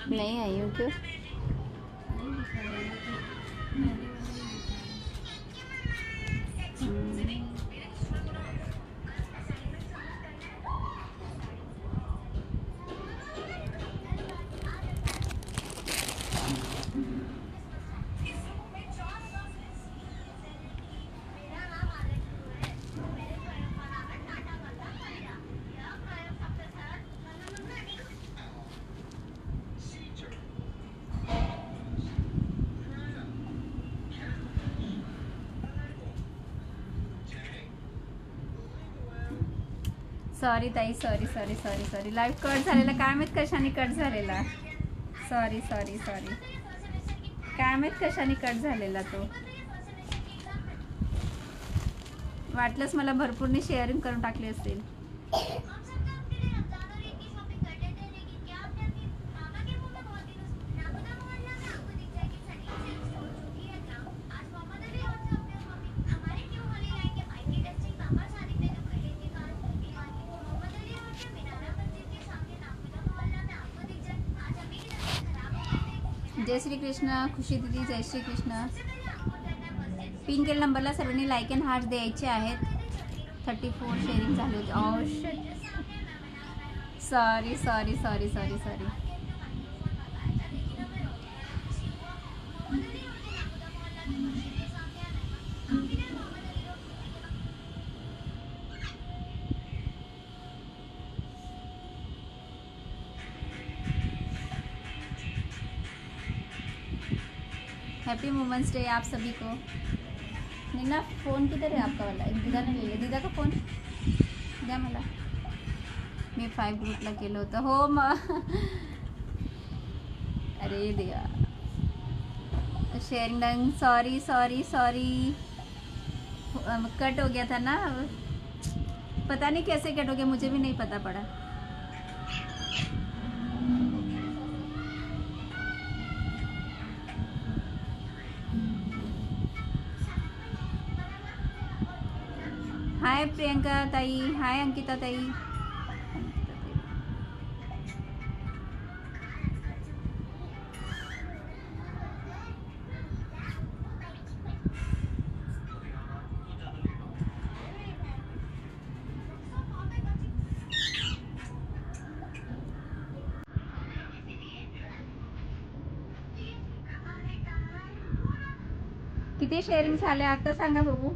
नहीं आई हूँ क्यों? सॉरी ताई, sorry sorry sorry sorry. Live cut झालेला, काय माहीत कशाने कट झालेला. सॉरी सॉरी सॉरी, काय माहीत कशाने कट झालेला तो. वाटलंच मला भरपूरने शेअरिंग करून टाकली असतील. जय श्री कृष्ण. खुशी दीदी जय श्री कृष्ण. पिन केलेल्या नंबरला सर्वांनी लाईक अँड हार्ट द्यायचे आहेत. 34 शेअरिंग झाले होते. Oh shit, sorry sorry sorry sorry sorry. Happy women's day आप सभी को. नीना फ़ोन किधर है आपका वाला? एक दीदा ने ले लिया. दीदा का फ़ोन द्या मला. मी 5 ग्रुपला केलं होतं. हो मग. अरे देवा, sharing done. Sorry sorry sorry, cut हो गया था ना. पता नहीं कैसे कट हो गया, मुझे भी नहीं पता पड़ा. हाय प्रियंका ताई, हाय अंकिता ताई. किती शेअरिंग झाले आता सांगा बघू.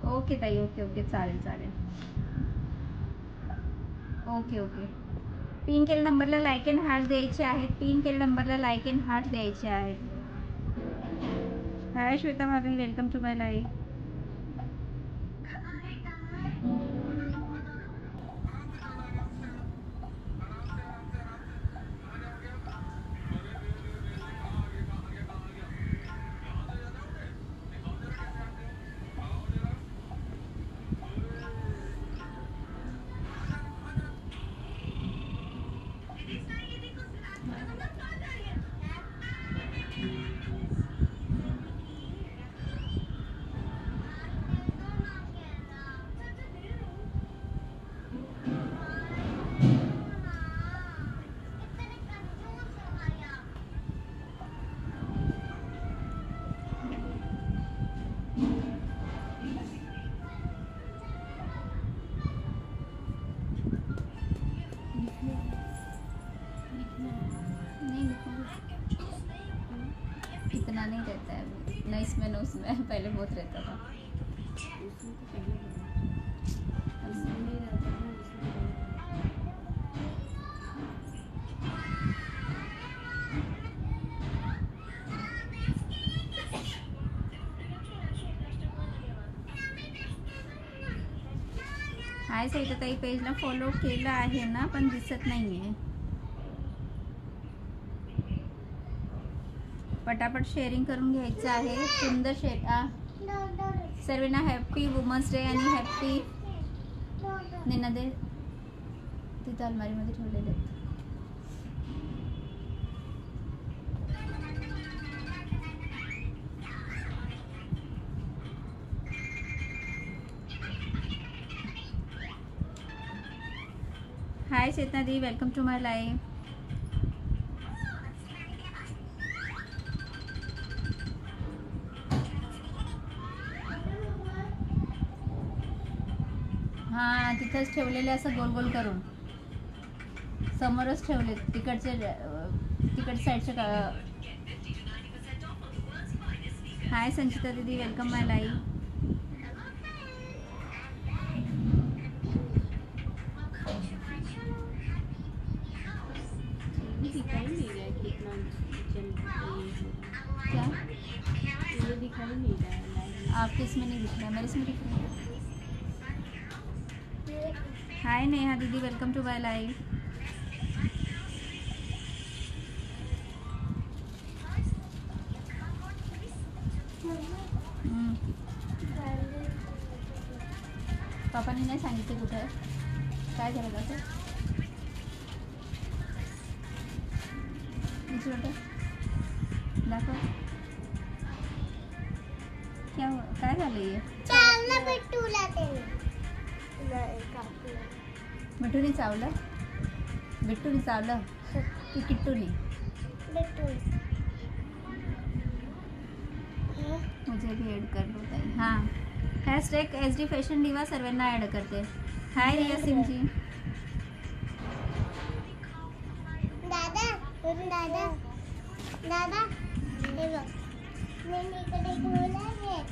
ओके ताई, ओके ओके, चालेल चालेल. Okay okay. पिन केलेल्या नंबरला लाईक अँड हार्ट द्यायचे आहेत. पिन केलेल्या नंबरला लाईक अँड हार्ट द्यायचे आहेत. Hi Shweta Marvin, welcome to my live. इतना नहीं रहता है अभी. न इसमें न उसमें, पहले बहुत रहता था. हाय सविताताई, पेजला फॉलो केलं आहे ना, पण दिसत नाही आहे. पटापट शेअरिंग करून घ्यायचं आहे. सुंदर सर्वांना हॅपी वुमन्स डे आणि हॅपी निना दे. तिथं अलमारीमध्ये ठेवलेले आहेत. हाय चेतना दी, वेलकम टू माय लाइव. हां तिथंच ठेवलेले असं गोल गोल करून समोरच ठेवले तिकडच्या साईडच्या. हाय संचिता दीदी, वेलकम माय लाइव. क्या ये दिखाई नहीं रहा है. आपके इसमें नहीं दिख रहा है, मेरे इसमें दिख रहा है. हाय नेहा दीदी, वेलकम टू माय लाइव. पापांनी नाही सांगितलं कुठे आहे, काय झालं असं. दाखव काय झालं हे. मिठूनी चावलं, बिट्टूनी चावलं की किट्टूनी. मुझे भी ऐड कर लो ताई. हाँ हैशटैग SD फॅशन डिवा सर्वांना ॲड करते. हाय रिया सिंह जी. दादा दादा दादा हे बघ, मी इकडे ठेवलं आहे.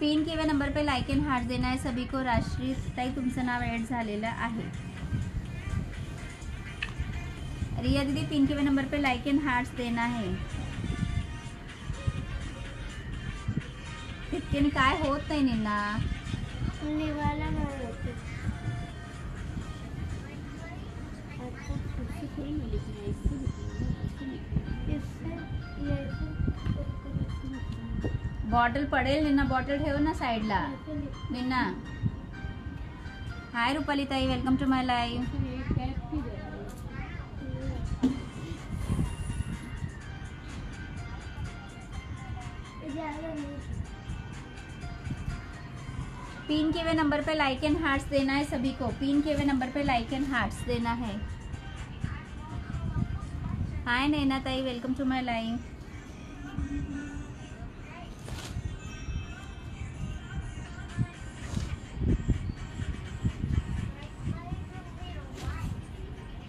पिन किए हुए नंबर पे लाइक एंड हार्ट देना है सभी को. राष्ट्रीय ताई तुमचं नाव ॲड झालेलं आहे. रिया दीदी पिन किए हुए नंबर पे लाइक एंड हार्ट्स देना है. तितकेने काय होत नाही निन्ना. निवाला नाही होते. आता कुछ थोड़ी मिली है इससे बॉटल पडेल निन्ना, बॉटल ठेव ना साईडला निन्ना. हाय रुपाली ताई, welcome to my live. Pin के हुए नंबर पे लाइक एंड हार्ट्स देना है सभी को. पिन के हुए नंबर पे लाइक एंड हार्ट्स देना है. हाय नैना ताई, welcome to my live.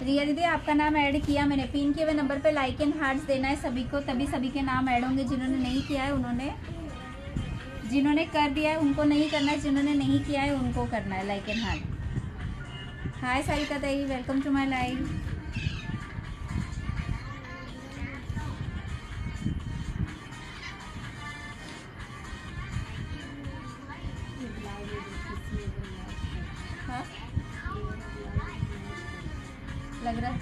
Riya दीदी आपका नाम ऐड किया मैंने. पिन के हुए नंबर पे लाइक एंड हार्ट्स देना है सभी को, तभी सभी के नाम ऐड होंगे. जिन्होंने नहीं किया है उन्होंने, जिन्होंने कर दिया है उनको नहीं करना है, जिन्होंने नहीं किया है उनको करना है लाइक एंड हार्ट. हाय सारिका ताई, वेलकम टू माय लाइव. हाँ लग रहा है,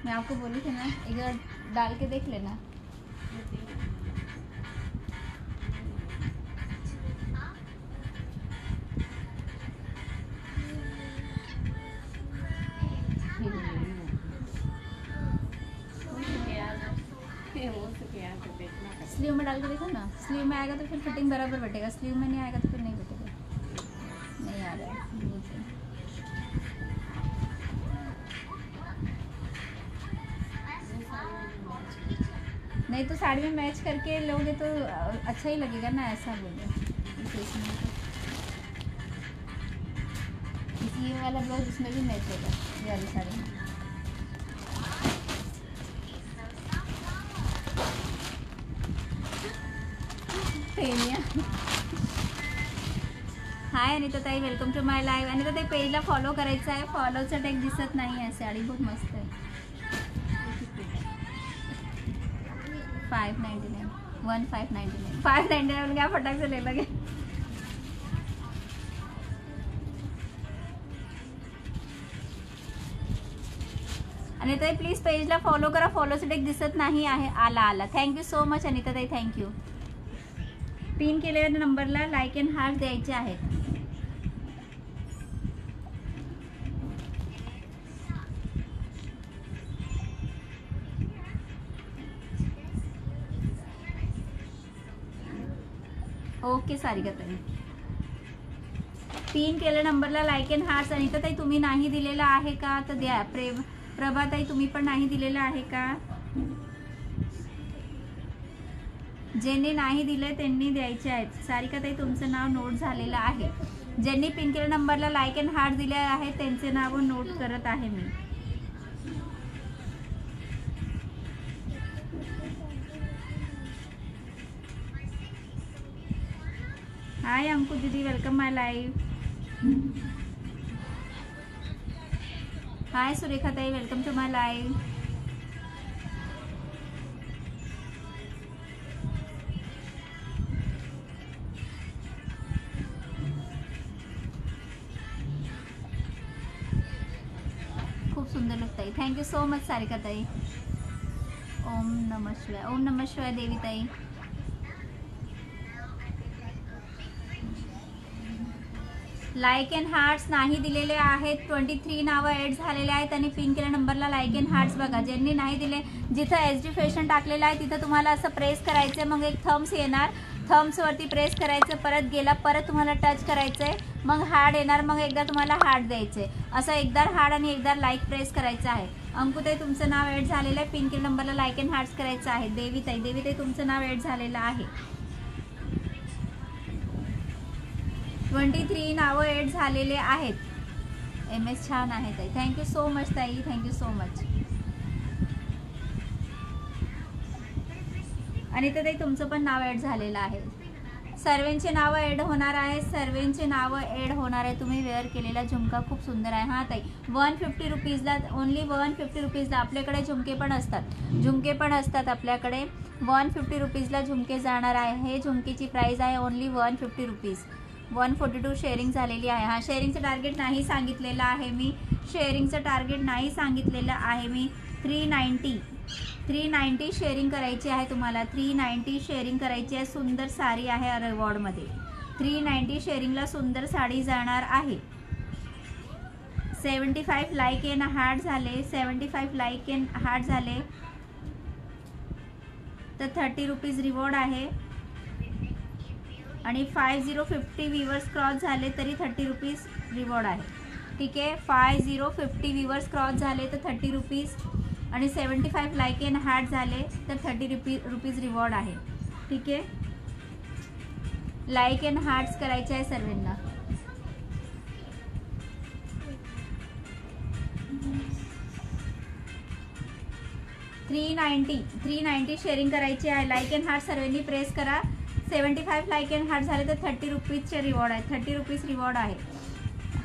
मैं आपको बोली थी ना एक बार डाल के देख लेना. स्लीव में डाल के देखो ना. स्लीव में आएगा तो फिर फिटिंग बराबर बैठेगा, स्लीव में नहीं आएगा तो फिर नहीं बैठेगा. नहीं आ रहा है नहीं तो साड़ी में मैच करके लोगे तो अच्छा ही लगेगा ना, ऐसा बोले. ये वाला ब्लाउज इसमें भी मैच होगा, ये वाली साड़ी में. हाय अनिता ताई, welcome to my live. Anita ताई पेजला फॉलो करायचं आहे. फॉलोचा टॅग दिसत नाही आहे. साडी बहुत मस्त आहे. 599 1599 599 क्या फटाक से ले लगे. अनिता ताई प्लीज पेजला फॉलो करा. फॉलोचा टॅग दिसत नाही आहे. आला आला. थँक्यू सो मच अनिता ताई, थँक्यू. पिन केलेल्या नंबरला लाईक अँड हार्ट द्यायचे आहेत. ओके सारिका ताई. पिन केल्या नंबरला लाईक अँड हार्ट्स. अनिता ताई तुम्ही नाही दिलेला आहे का तर द्या. प्रभाताई तुम्ही पण नाही दिलेला आहे का? ज्यांनी नाही दिले त्यांनी द्यायचे आहेत. सारिका ताई तुमचं नाव नोट झालेलं आहे. ज्यांनी पिन केल्या नंबरला लाईक अँड हार्ट दिले आहेत त्यांचे नाव नोट करत आहे मी. हाय अंकु दीदी, वेलकम माय लाईव्ह. हाय सुरेखा ताई, वेलकम टू माय लाईव्ह. खूप सुंदर लगता है. थँक्यू सो मच सारिका ताई. ओम नमः शिवाय. ओम नमः शिवाय देवी ताई. लाईक अँड हार्ट्स नाही दिलेले आहेत. 23 नावं ॲड झालेले आहेत आणि पिन केल्या नंबरला लाईक अँड हार्ट्स बघा. ज्यांनी नाही दिले, जिथं SD फॅशन टाकलेलं आहे तिथं तुम्हाला असं प्रेस करायचं. मग एक थम्स येणार, थम्सवरती प्रेस करायचं. परत गेला, परत तुम्हाला टच करायचं आहे. मग हार्ड येणार, मग एकदा तुम्हाला हार्ड द्यायचे. असं एकदा हार्ड आणि एकदा लाईक प्रेस करायचं आहे. अंकुताई तुमचं नाव ॲड झालेलं आहे. पिन केल्या नंबरला लाईक अँड हार्ट्स करायचं आहे. देवीताई तुमचं नाव ॲड झालेलं आहे. 23 नावं ॲड झालेले आहेत. MS छान आहे ताई. थँक्यू सो मच ताई, थँक्यू सो मच. आणि ताई तुमचं पण नाव ॲड झालेलं आहे. सर्वांचे नावं ॲड होणार आहे. सर्वांचे नावं ॲड होणार आहे. तुम्ही वेअर केलेला झुमका खूप सुंदर आहे. हां ताई, 150 रुपीजला, ओनली 150 रुपीजला. आपल्याकडे झुमके पण असतात आपल्याकडे. 150 रुपीजला झुमके जाणार आहे. हे झुमकीची प्राईस आहे ओनली 150 रुपीज. 142 शेअरिंग झालेली आहे. हा शेअरिंगचं टार्गेट नाही सांगितलेलं आहे मी. 390 शेअरिंग करायची आहे तुम्हाला. 390 शेअरिंग करायची आहे. सुंदर साडी आहे रिवॉर्डमध्ये. 390 शेअरिंगला सुंदर साडी जाणार आहे. 75 लाईक अँड हार्ट झाले. 75 लाईक अँड हार्ट झाले तर 30 रुपीज रिवॉर्ड आहे. आणि 5050 व्ह्यूवर्स क्रॉस झाले तरी 30 रुपीज रिवॉर्ड आहे. ठीक आहे. 5050 व्ह्यूवर्स क्रॉस झाले तर 30 रुपीज. आणि 75 लाईक अँड हार्ट झाले तर 30 रुपीज रिवॉर्ड आहे. ठीक आहे. लाईक अँड हार्ट्स करायचे आहे सर्वांना. थ्री नाईन्टी शेअरिंग करायची आहे. लाईक अँड हार्ट सर्वांनी प्रेस करा. 75 लाईक अँड हार्ट झाले तर 30 रुपीजचे रिवॉर्ड आहे. 30 रुपीज रिवॉर्ड आहे.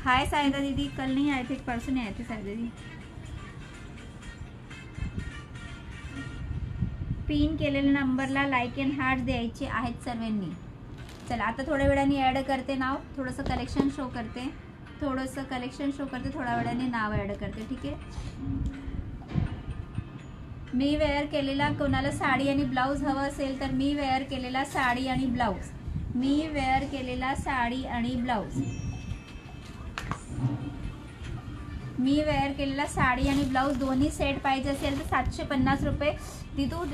हाय सायदा दीदी, कल नहीं आए थे, परसों नहीं आए थे सायदा दीदी. पिन केलेल्या नंबरला लाईक अँड हार्ट द्यायचे आहेत सर्वांनी. चला आता थोड्या वेळाने ॲड करते नाव. थोडंसं कलेक्शन शो करते. थोड्या वेळाने नाव ॲड करते. ठीक आहे. मी वेअर केलेला, कोणाला साडी आणि ब्लाऊज हवं असेल तर मी वेअर केलेला साडी आणि ब्लाऊज दोन्ही सेट पाहिजे असेल तर 750 रुपये. तिथू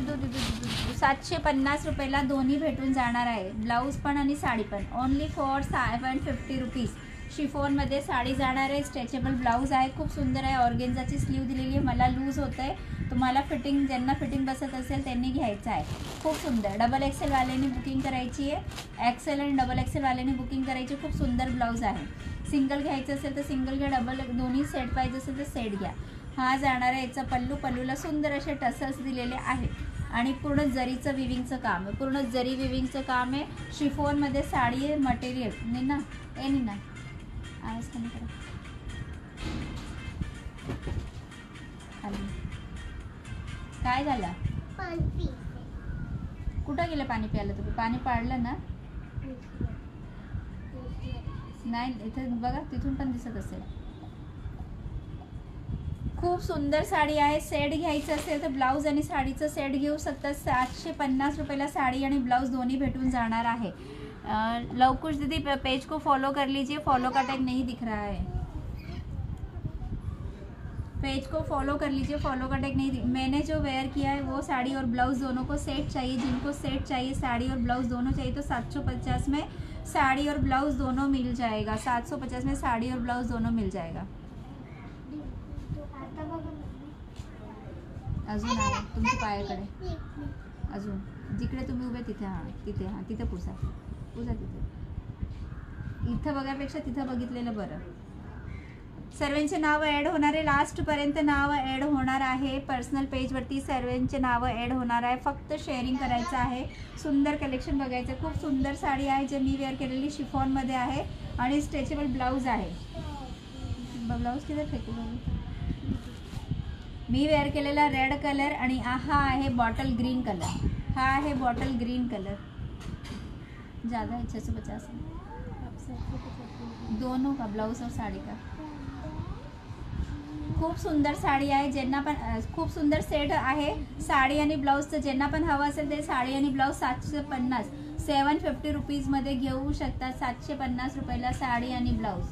750 रुपयाला दोन्ही भेटून जाणार आहे. ब्लाऊज पण आणि साडी पण. Only for 750 rupees. शिफॉनमध्ये साडी जाणार आहे. स्ट्रेचेबल ब्लाऊज आहे. खूप सुंदर आहे. ऑर्गेन्झाची स्लीव दिलेली आहे. मला लूज होतं आहे. तुम्हाला फिटिंग, ज्यांना फिटिंग बसत असेल त्यांनी घ्यायचं आहे. खूप सुंदर. XXL वाल्याने बुकिंग करायची आहे. XL आणि XXL वाल्याने बुकिंग करायची. खूप सुंदर ब्लाऊज आहे. सिंगल घ्यायचं असेल तर सिंगल घ्या. डबल दोन्ही सेट पाहिजे असेल तर सेट घ्या. हा जाणार आहे. याचा पल्लूला सुंदर असे टसल्स दिलेले आहेत. आणि पूर्ण जरीचं विविंगचं काम आहे. पूर्ण जरी विविंगचं काम आहे. शिफॉनमध्ये साडी आहे. मटेरियल निना आवाज कमी करा. काय झालं? कुठं गेलं पाणी प्यायला? तुम्ही पाणी पाडलं ना? नाही, इथे बघा, तिथून पण दिसत असेल. खूप सुंदर साडी आहे. सेट घ्यायचं असेल तर ब्लाऊज आणि साडीचं सेट घेऊ शकता. 750 रुपयाला साडी आणि ब्लाऊज दोन्ही भेटून जाणार आहे. लवकुश दीदी पेज को फॉलो कर लीजिए. फॉलो का टैग नहीं दिख रहा है. पेज को फॉलो कर लीजिए, फॉलो का टैग नहीं। मैंने जो वेयर किया है वो साड़ी और ब्लाउज दोनों को सेट चाहिए। जिनको सेट चाहिए साड़ी और ब्लाउज दोनों चाहिए तो 750 में साड़ी और ब्लाउज दोनों मिल जाएगा। 750 में साड़ी और ब्लाउज दोनों मिल जाएगा। अजून आहे तुमच्या पायाकडे, अजून जिकडे तुम्ही उभे तिथे, हां तिथे, हां तिथे पुसा पुसा तिथे। इथं बघापेक्षा तिथं बघितलेलं बरं। सर्वांचे नाव ॲड होणार आहे, लास्टपर्यंत नाव ॲड होणार आहे। पर्सनल पेजवरती सर्वांचे नावं ॲड होणार आहे, फक्त शेअरिंग करायचं आहे। सुंदर कलेक्शन बघायचं, खूप सुंदर साडी आहे जे मी वेअर केलेली शिफॉनमध्ये आहे आणि स्ट्रेचेबल ब्लाऊज आहे। ब्लाऊज किती फेकून मी वेअर केलेला रेड कलर आणि हा आहे बॉटल ग्रीन कलर, हा आहे बॉटल ग्रीन कलर। ज़्यादा है 650 दोनों का, ब्लाउज और साड़ी का। खूप सुंदर साडी आहे, ज्यांना पण खूप सुंदर सेट आहे साडी आणि ब्लाऊजचं। ज्यांना पण हवं असेल ते साडी आणि ब्लाऊज 750 750 रुपीजमध्ये घेऊ शकतात। 750 रुपयाला साडी आणि ब्लाऊज।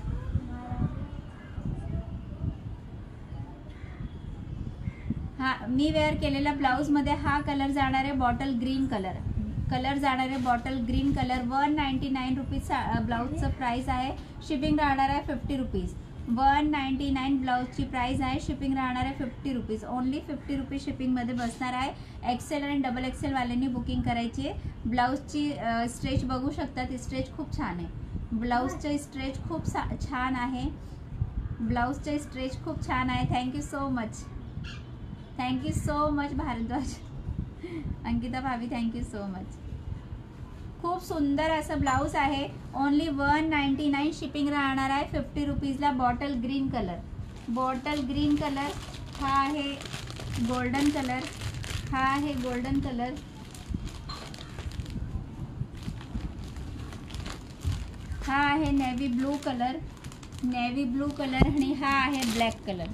हा मी वेअर केलेला ब्लाऊजमध्ये हा कलर जाणार आहे बॉटल ग्रीन कलर, कलर जाणार आहे बॉटल ग्रीन कलर। 199 रुपीज ब्लाऊजचं प्राइस आहे, शिपिंग राहणार आहे 50 रुपीज। 199 ब्लाऊजची प्राइस आहे, शिपिंग राहणार आहे 50 रुपीज। ओनली 50 रुपीज शिपिंगमध्ये बसणार आहे। एक्सेल आणि डबल एक्सेल वाल्यांनी बुकिंग करायची आहे। ब्लाऊजची स्ट्रेच बघू शकतात, स्ट्रेच खूप छान आहे। ब्लाऊजचे स्ट्रेच खूप छान आहे, ब्लाऊजचे स्ट्रेच खूप छान आहे। Thank you so much, thank you so much Bharadwaj, Ankita भाभी थँक्यू सो मच। खूप सुंदर असं ब्लाऊज आहे, ओनली 199 शिपिंग राहणार आहे 50 रुपीजला। Bottle green colour, bottle green colour, हा आहे गोल्डन कलर, हा आहे गोल्डन कलर, हा आहे navy blue colour, navy blue colour आणि हा आहे black colour.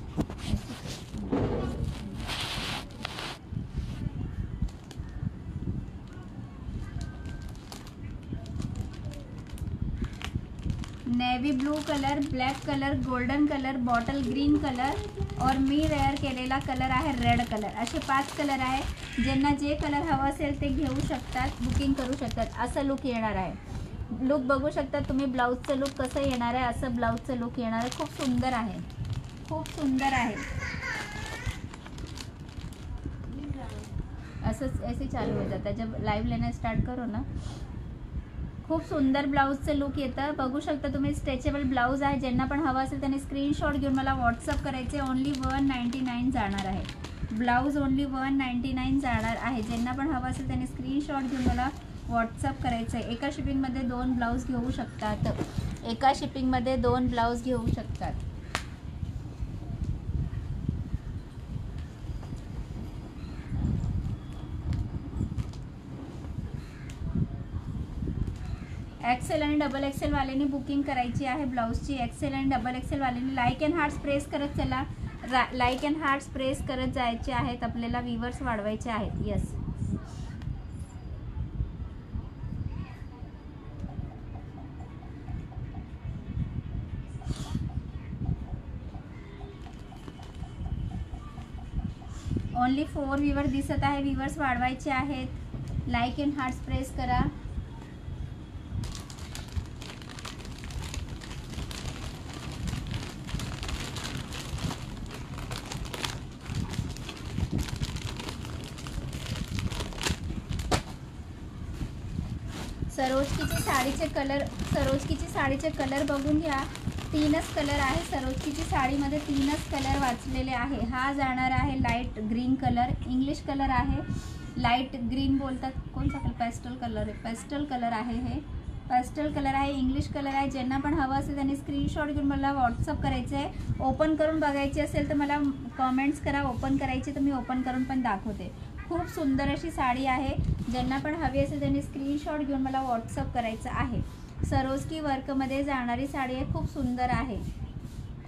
Navy blue colour, black colour, golden colour, bottle green colour और मी वेअर केलेला कलर आहे रेड कलर। असे 5 कलर आहे, ज्यांना जे कलर हवं असेल ते घेऊ शकतात, बुकिंग करू शकतात। असं लुक येणार आहे, लुक बघू शकता तुम्ही। ब्लाऊजचं लुक कसं येणार आहे, असं ब्लाऊजचं लुक येणार आहे। खूप सुंदर आहे, खूप सुंदर आहे। असंच ऐसे चालू हो जाता जब लाईव्ह लेना स्टार्ट करो ना। खूप सुंदर ब्लाऊजचं लुक येतं, बघू शकता तुम्ही। स्ट्रेचेबल ब्लाऊज आहे, ज्यांना पण हवं असेल त्यांनी स्क्रीनशॉट घेऊन मला व्हॉट्सअप करायचे। ओनली 199 जाणार आहे ब्लाऊज, ओनली 199 जाणार आहे। ज्यांना पण हवं असेल त्यांनी स्क्रीनशॉट घेऊन मला व्हॉट्सअप करायचं आहे। एका शिपिंगमध्ये 2 ब्लाऊज घेऊ शकतात, एका शिपिंगमध्ये 2 ब्लाऊज घेऊ शकतात। एक्सेल आणि डबल एक्सेल वाल्यांनी बुकिंग करायची आहे ब्लाऊजची। एक्सेल आणि डबल एक्सेल वाल्यांनी लाईक अँड हार्ट्स प्रेस करत चला, लाईक अँड हार्ट्स प्रेस करत जायचे आहेत, आपल्याला व्ह्यूअर्स वाढवायचे आहेत। यस, ओनली 4 व्ह्यूअर दिसत आहे, व्ह्यूअर्स वाढवायचे आहेत। लाईक अँड हार्ट्स प्रेस करा। सरोजकीची साडीचे कलर, सरोजकीची साडीचे कलर बघून घ्या। 3च कलर आहे सरोजकीची साडीमध्ये, 3च कलर वाचलेले आहे। हा जाणार आहे light green colour, English colour आहे, लाईट ग्रीन बोलतात, कोणता कलर, पेस्टल कलर आहे, पेस्टल कलर आहे, हे पेस्टल कलर आहे, इंग्लिश कलर आहे। ज्यांना पण हवं असेल त्यांनी स्क्रीनशॉट घेऊन मला व्हॉट्सअप करायचं आहे। ओपन करून बघायची असेल तर मला कॉमेंट्स करा, ओपन करायची तर मी ओपन करून पण दाखवते। खूप सुंदर अशी साडी आहे, ज्यांना पण हवी असेल त्यांनी स्क्रीनशॉट घेऊन मला व्हॉट्सअप करायचं आहे। सरोजकी वर्कमध्ये जाणारी साडी आहे, खूप सुंदर आहे।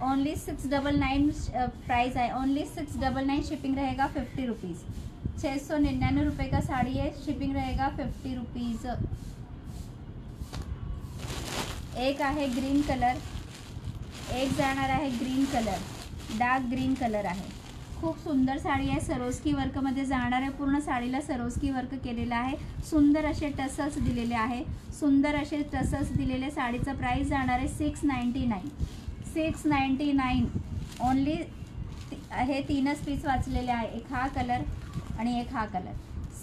ओनली 699 प्राइस है, ओनली 699, शिपिंग रहेगा 50 रुपीज़। 699 रुपये का साड़ी है, शिपिंग रहेगा 50 रुपीज़। एक आहे ग्रीन कलर, एक जाणार आहे green colour, dark green colour आहे. खूप सुंदर साडी आहे. सरोस्की वर्कमध्ये जाणार आहे. पूर्ण साडीला सरोस्की वर्क केलेलं आहे. सुंदर असे टसल्स दिलेले आहे. सुंदर असे टसल्स दिलेले. साडीचं प्राईस जाणार आहे 699. 699 ओनली. हे 3च पीस वाचलेले आहे. एक हा कलर आणि एक हा कलर.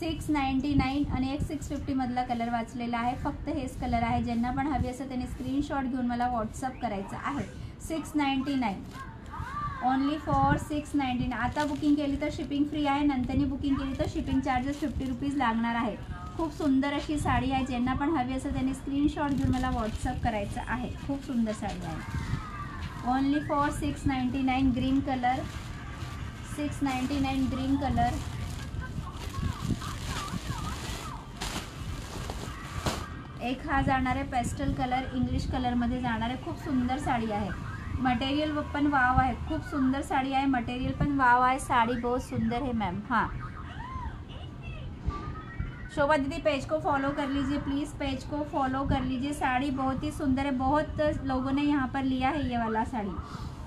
699 आणि एक 650 मधला कलर वाचलेला आहे. फक्त हेच कलर आहे. ज्यांना पण हवी असेल त्यांनी स्क्रीनशॉट घेऊन मला व्हॉट्सअप करायचं आहे. 699 ओनली फॉर 699. आता बुकिंग केली तर शिपिंग फ्री आहे. नंतरनी बुकिंग केली तर शिपिंग चार्जेस 50 रुपीज लागणार आहे. खूप सुंदर अशी साडी आहे. ज्यांना पण हवी असेल त्यांनी स्क्रीनशॉट घेऊन मला व्हॉट्सअप करायचं आहे. खूप सुंदर साडी आहे. Only for 699 green colour. 699 green colour. एक हा जाणार आहे पेस्टल कलर. इंग्लिश कलरमध्ये जाणार आहे. खूप सुंदर साडी आहे. मटेरियल पण वाव आहे. खूप सुंदर साड़ी है. मटेरियल पण वाव आहे. साड़ी बहुत सुंदर है मैम. हाँ शोभा दीदी पेज को फॉलो कर लीजिए प्लीज़. पेज को फॉलो कर लीजिए. साड़ी बहुत ही सुंदर है. बहुत लोगों ने यहाँ पर लिया है ये वाला साड़ी.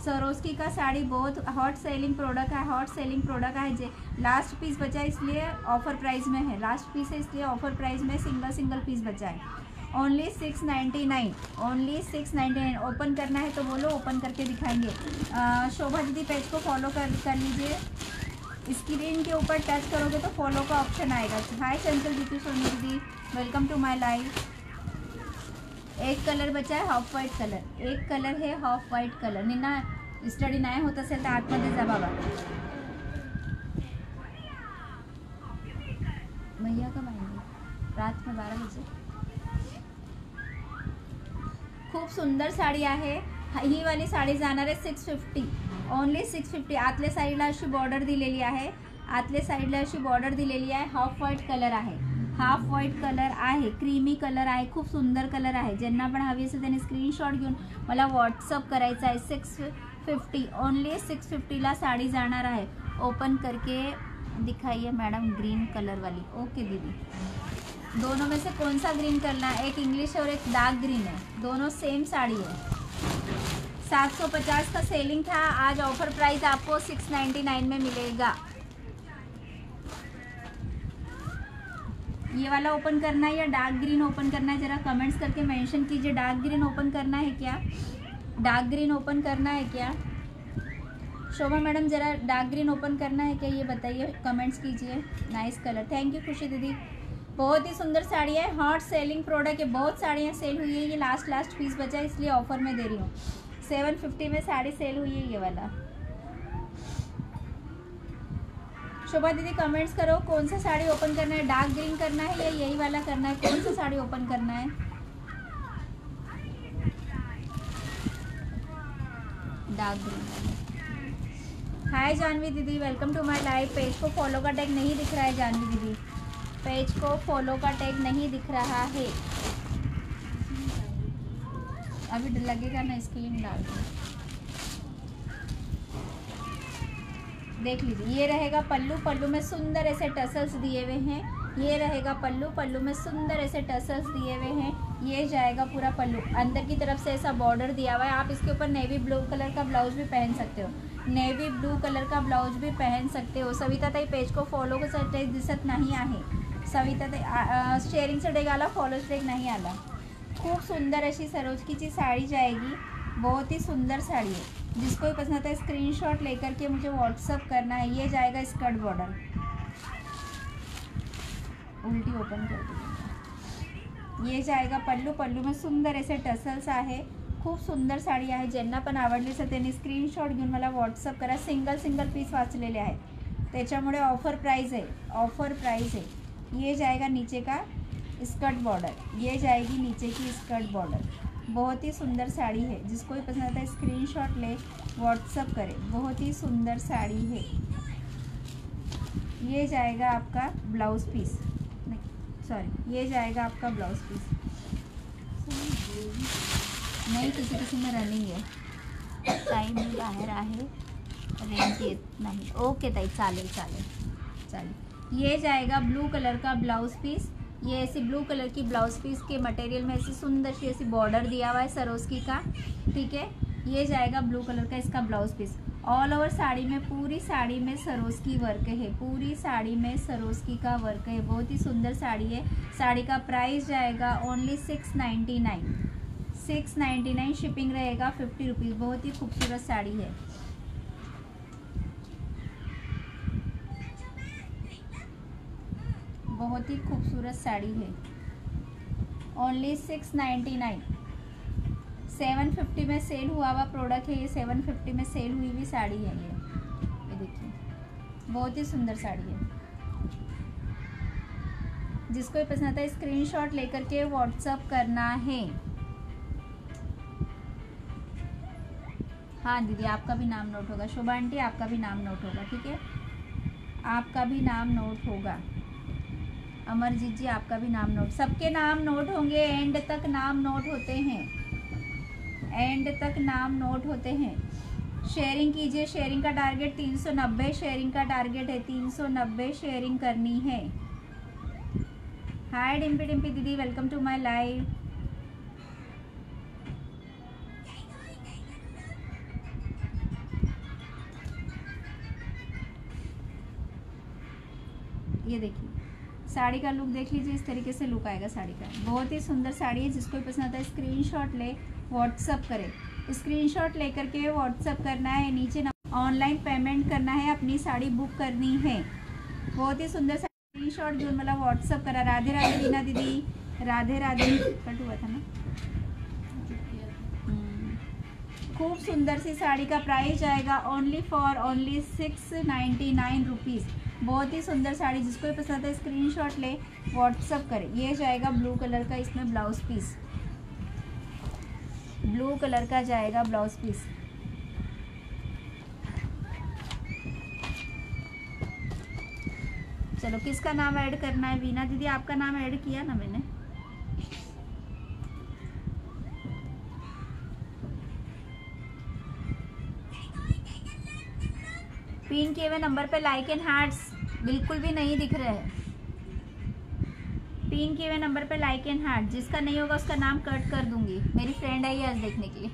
सरोस्की का साड़ी बहुत हॉट सेलिंग प्रोडक्ट है. हॉट सेलिंग प्रोडक्ट है. लास्ट पीस बचा है इसलिए ऑफर प्राइस में है. लास्ट पीस है इसलिए ऑफर प्राइस में सिंगल पीस बचा है. ओनली 699. ओनली 699. ओपन करना है तो बोलो, ओपन करके दिखाएंगे. शोभा दीदी पेज को फॉलो कर लीजिए. स्क्रीन के ऊपर टच करोगे तो फॉलो का ऑप्शन आएगा. हाय चंचल दीदी, सोनी दीदी, वेलकम टू माय लाइव. एक कलर बचा है ऑफ व्हाईट कलर. एक कलर है ऑफ व्हाईट कलर. निना स्टडी नाही होत असेल तर आतमध्ये जा बाबा. भैया कब आएंगे? रात में 12 बजे. खूप सुंदर साडी आहे. ही वाली साडी जाणार आहे 650. ओनली 650. आतल्या साईडला अशी बॉर्डर दिलेली आहे. आतल्या साईडला अशी बॉर्डर दिलेली आहे. हाफ व्हाईट कलर आहे. हाफ व्हाईट कलर आहे. क्रीमी कलर आहे. खूप सुंदर कलर आहे. ज्यांना पण हवी असेल त्यांनी स्क्रीनशॉट घेऊन मला व्हॉट्सअप करायचा आहे. 650. ओनली 650ला साड़ी जाणार आहे. ओपन करके दिखाइए मैडम ग्रीन कलर वाली. ओके दीदी. दोनों में से कौन सा ग्रीन करना है? एक इंग्लिश और एक डार्क ग्रीन है. दोनों सेम साड़ी है. 750 का सेलिंग था. आज ऑफर प्राइस आपको 699 में मिलेगा. ये वाला ओपन करना है या डार्क ग्रीन ओपन करना है? जरा कमेंट्स करके मेंशन कीजिए. डार्क ग्रीन ओपन करना है क्या? डार्क ग्रीन ओपन करना है क्या? शोभा मैडम जरा डार्क ग्रीन ओपन करना है क्या, ये बताइए. कमेंट्स कीजिए. Nice colour. थैंक यू खुशी दीदी. बहुत ही सुंदर साड़ी है. हॉट सेलिंग प्रोडक्ट है. बहुत साड़ियाँ सेल हुई है. ये लास्ट पीस बचा है इसलिए ऑफर में दे रही हूँ. 750 में साड़ी सेल हुई है ये वाला. शोभा दीदी कमेंट्स करो कौन सा साड़ी ओपन करना है. डार्क ग्रीन करना है या यही वाला करना है? कौन सा साड़ी ओपन करना है? Dark green. हाय जानवी दीदी, welcome to my live. Page को फॉलो का टैग नहीं दिख रहा है जानवी दीदी. पेज को फॉलो का टैग नहीं दिख रहा है. अभी लगेगा ना, स्क्रीन डाल देख लीजिए. ये रहेगा पल्लू. पल्लू में सुंदर ऐसे टसल्स दिए हुए हैं. ये रहेगा पल्लू. पल्लू में सुंदर ऐसे टसल्स दिए हुए हैं. ये जाएगा पूरा पल्लू. अंदर की तरफ से ऐसा बॉर्डर दिया हुआ है. आप इसके ऊपर नेवी ब्लू कलर का ब्लाउज भी पहन सकते हो. नेवी ब्लू कलर का ब्लाउज भी पहन सकते हो. सविता ताई पेज को फॉलो को टॅग दिसत नाही आहे. सविता ताई शेअरिंगचा टॅग आला, फॉलोच टॅग नहीं आला. खूब सुंदर अशी सरोजकीची साड़ी जाएगी. बहुत ही सुंदर साड़ी है. जिसको भी पसंद आता है स्क्रीनशॉट लेकर के मुझे व्हाट्सअप करना है. ये जाएगा स्कर्ट बॉर्डर. उल्टी ओपन कर दी. ये जाएगा पल्लू. पल्लू में सुंदर ऐसे टसल्स आहे. खूप सुंदर साडी आहे. ज्यांना पण आवडली असेल त्यांनी स्क्रीनशॉट घेऊन मला व्हॉट्सअप करा. सिंगल पीस वाचलेले आहेत त्याच्यामुळे ऑफर प्राइस है. ऑफर प्राइस है. ये जाएगा नीचे का स्कर्ट बॉर्डर. ये जाएगी नीचे की स्कर्ट बॉर्डर. बहुत ही सुंदर साड़ी है. जिसको भी पसंद आता है स्क्रीनशॉट ले, व्हाट्सअप करें. बहुत ही सुंदर साड़ी है. ये जाएगा आपका ब्लाउज पीस. सॉरी, ये जाएगा आपका ब्लाउज पीस. नहीं, किसी में रनिंग है. ताई मी बाहेर आहे, रेंज येत नाही. ओके ताई, चालेल. ये जाएगा ब्लू कलर का ब्लाउज पीस. ये ऐसी ब्लू कलर की ब्लाउज पीस के मटेरियल में ऐसी सुंदर सी ऐसी बॉर्डर दिया हुआ है सरोस्की का. ठीक है. ये जाएगा ब्लू कलर का इसका blouse piece. All over sari में, पूरी साड़ी में सरोस्की वर्क है, पूरी साड़ी में सरोस्की का वर्क है। बहुत ही सुंदर साड़ी है। साड़ी का प्राइस जाएगा ओनली 699, 699। शिपिंग रहेगा 50 रुपीज़। बहुत ही खूबसूरत साड़ी है। बहुत ही खूबसूरत साड़ी है। ओनली 699। 750 में सेल हुआ हुआ प्रोडक्ट है ये। 750 में सेल हुई हुई साड़ी है ये देखिए, बहुत ही सुंदर साड़ी है। जिसको भी पसंद आता है स्क्रीनशॉट लेकर के व्हाट्सअप करना है। हाँ दीदी, आपका भी नाम नोट होगा। शोभा आंटी, आपका भी नाम नोट होगा, ठीक है, आपका भी नाम नोट होगा। अमरजीत जी, आपका भी नाम नोट, सबके नाम नोट होंगे। एंड तक नाम नोट होते हैं, एंड तक नाम नोट होते हैं। शेयरिंग कीजिए। शेयरिंग का टारगेट 390 शेयरिंग का टारगेट है। 390 शेयरिंग करनी है। हाय डिम्पी डिम्पी दीदी, वेलकम टू माय लाइव। ये देखिए साड़ी का लुक देख लीजिए, इस तरीके से लुक आएगा साड़ी का। बहुत ही सुंदर साड़ी है। जिसको भी पसंद आता है स्क्रीनशॉट ले, व्हाट्सअप करे। स्क्रीनशॉट लेकर के व्हाट्सअप करना है। नीचे ऑनलाइन पेमेंट करना है, अपनी साड़ी बुक करनी है। बहुत ही सुंदर स्क्रीनशॉट जो मतलब व्हाट्सअप करा। राधे राधे रीना दीदी, राधे राधे। कट हुआ था ना। खूब सुंदर सी साड़ी का प्राइस जाएगा ओनली फॉर ओनली 699 रुपीज़। बहुत ही सुंदर साड़ी। जिसको भी पसंद है स्क्रीनशॉट ले, व्हाट्सअप करे। ये जाएगा ब्लू कलर का, इसमें ब्लाउज पीस ब्लू कलर का जाएगा ब्लाउज पीस। चलो किसका नाम ऐड करना है? वीना दीदी, आपका नाम ऐड किया ना मैंने। पिन किए हुए नंबर पे लाइक एंड हार्ट्स बिल्कुल भी नहीं दिख रहे हैं। पिन किए हुए नंबर पे लाइक एंड हार्ट, जिसका नहीं होगा उसका नाम कट कर दूंगी। मेरी फ्रेंड आई है आज देखने के लिए,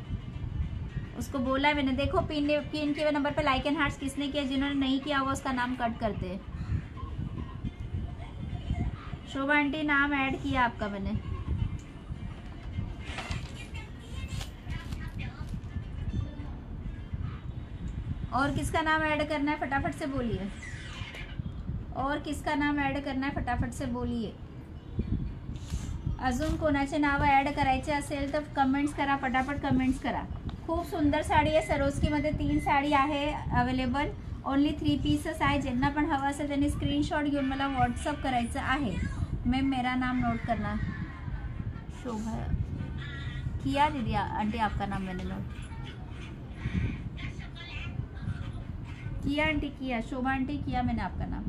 उसको बोला है मैंने, देखो पिन किए हुए नंबर पे लाइक एंड हार्ट्स किसने किया, जिन्होंने नहीं किया होगा उसका नाम कट करते हैं। शोभा आंटी, नाम ऐड किया आपका मैंने। और किसका नाम ऐड करना है फटाफट से बोलिए। और किसका नाम ऐड करना आहे फटाफट से बोलिए। अजून कोणाचे नाव ऐड करायचे असेल तर कमेंट्स करा, फटाफट कमेंट्स करा। खूप सुंदर साडी आहे। सरोस्कीमध्ये 3 साडी आहे अवेलेबल। ओनली 3 पीसेस आहे। ज्यांना पण हवं असेल त्यांनी स्क्रीनशॉट घेऊन मला व्हॉट्सअप करायचं आहे। मैं मेरा नाम नोट करना। शोभा किया दीदी आंटी, आपका नाम मैंने नोट किया आंटी, किया शोभा आंटी, किया मैंने आपका नाम।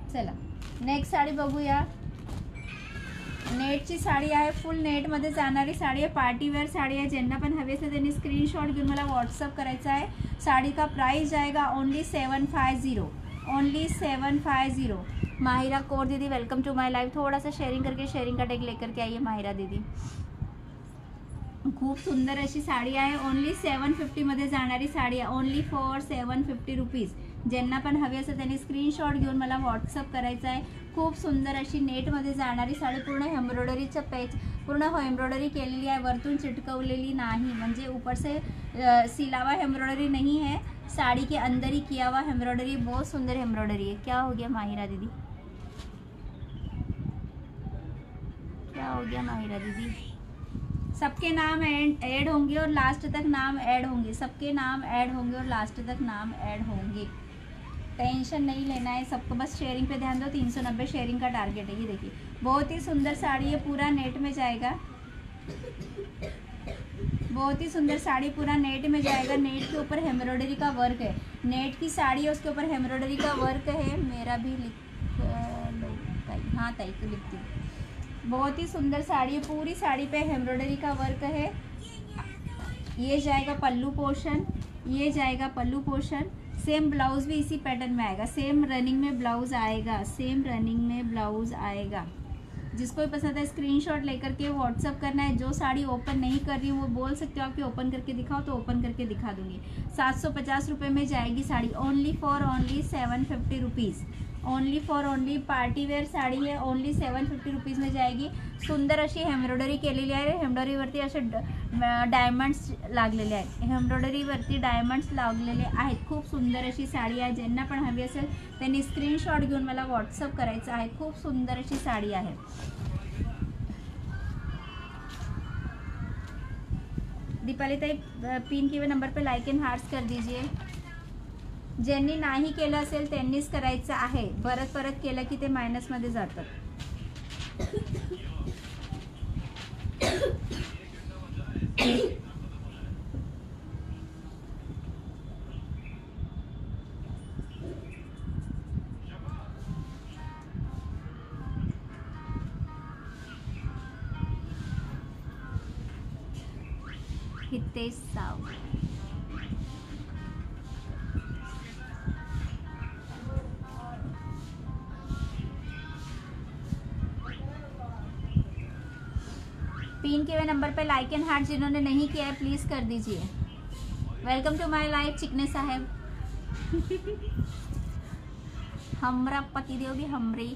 चला नेक्स्ट साडी बघूया। नेटची साडी आहे, फुल नेटमध्ये जाणारी साडी आहे, पार्टीवेअर साडी आहे। ज्यांना पण हवी असेल त्यांनी स्क्रीनशॉट घेऊन मला व्हॉट्सअप करायचा आहे। साड़ी का प्राइस जाएगा ओनली 750, ओनली 750। माहिरा कौर दीदी, वेलकम टू माय लाइव। थोड़ा सा शेयरिंग करके शेयरिंग का टैग लेकर के आइए माहिरा दीदी। खूप सुंदर अशी साडी आहे। ओनली 750 मध्ये जाणारी साडी आहे। Only for 750 rupees. ज्यांना पण हवी असेल त्यांनी स्क्रीनशॉट घेऊन मला व्हॉट्सअप करायचा आहे। खूप सुंदर अशी नेटमध्ये जाणारी साडी, पूर्ण एम्ब्रॉयडरीचं पेज, पूर्ण एम्ब्रॉयडरी केलेली आहे, वरतून चिटकवलेली नाही, म्हणजे ऊपर से सिला हुआ एम्ब्रॉयडरी नहीं है, साड़ी के अंदर ही किया हुआ एम्ब्रॉयडरी। बहुत सुंदर एम्ब्रॉयडरी है। क्या हो गया माहिरा दीदी, क्या हो गया माहिरा दीदी? सबके नाम ऐड होंगे और लास्ट तक नाम ऐड होंगे। सबके नाम ऐड होंगे और लास्ट तक नाम ऐड होंगे। टेंशन नहीं लेना है सबको, बस शेयरिंग पे ध्यान दो। 390 शेयरिंग का टारगेट है। ये देखिए बहुत ही सुंदर साड़ी है, पूरा नेट में जाएगा। बहुत ही सुंदर साड़ी पूरा नेट में जाएगा। नेट के ऊपर एम्ब्रॉयडरी का वर्क है। नेट की साड़ी है, उसके ऊपर एम्ब्रॉयडरी का वर्क है। मेरा भी लिख लो ताई, हाँ ताई तो लिखती हूँ। बहुत ही सुंदर साड़ी है, पूरी साड़ी पे एम्ब्रॉयडरी का वर्क है। ये जाएगा पल्लू पोर्शन, ये जाएगा पल्लू पोर्शन। सेम ब्लाउज भी इसी पैटर्न में आएगा। सेम रनिंग में ब्लाउज आएगा, सेम रनिंग में ब्लाउज आएगा। जिसको भी पसंद है स्क्रीनशॉट लेकर के व्हाट्सअप करना है। जो साड़ी ओपन नहीं कर रही हूँ वो बोल सकते हो आपकी ओपन करके दिखाओ, तो ओपन करके दिखा दूंगी। 750 रुपये में जाएगी sari, only for only 750 rupees. Only for only party wear sari आहे, ओनली 750 रुपीज में जाएगी। सुंदर अशी एम्ब्रॉयडरी केलेली आहे, एम्ब्रॉयडरीवरती असे डायमंड्स लागलेले आहेत, एम्ब्रॉयडरीवरती डायमंड्स लागलेले आहेत। खूप सुंदर अशी साडी आहे, ज्यांना पण हवी असेल त्यांनी स्क्रीनशॉट घेऊन मला व्हॉट्सअप करायचं आहे। खूप सुंदर अशी साडी आहे। दीपाली ताई पिन किए नंबर पे लाइक एंड हार्ट्स कर दीजिए। ज्यांनी नाही केलं असेल त्यांनीच करायचं आहे, परत परत केलं की ते मायनसमध्ये जातं। हितेश साव, पिन किए हुए नंबर पे लाइक एंड हार्ट जिन्होंने नहीं किया है प्लीज कर दीजिए। वेलकम टू माय लाइफ चिकने साहेब। हमरा पतिदेव भी हमरे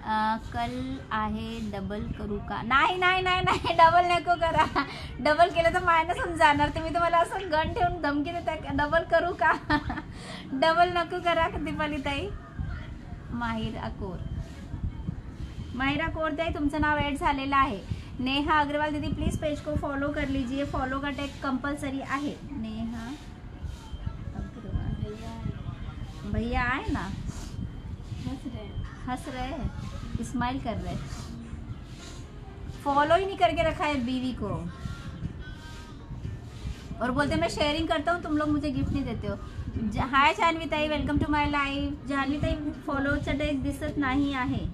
कल आहे, डबल करू का? नाही नाही नाही नाही, डबल नको करा, डबल केलं तर मायनस होऊन जाणार। तुम्ही तुम्हाला असं गण ठेवून धमकी देता, डबल करू का? डबल नको करा दीपाली ताई। माहिरा कोर, माहिरा कोर ताई तुमचं नाव ऍड झालेलं आहे। नेहा अग्रवाल दीदी प्लीज पेज को फॉलो कर लीजिए, फॉलो का टैग कंपलसरी आहे। नेहा अग्रवाल भैया आए ना, हंस रहे, स्माइल कर रहे, फॉलो ही नहीं करके रखा है बीवी को, और बोलते मैं शेयरिंग करता हूँ तुम लोग मुझे गिफ्ट नहीं देते हो। हाय जान्हवी ताई, welcome to my life. Janhavi ताई फॉलोचा टॅग दिसत नाही आहे।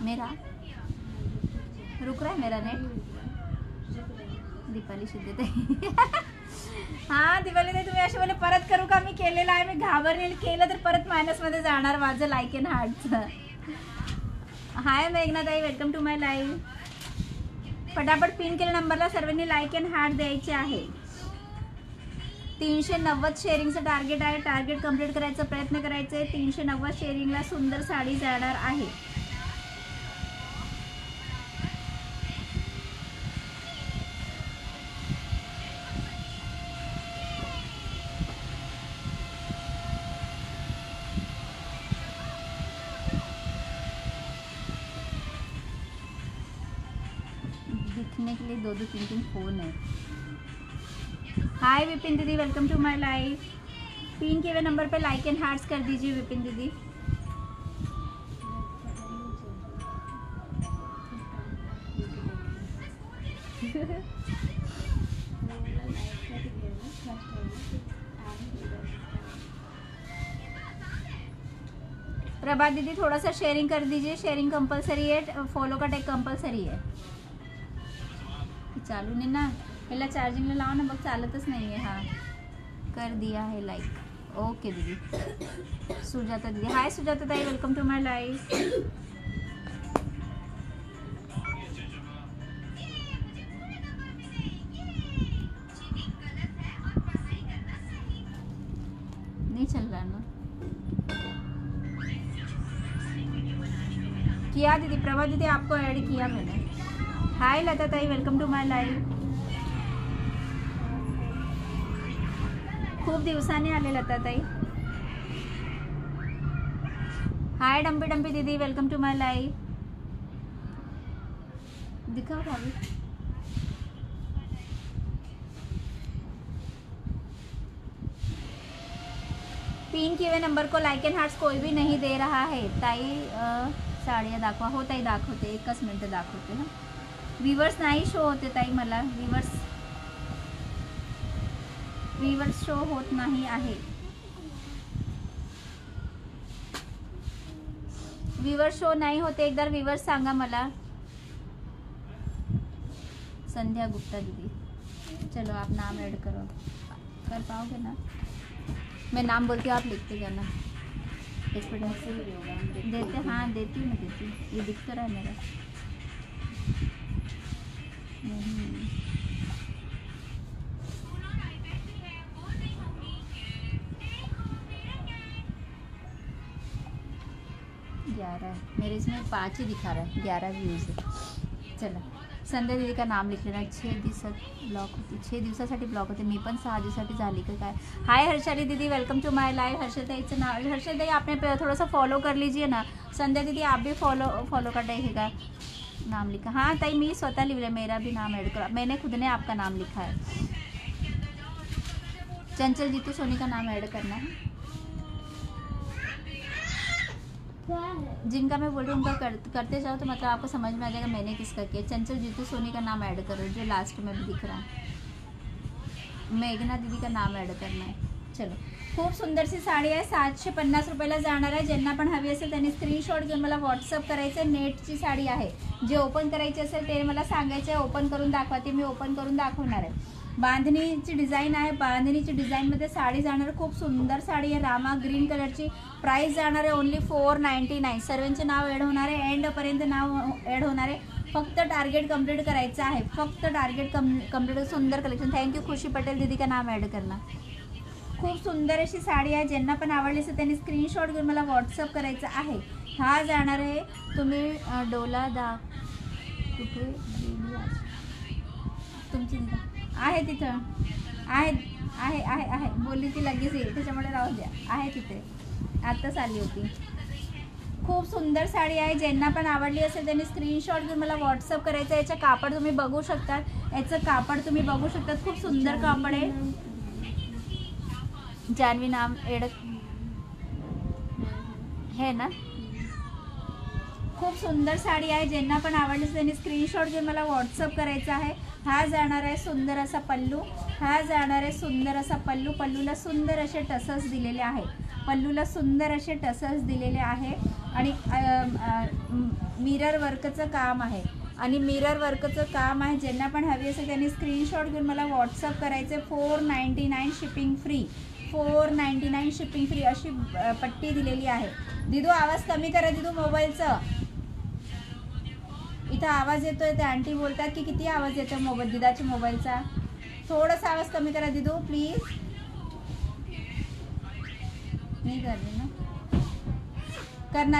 मेरा रुक रहा है मेरा नेट। दीपाली शुद्ध ताई हाँ दीपाली ताई तुम्ही असे बोले परत करू का? मी केलेलं आहे, मी घाबरलेलं, केलं तर परत मायनस मध्ये जाणार माझं लाईक एंड हार्टचं। हाय मेघना ताई, वेलकम टू माय लाईव्ह। फटाफट पिन केलेल्या नंबरला सर्वांनी लाईक एंड हार्ट द्यायचे आहे। 390 शेअरिंगचं टार्गेट आहे, टार्गेट कंप्लीट करायचा प्रयत्न करायचा आहे। 390 शेअरिंगला सुंदर साडी जाणार आहे। दिखने के लिए 2-3 फोन है। हाय विपिन दीदी, welcome to my life. Pin के हुए नंबर पे लाइक एंड हार्ट्स कर दीजिए विपिन दीदी। प्रभात दीदी थोड़ा सा शेयरिंग कर दीजिए, शेयरिंग कंपलसरी है, फॉलो का टैग कंपलसरी है। चालू नाही ना, पहिला चार्जिंगला लावा ना, बघ चालतच नाही आहे। हाँ कर दिया है लाइक, ओके दीदी। सुजाता दीदी, हाय सुजाता ताई, वेलकम टू माय लाइफ। नहीं चल रहा ना, किया दीदी, प्रभा दीदी आपको ऐड किया मैंने। हाय लता ताई, वेलकम टू माय लाईव्ह। खूप दिवसांनी आले लता ताई। हाय डम्पी डम्पी दीदी, वेलकम टू माय लाईव्ह। दिखाओ भाभी। पिन किए हुए नंबर को लाइक एंड हार्ट्स कोई भी नहीं दे रहा है। ताई साड्या दाखवा। हो ताई दाखवते, एकच मिनिट दाखवते। हां व्यूवर्स नाही शो होते ताई, मला व्यूवर्स शो होत नाही आहे। व्यूवर्स शो नहीं होते, एकदा व्यूवर्स सांगा मला। संध्या गुप्ता दीदी, चलो आप नाम ऐड करो, कर पाओगे ना? मैं नाम बोलती हूँ, आप लिखते जाना। एक मिनट ऐसे ही होगा, हम देखते देते, हैं। हाँ देती हूँ, मैं देती हूँ, ये दिख तो रहा है मेरा। नहीं 11 है मेरे, इसमें 5 ही दिखा रहा है, 11 व्ह्यूज आहे। चला, संध्या दीदी का नाम लिखलेलं आहे। 6 दिवसात ब्लॉक होती, 6 दिवसासाठी ब्लॉक होते, मी पण 6 दिवसासाठी झाली का काय। हाय हर्षाली दीदी, वेलकम टू माय लाइव। हर्षलताईचं नाव, हर्षलताई आपने थोड़ा सा फॉलो कर लीजिए ना। संध्या दीदी आप भी फॉलो का का नाम लिखा। हाँ ताई, मी स्वतः लिखलं, मेरा भी नाम ऐड करा, मैंने खुद ने आपका नाम लिखा है। चंचल जीतू सोनी का नाम ऐड करना है। जिनका मैं बोल रही हूँ उनका करते जाओ तो मतलब आपको समझ में आ जाएगा मैंने किसका किया। चंचल जीतू सोनी का नाम ऐड करो, जो लास्ट में भी दिख रहा है। मेघना दीदी का नाम ऐड करना है। चलो, खूप सुंदरशी साडी आहे, 750 रुपयाला जाणार आहे। ज्यांना पण हवी असेल त्यांनी स्क्रीनशॉट घेऊन मला व्हॉट्सअप करायचं आहे। नेटची साडी आहे, जे ओपन करायची असेल ते मला सांगायचं आहे, ओपन करून दाखवते, मी ओपन करून दाखवणार आहे। बांधणीची डिझाईन आहे, बांधणीची डिझाईनमध्ये साडी जाणार, खूप सुंदर साडी आहे, रामा ग्रीन कलरची। प्राइस जाणार आहे ओनली 499। सर्वांचे नाव ॲड होणार आहे, एंडपर्यंत नाव ॲड होणार आहे। फक्त टार्गेट कंप्लीट करायचं आहे, फक्त टार्गेट कंप्लीट। सुंदर कलेक्शन, थँक्यू खुशी पटेल दीदी का नाम ॲड करना। खूप सुंदर अशी साडी आहे, ज्यांना पण आवडली असेल त्यांनी स्क्रीनशॉट घेऊन मला व्हॉट्सअप करायचं आहे। हा जाणार आहे, तुम्ही डोला कुठे गेली आज? तुमची आहे तिथं, आहे आहे आहे आहे बोलली ती लगेच येईल, त्याच्यामुळे राहू द्या, आहे तिथे, आत्ताच आली होती। खूप सुंदर साडी आहे, ज्यांना पण आवडली असेल त्यांनी स्क्रीनशॉट घेऊन मला व्हॉट्सअप करायचं। याचं कापड तुम्ही बघू शकता, याचं कापड तुम्ही बघू शकता, खूप सुंदर कापड आहे। जानवी नाम एड है ना। खूप सुंदर साडी आहे, ज्यांना पण आवडली त्यांनी स्क्रीनशॉट घेऊन मला व्हॉट्सअप करायचा आहे। हा जाणार आहे सुंदर असा पल्लू, हा जाणार आहे सुंदर असा पल्लू। पल्लूला सुंदर असे टसल्स दिलेले आहे, पल्लूला सुंदर असे टसल्स दिलेले आहे आणि मिरर वर्कचं काम आहे, आणि मिरर वर्कचं काम आहे। ज्यांना पण हवी असेल त्यांनी स्क्रीनशॉट घेऊन मला व्हॉट्सअप करायचे। 499 शिपिंग फ्री, 499 शिपिंग फ्री अशी पट्टी दिलेली आहे। दिदू आवाज कमी करा, दिदू मोबाईलचं इथं आवाज येतोय, ते आंटी बोलतात की किती आवाज येतो मोबाईल दिदाच्या मोबाईलचा, थोडासा आवाज कमी करा दिदू प्लीज। नाही करणे ना,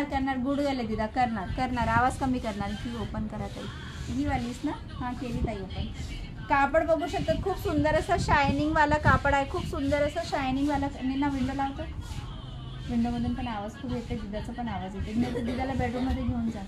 करणार गुड गेले दिदा, करणार आवाज कमी करणार। ही ओपन करा ताई, ही वालीस ना, हां केली ताई ओपन। कापड बघू शकतात, खूप सुंदर असं शायनिंग वाला कापड आहे, खूप सुंदर असं शायनिंग वाला। ना विंडो लावतो, विंडोमधून पण आवाज खूप येते, दिदाचा पण आवाज येते, नाही तर दिदाला बेडरूममध्ये घेऊन जा।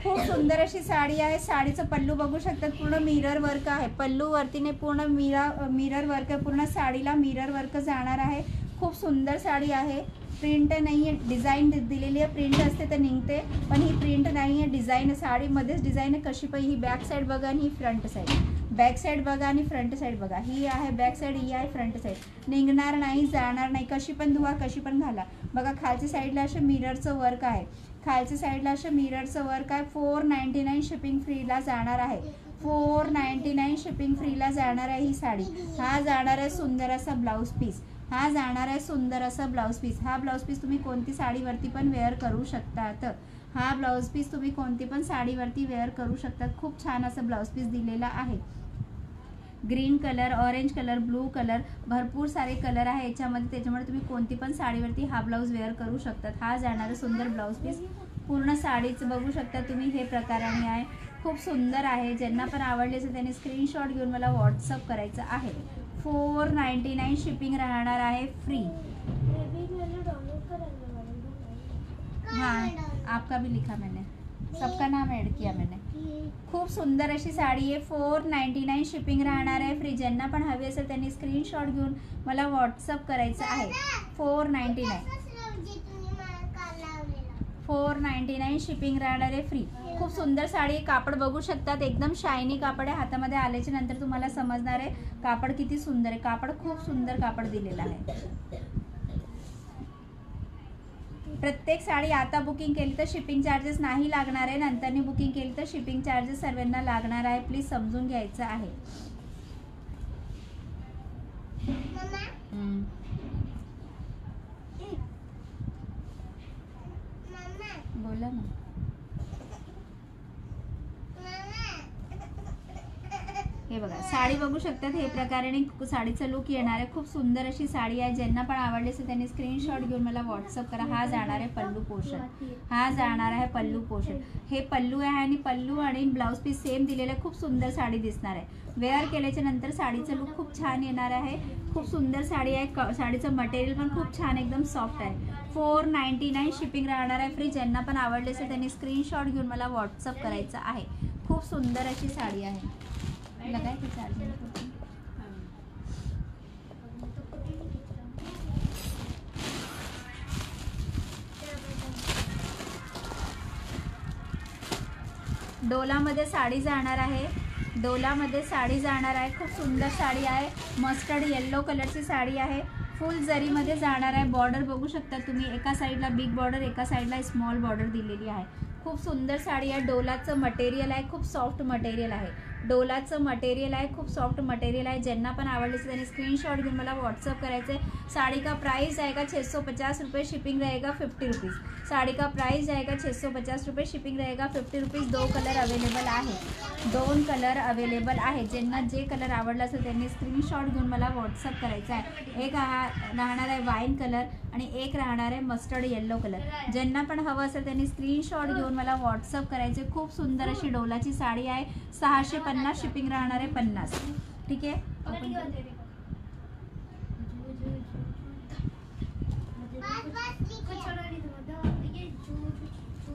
खूप सुंदर अशी साडी आहे, साडीचं पल्लू बघू शकतात, पूर्ण मिरर वर्क आहे, पल्लू वरतीने पूर्ण मिरर वर्क आहे, पूर्ण साडीला मिरर वर्क जाणार आहे। खूप सुंदर साडी आहे, प्रिंट नाही आहे, डिझाईन दिलेली आहे, प्रिंट असते तर निघते, पण ही प्रिंट नाही आहे, डिझाईन साडीमध्येच डिझाईन आहे। कशी पण ही बॅक साईड बघा आणि ही फ्रंट साईड, बॅक साईड बघा आणि फ्रंट साईड बघा, ही आहे बॅक साईड, ही आहे फ्रंट साईड, निघणार नाही जाणार नाही, कशी पण धुवा कशी पण घाला। बघा खालच्या साईडला असं मिररचं वर्क आहे, खालच्या साईडला असं मिररचं वर्क आहे। 499 शिपिंग फ्रीला जाणार आहे, 499 शिपिंग फ्रीला जाणार आहे ही साडी। हा जाणार आहे सुंदर असा ब्लाऊज पीस, हा जाणार आहे सुंदर असा ब्लाऊज पीस। हा ब्लाऊज पीस तुम्ही कोणती साडीवरती पण वेअर करू शकतात, हा ब्लाऊज पीस तुम्ही कोणती पण साडीवरती वेअर करू शकतात। खूप छान असं ब्लाऊज पीस दिलेला आहे, green colour, orange colour, blue colour, भरपूर सारे कलर आहे याच्यामध्ये, त्याच्यामुळे तुम्ही कोणती पण साडीवरती हा ब्लाऊज वेअर करू शकतात। हा जाणारा सुंदर ब्लाऊज पीस पूर्ण साडीचं बघू शकता तुम्ही, हे प्रकाराने आहे, खूप सुंदर आहे। ज्यांना पण आवडले असेल त्यांनी स्क्रीनशॉट घेऊन मला व्हॉट्सअप करायचं आहे। 499 शिपिंग राहणार आहे फ्री। हाँ आपका भी लिखा मैंने, सबका नाम ऐड किया मैंने। खूप सुंदर अशी साडी आहे, 499 शिपिंग राहणार आहे फ्री। ज्यांना पण हवी असेल त्यांनी स्क्रीनशॉट घेऊन मला व्हॉट्सअप करायचं आहे। 499 शिपिंग राहणार आहे फ्री। खूप सुंदर साडी, कापड बघू शकतात, एकदम शायनी कापड आहे, हातामध्ये आल्याच्या नंतर तुम्हाला समजणार आहे कापड किती सुंदर आहे। कापड खूप सुंदर कापड दिलेलं आहे। प्रत्येक साडी आता बुकिंग केली तर शिपिंग चार्जेस नाही लागणार आहे, नंतरनी बुकिंग केली तर शिपिंग चार्जेस सर्वांना लागणार आहे, प्लीज समजून घ्यायचं आहे। बोला ना. हे बघा साडी बघू शकतात. हे प्रकारे साडीचा लुक येणार आहे. खूप सुंदर अशी साडी आहे. ज्यांना पण आवडली असेल त्यांनी स्क्रीनशॉट घेऊन मला व्हॉट्सअप करा. हा जाणार आहे पल्लू पोर्शन. हा जाणार आहे पल्लू पोर्शन. हे पल्लू आहे आणि पल्लू आणि ब्लाऊज पीस सेम दिलेलं आहे. खूप सुंदर साडी दिसणार आहे. वेअर केल्याच्या नंतर साडीचं लुक खूप छान येणार आहे. खूप सुंदर साडी आहे. साडीचं मटेरियल पण खूप छान एकदम सॉफ्ट आहे. 499 शिपिंग राहणार आहे फ्री. ज्यांना पण आवडले असेल त्यांनी स्क्रीनशॉट घेऊन मला व्हॉट्सअप करायचं आहे. खूप सुंदर अशी साडी आहे. लगाय की चार्जिंग डोलामध्ये साडी जाणार आहे. डोलामध्ये साडी जाणार आहे. खूप सुंदर साडी आहे. मस्टर्ड येल्लो कलरची साडी आहे. फुल जरीमध्ये जाणार आहे. बॉर्डर बघू शकता तुम्ही. एका साईडला बिग बॉर्डर, एका साईडला स्मॉल बॉर्डर दिलेली आहे. खूप सुंदर साडी आहे. डोलाचं मटेरियल आहे. खूप सॉफ्ट मटेरियल आहे. डोलाचं मटेरियल आहे. खूप सॉफ्ट मटेरियल आहे. ज्यांना पण आवडले त्यांनी स्क्रीनशॉट घेऊन मला व्हाट्सअप करायचे. साड़ी का प्राइस आएगा 650 रुपये. शिपिंग रहेगा 50 रुपीज़. साड़ी का प्राइस आएगा 650 रुपये. शिपिंग रहेगा 50 रुपीज़. 2 कलर अवेलेबल आहे. 2 कलर अवेलेबल आहे. ज्यांना जे कलर आवडला असेल त्यांनी स्क्रीनशॉट घेऊन मला व्हॉट्सअप करायचा आहे. एक राहणार आहे वाईन कलर आणि एक राहणार आहे मस्टर्ड येल्लो कलर. ज्यांना पण हवं असेल त्यांनी स्क्रीनशॉट घेऊन मला व्हॉट्सअप करायचे. खूप सुंदर अशी डोलाची साडी आहे. 650. शिपिंग राहणार आहे 50. ठीक आहे.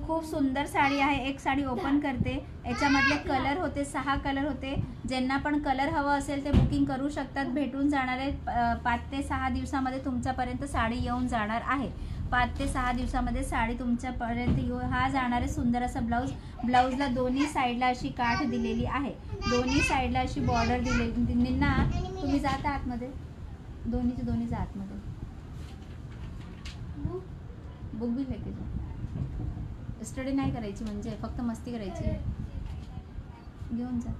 खूप सुंदर साडी आहे. एक साडी ओपन करते. याच्यामधले कलर होते 6 कलर होते. ज्यांना पण कलर हवं असेल ते बुकिंग करू शकतात. भेटून जाणार आहे. 5 ते 6 दिवसामध्ये तुमच्यापर्यंत साडी येऊन जाणार आहे. 5 ते 6 दिवसामध्ये साडी तुमच्यापर्यंत येऊन. हा जाणार आहे सुंदर असा ब्लाऊज. ब्लाऊजला दोन्ही साईडला अशी काठ दिलेली आहे. दोन्ही साईडला अशी बॉर्डर दिलेली ना. तुम्ही जाता आतमध्ये. दोन्ही जा आतमध्ये. बुक भी लेके जा. स्टडी नाही करायची म्हणजे फक्त मस्ती करायची. घेऊन जा.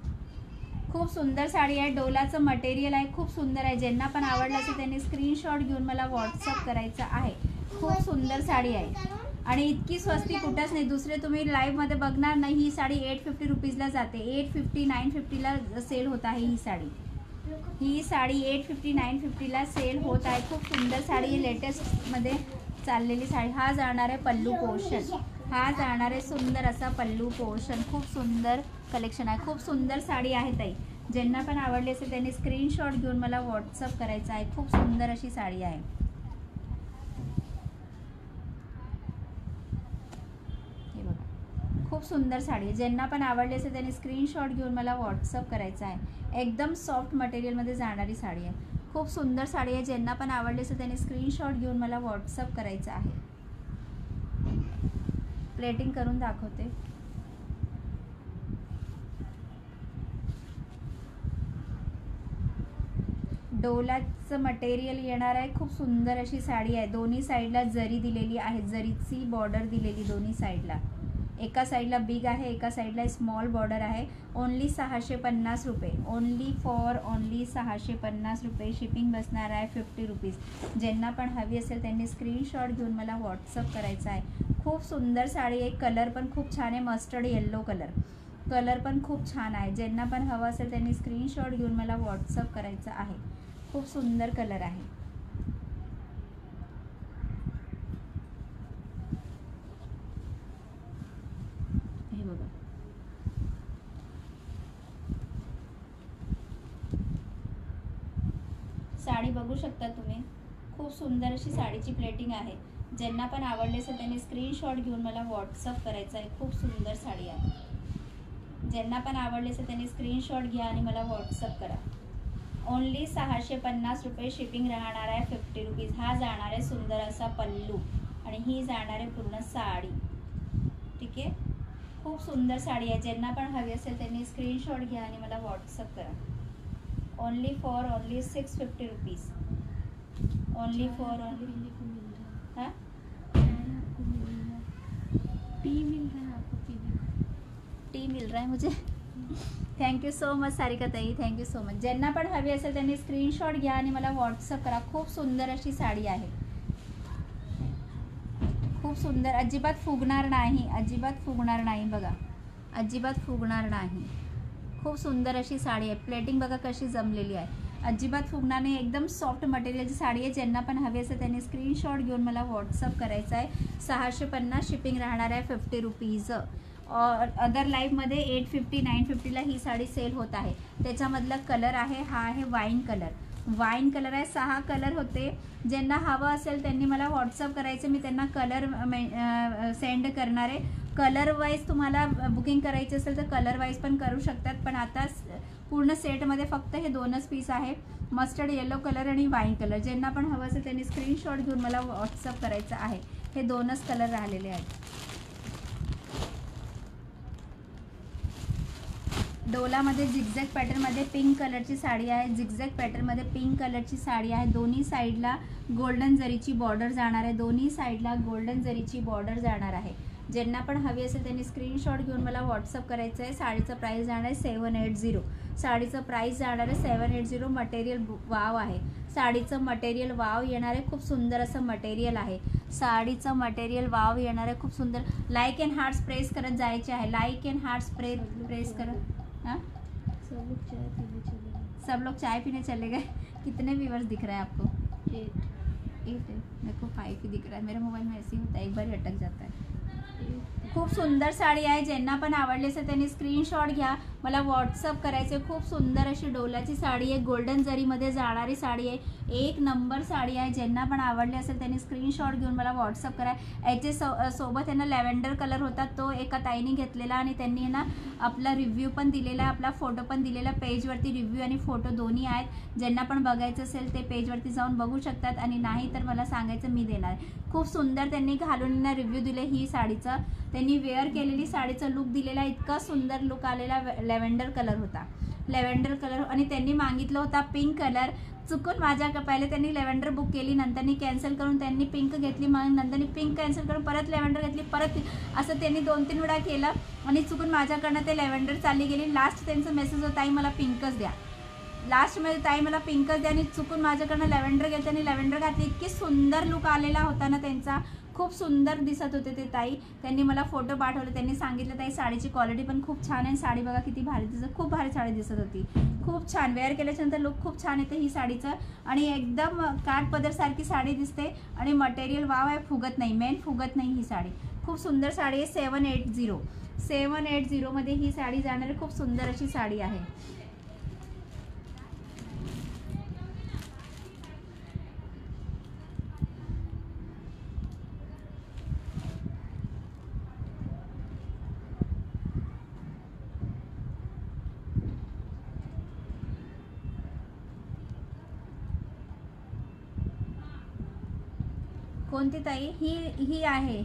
खूप सुंदर साडी आहे. डोलाचं मटेरियल आहे. खूप सुंदर आहे. ज्यांना पण आवडलं असेल त्यांनी स्क्रीनशॉट घेऊन मला व्हॉट्सअप करायचं आहे. खूप सुंदर साडी आहे आणि इतकी स्वस्ती कुठंच नाही. दुसरे तुम्ही लाईव्हमध्ये बघणार नाही. ही साडी 850 रुपीजला जाते. 850 950ला सेल होत आहे ही साडी. ही साडी 850 950ला सेल होत आहे. खूप सुंदर साडी. लेटेस्टमध्ये चाललेली साडी. हा जाणार आहे पल्लू पोर्शन. हा जाणार आहे सुंदर असा पल्लू पोर्शन. खूप सुंदर कलेक्शन आहे. खूप सुंदर साडी आहे ताई. ज्यांना पण आवडली असेल त्यांनी स्क्रीनशॉट घेऊन मला व्हॉट्सअप करायचा आहे. खूप सुंदर अशी साडी आहे. हे बघा खूप सुंदर साडी आहे. ज्यांना पण आवडली असेल त्यांनी स्क्रीनशॉट घेऊन मला व्हॉट्सअप करायचा आहे. एकदम सॉफ्ट मटेरियलमध्ये जाणारी साडी आहे. खूप सुंदर साडी आहे. ज्यांना पण आवडली असेल त्यांनी स्क्रीनशॉट घेऊन मला व्हॉट्सअप करायचं आहे. प्लेटिंग करून दाखवते. डोलाचं मटेरियल येणार आहे. खूप सुंदर अशी साडी आहे. दोन्ही साईडला जरी दिलेली आहे. जरीची बॉर्डर दिलेली दोन्ही साईडला. एका साईडला बिग आहे, एका साईडला स्मॉल बॉर्डर आहे. ओनली 650 रुपये. ओनली 650 रुपये. शिपिंग बसणार आहे 50 रुपीज. ज्यांना पण हवी असेल त्यांनी स्क्रीनशॉट घेऊन मला व्हॉट्सअप करायचा आहे. खूप सुंदर साडी आहे. कलर पण खूप छान आहे. Mustard yellow colour. कलर पण खूप छान आहे. ज्यांना पण हवं असेल त्यांनी स्क्रीनशॉट घेऊन मला व्हॉट्सअप करायचं आहे. खूप सुंदर कलर आहे. हे बघा साडी बघू शकता तुम्ही. खूप सुंदर अशी साडीची प्लेटिंग आहे. ज्यांना पण आवडले असेल त्यांनी स्क्रीनशॉट घेऊन मला व्हॉट्सअप करायचा आहे. खूप सुंदर साडी आहे. ज्यांना पण आवडले असेल त्यांनी स्क्रीनशॉट घ्या आणि मला व्हॉट्सअप करा. ओनली 650 रुपये. शिपिंग राहणार आहे 50 रुपीज. हा जाणार आहे सुंदर असा पल्लू आणि ही जाणार आहे पूर्ण साडी. ठीक आहे. खूप सुंदर साडी आहे. ज्यांना पण हवी असेल त्यांनी स्क्रीनशॉट घ्या आणि मला व्हॉट्सअप करा. Only 650 rupees. ओनली हाँ टी मिल रहा है मुझे. थँक्यू सो मच सारिका ताई. Thank you so much. ज्यांना पण हवी असेल त्यांनी स्क्रीनशॉट घ्या आणि मला व्हॉट्सअप करा. खूप सुंदर अशी साडी आहे. खूप खूप सुंदर, अजिबात फुगणार नाही, अजिबात फुगणार नाही बघा, अजिबात फुगणार नाही. खूप सुंदर अशी साडी आहे. प्लेटिंग बघा कशी जमलेली आहे, अजिबात फुगणार नाही. एकदम सॉफ्ट मटेरियलची साडी आहे. ज्यांना पण हवी असेल त्यांनी स्क्रीनशॉट घेऊन मला व्हॉट्सअप करायचा आहे. 650 शिपिंग राहणार आहे, 50 रुपीज. अदर लाईव्हमध्ये 850 950ला ही साडी सेल होत आहे. त्याच्यामधला कलर आहे, हा आहे वाईन कलर. वाईन कलर आहे. 6 कलर होते. ज्यांना हवं असेल त्यांनी मला व्हॉट्सअप करायचं, मी त्यांना कलर सेंड करणार आहे. कलर वाईज तुम्हाला बुकिंग करायची असेल तर कलर वाईज पण करू शकतात, पण आता पूर्ण सेटमध्ये फक्त हे 2च पीस आहे, मस्टर्ड येलो कलर आणि वाईन कलर. ज्यांना पण हवं असेल त्यांनी स्क्रीनशॉट घेऊन मला व्हॉट्सअप करायचं आहे. हे 2च कलर राहिलेले आहेत. डोलामध्ये झिगझॅग पॅटर्नमध्ये पिंक कलरची साडी आहे. झिगझॅग पॅटर्नमध्ये पिंक कलरची साडी आहे. दोन्ही साईडला गोल्डन जरीची बॉर्डर जाणार आहे, दोन्ही साईडला गोल्डन जरीची बॉर्डर जाणार आहे. ज्यांना पण हवी असेल त्यांनी स्क्रीनशॉट घेऊन मला व्हॉट्सअप करायचं आहे. साडीचं प्राईस जाणार आहे 780. साडीचं प्राईस जाणार आहे 780. मटेरियल वाव आहे. साडीचं मटेरियल वाव येणार आहे, खूप सुंदर असं मटेरियल आहे. साडीचं मटेरियल वाव येणार आहे, खूप सुंदर. लाईक अँड हार्ट्स प्रेस करत जायचे आहे, लाईक अँड हार्ट्स प्रेस करत. हाँ, सब लोग चाय पीने चले गए. कितने व्यूअर्स दिख रहा है आपको? 8 है. मेरे को 5 ही दिख रहा है. मेरे मोबाइल में ऐसे ही होता है, एक बार ही अटक जाता है. खूप सुंदर साडी आहे. ज्यांना पण आवडली असेल त्यांनी स्क्रीनशॉट घ्या, मला व्हॉट्सअप करायचे. खूप सुंदर अशी डोलाची साडी आहे, गोल्डन जरीमध्ये जाणारी साडी आहे, 1 नंबर साडी आहे. ज्यांना पण आवडली असेल त्यांनी स्क्रीनशॉट घेऊन मला व्हॉट्सअप करा. याचे सोबत यांना लॅव्हेंडर कलर होता, तो एका ताईने घेतलेला आणि त्यांनी ना आपला रिव्ह्यू पण दिलेला, आपला फोटो पण दिलेला. पेजवरती रिव्ह्यू आणि फोटो दोन्ही आहेत. ज्यांना पण बघायचं असेल ते पेजवरती जाऊन बघू शकतात, आणि नाही तर मला सांगायचं, मी देणार. खूप सुंदर त्यांनी घालून रिव्ह्यू दिले. ही साडीचा त्यांनी वेअर केलेली साडीचा लुक दिलेला, इतका सुंदर लुक आलेला. लॅव्हेंडर कलर होता, लॅव्हेंडर कलर, आणि त्यांनी मागितलं होता पिंक कलर. चुकून माझ्या पहिले त्यांनी लॅव्हेंडर बुक केली, नंतरनी कॅन्सल करून त्यांनी पिंक घेतली, मग नंतरनी पिंक कॅन्सल करून परत लॅव्हेंडर घेतली, परत असं त्यांनी 2-3 वेळा केलं आणि चुकून माझ्याकडनं ते लॅव्हेंडर चालली गेली. लास्ट त्यांचा मेसेज होता, ताई मला पिंकच द्या. लास्टमध्ये ताई मला पिंकच द्या, आणि चुकून माझ्याकडनं लॅव्हेंडर घेतली त्यांनी लॅव्हेंडर घातली. इतकी सुंदर लुक आलेला होता ना त्यांचा, खूप सुंदर दिसत होते ते ताई. त्यांनी मला फोटो पाठवले, त्यांनी सांगितलं ताई साडीची क्वालिटी पण खूप छान आहे. साडी बघा किती भारी दिसत, खूप भारी साडी दिसत होती, खूप छान. वेअर केल्याच्यानंतर लुक खूप छान येते ही साडीचं, आणि एकदम काठपदरसारखी साडी दिसते, आणि मटेरियल वाव आहे, फुगत नाही, मेन फुगत नाही ही साडी. खूप सुंदर साडी आहे. 780 मध्ये ही साडी जाणारी खूप सुंदर अशी साडी आहे. कोणती ताई? ही आहे,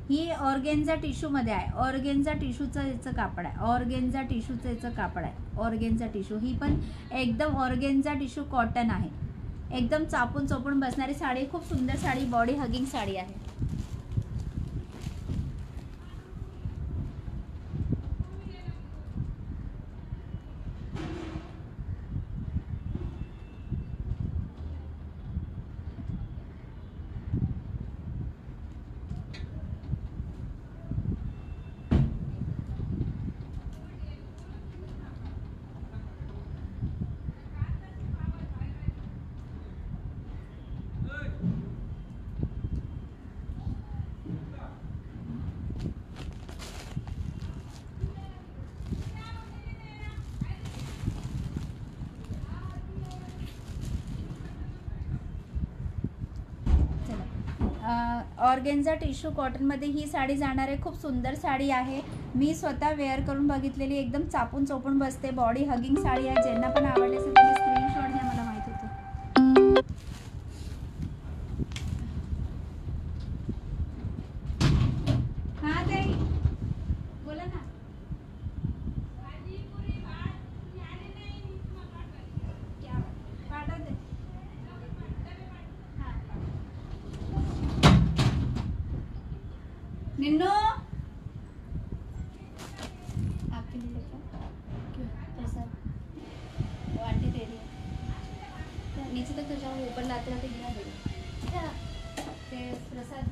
ही ऑर्गेन्झा टिश्यूमध्ये आहे. ऑर्गेन्झा टिश्यूचं याचं कापड आहे, ऑर्गेन्झा टिश्यूचं याचं कापड आहे, ऑर्गेन्झा टिश्यू. ही पण एकदम ऑर्गेन्झा टिश्यू कॉटन आहे, एकदम चापून चोपून बसणारी साडी, खूप सुंदर साडी, बॉडी हगिंग साडी आहे. ऑर्गेन्झा टिश्यू कॉटनमध्ये ही साडी जाणार आहे. खूप सुंदर साडी आहे, मी स्वतः वेअर करून बघितलेली, एकदम चापून चोपून बसते, बॉडी हगिंग साडी आहे. ज्यांना पण आवडले असेल त्यांनी स्क्रीनशॉट घ्या, मला माहित होतं. हां ताई बोला ना. पाठवते. निन्नू आपके लिए क्या प्रसाद वो आंटी दे रही है, नीचे तक तो जाओ, ऊपर लाते लाते गिरा देगी. प्रसाद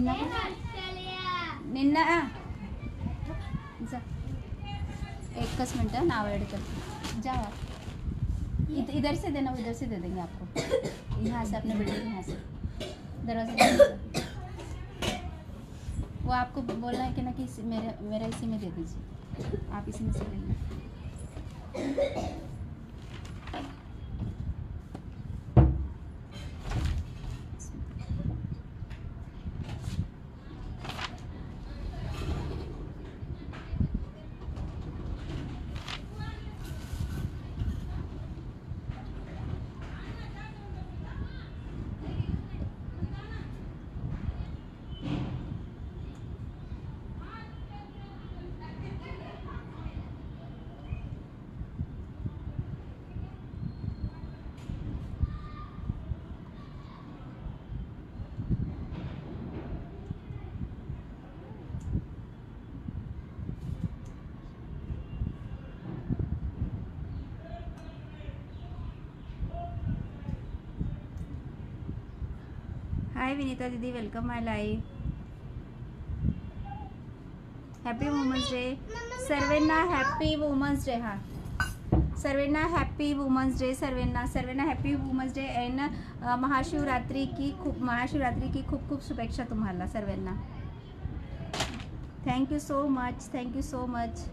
निन्ना निन्ना जा एकच मिनटं नाव ॲड करते जाओ आप इधर से देना उधर से दे देंगे आपको यहाँ से अपने बिल्डिंग यहाँ से दरवाजा वो आपको बोलना है कि ना कि मेरा इसी में दे दीजिए आप इसी में से ले लें हाय विनीता दीदी welcome my live happy women's day सर्वांना हॅपी वुमन्स डे हा सर्वांना हॅपी वुमन्स डे सर्वांना happy women's day and Mahashivratri की खूप खूप शुभेच्छा तुम्हाला सर्वांना थँक्यू सो मच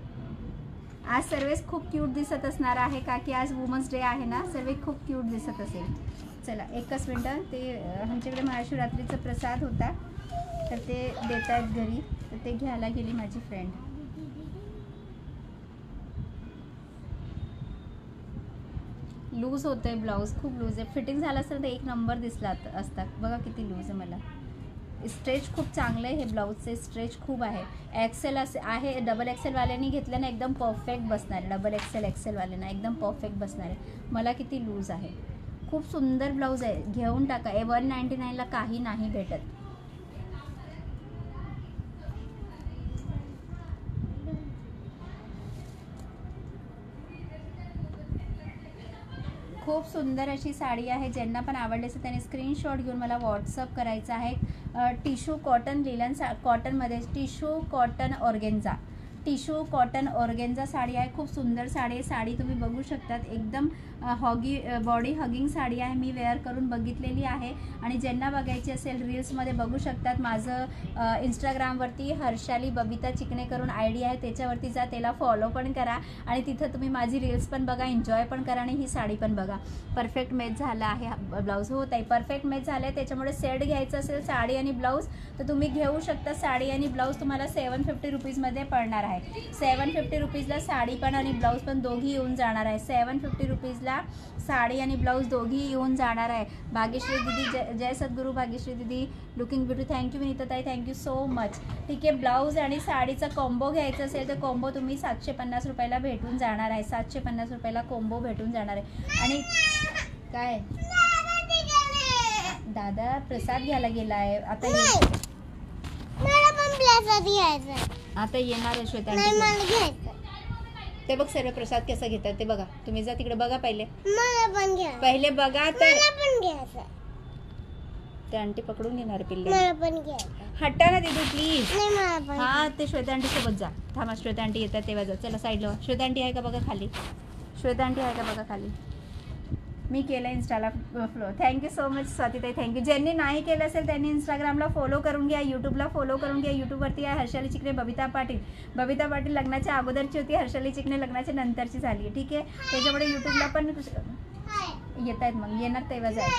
आज सर्वच खूप क्यूट दिसत असणार आहे का की आज वुमन्स डे आहे ना सर्व खूप क्यूट दिसत असेल चला एकच मिनटं ते आमच्याकडे महाशिवरात्रीचा प्रसाद होता तर ते देत आहेत घरी तर ते घ्यायला गेली माझी फ्रेंड लूज होतं आहे ब्लाऊज खूप लूज आहे फिटिंग झालं असेल तर एक नंबर दिसला असता बघा किती लूज आहे मला स्ट्रेच खूप चांगलं आहे हे ब्लाऊजचे स्ट्रेच खूप आहे एक्सेल असे आहे डबल एक्सेल वाल्यांनी घेतलं ना एकदम परफेक्ट बसणार आहे डबल एक्सेल वाल्यांना एकदम परफेक्ट बसणार आहे मला किती लूज आहे खूप सुंदर ब्लाऊज आहे घेऊन टाका 199ला काही नाही भेटत खूप सुंदर अशी साडी आहे ज्यांना पण आवडली असेल त्याने स्क्रीनशॉट घेऊन मला व्हॉट्सअप करायचा आहे टिश्यू कॉटन लिलन कॉटनमध्ये टिश्यू कॉटन ऑर्गेन्झा साडी आहे खूप सुंदर साडी आहे साडी तुम्ही बघू शकतात एकदम बॉडी हगिंग साडी आहे मी वेअर करून बघितलेली आहे आणि ज्यांना बघायची असेल रील्समध्ये बघू शकतात माझं इंस्टाग्रामवरती हर्षाली बबिता चिकणे करून ID आहे त्याच्यावरती जा त्याला फॉलो पण करा आणि तिथं तुम्ही माझी रील्स पण बघा एन्जॉय पण करा आणि ही साडी पण बघा परफेक्ट मॅच झाला आहे ब्लाऊज होत आहे परफेक्ट मॅच झालं आहे त्याच्यामुळे सेट घ्यायचं असेल साडी आणि ब्लाऊज तर तुम्ही घेऊ शकता साडी आणि ब्लाऊज तुम्हाला 750 रुपीजमध्ये पडणार आहे 750 रुपीजला साडी पण आणि ब्लाऊज पण दोघी येऊन जाणार आहे 750 रुपीजला साडी आणि ब्लाऊज दोघी येऊन जाणार आहे भाग्यश्री दीदी जय सद्गुरू भाग्यश्री दीदी लुकिंग ब्युटी थँक्यू विनीता ताई थँक्यू सो मच ठीक आहे ब्लाऊज आणि साडीचा कॉम्बो घ्यायचा असेल तर कॉम्बो तुम्ही 750 रुपयाला भेटून जाणार आहे 750 रुपयाला कॉम्बो भेटून जाणार आहे आणि काय दादा प्रसाद घ्यायला गेला आहे आता आता येणार आहे श्वेता ते बघ सर्व प्रसाद कसा घेतात ते बघा तुम्ही जा तिकडे बघा पहिले बघा तर ते आंटी पकडून येणार पिल्ले हट्टा ना दीदी प्लीज हा ते श्वेता आंटी सोबत जा थांबा श्वेता आंटी येतात तेव्हा जा चला साईडला श्वेता आंटी आहे का बघा खाली श्वेता आंटी आहे का बघा खाली मी केलं इंस्टाला फॉलो थँक्यू सो मच स्वातीताई थँक्यू ज्यांनी नाही केलं असेल त्यांनी इंस्टाग्रामला फॉलो करून घ्या यूट्यूबला फॉलो करून घ्या यूट्यूबवरती आहे हर्षाली चिकणे बबिता पाटील लग्नाच्या अगोदरची होती हर्षाली चिकणे लग्नाच्या नंतरची झाली आहे ठीक आहे त्याच्यामुळे यूट्यूबला पण येत आहेत मग येणार तेव्हा जाय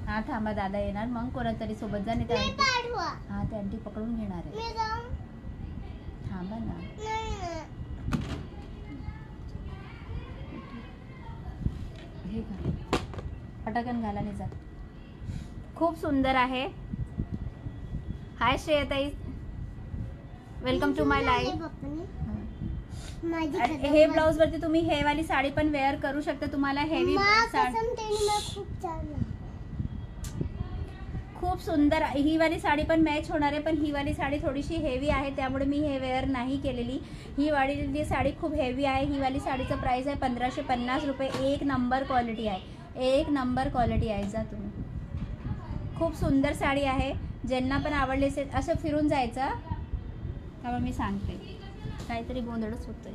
हा थांबा दादा येणार मग कोणातरी सोबत जा नाही तर हा ते आंटी पकडून घेणार आहे थांबा ना पटाकन घाला नाही जा खूप सुंदर आहे हाय श्रेयताई वेलकम टू माय लाईव्ह हे ब्लाऊज वरती तुम्ही हे वाली साडी पण वेअर करू शकता तुम्हाला हेवी खूप सुंदर ही वाली साडी पण मॅच होणार आहे पण ही वाली साडी थोडीशी हेवी आहे त्यामुळे मी हे वेअर नाही केलेली ही वाली साडी खूप हेवी आहे ही वाली साडीचं प्राइस आहे 1550 रुपये एक नंबर क्वालिटी आहे जा तुम्ही खूप सुंदर साडी आहे. ज्यांना पण आवडली असेल असं फिरून जायचं. तेव्हा मी सांगते काहीतरी गोंधळच होतोय.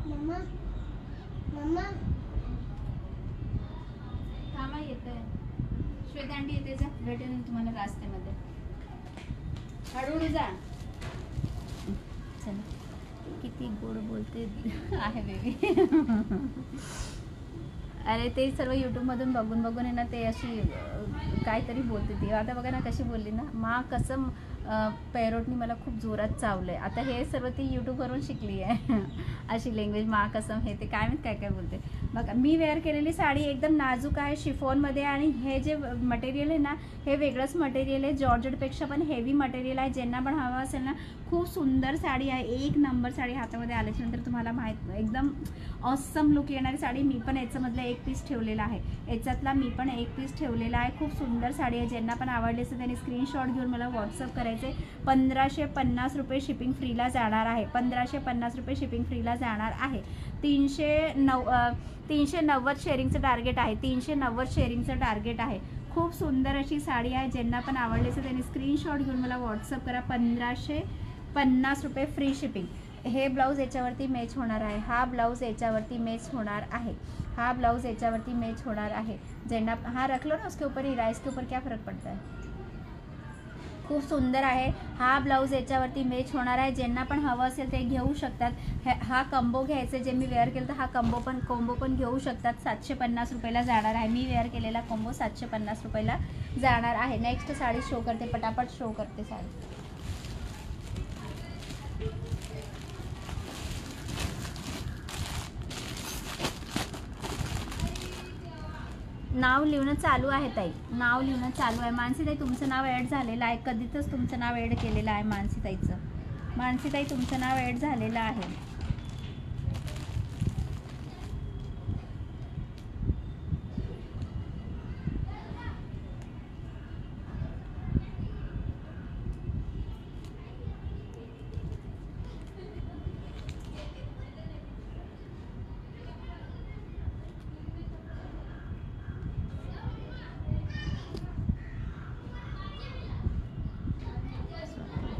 मम्मा मम्मा थांबा येतोय. श्वेतांडी येते जा, भेटेल तुम्हाला रस्त्यामध्ये. हळूहळू जा. चला किती गोड बोलते आहे बेबी. अरे ते सर्व यूट्यूबमधून बघून बघून आहे ना, ते अशी काहीतरी बोलते ती. आता बघा ना कशी बोलली ना, मा कसम पैरोटनी मला खूप जोरात चावलंय. आता हे सर्व ती यूट्यूबवरून शिकली आहे. अशी लँग्वेज मा कसम हे ते काय माहित काय काय बोलते. बघा मी वेअर केलेली साडी एकदम नाजूक आहे शिफॉनमध्ये. आणि हे जे मटेरियल आहे ना, हे वेगळंच मटेरियल आहे. जॉर्जेटपेक्षा पण हेवी मटेरियल आहे. ज्यांना पण हवं असेल ना, खूप सुंदर साडी आहे. एक नंबर साडी हातामध्ये आल्याच्यानंतर तुम्हाला माहीत एकदम ऑसम लुक येणारी साडी. मी पण याच्यामधला एक पीस ठेवलेला आहे. याच्यातला मी पण एक पीस ठेवलेला आहे. खूप सुंदर साडी आहे. ज्यांना पण आवडली असेल त्यांनी स्क्रीनशॉट घेऊन मला व्हॉट्सअप करायचे. 1550 रुपये शिपिंग फ्रीला जाणार आहे. 1550 रुपये शिपिंग फ्रीला जाणार आहे. 390 शेअरिंगचं टार्गेट आहे. 390 शेअरिंगचं टार्गेट आहे. खूप सुंदर अशी साडी आहे. ज्यांना पण आवडली असेल त्यांनी स्क्रीनशॉट घेऊन मला व्हॉट्सअप करा. 1550 रुपये फ्री शिपिंग. हे ब्लाऊज याच्यावरती मॅच होणार आहे. हा ब्लाऊज याच्यावरती मॅच होणार आहे. हा ब्लाऊज याच्यावरती मॅच होणार आहे. ज्यांना हा रख लो ना उसके ऊपर ही राइस के ऊपर क्या फरक पड़ता है. खूप सुंदर आहे. हा ब्लाऊज याच्यावरती मॅच होणार आहे. ज्यांना पण हवं असेल ते घेऊ शकतात. हा कंबो घ्यायचे. जे मी वेअर केलं तर हा कोंबो पण घेऊ शकतात. 750 रुपयाला जाणार आहे. मी वेअर केलेला कोंबो 750 रुपयाला जाणार आहे. नेक्स्ट साडी शो करते, पटापट शो करते साडी. नाव लिहिणं चालू आहे ताई. नाव लिहिणं चालू आहे. मानसीताई तुमचं नाव ॲड झालेलं आहे. कधीच तुमचं नाव ॲड केलेलं आहे मानसीताईचं. मानसीताई तुमचं नाव ॲड झालेलं आहे.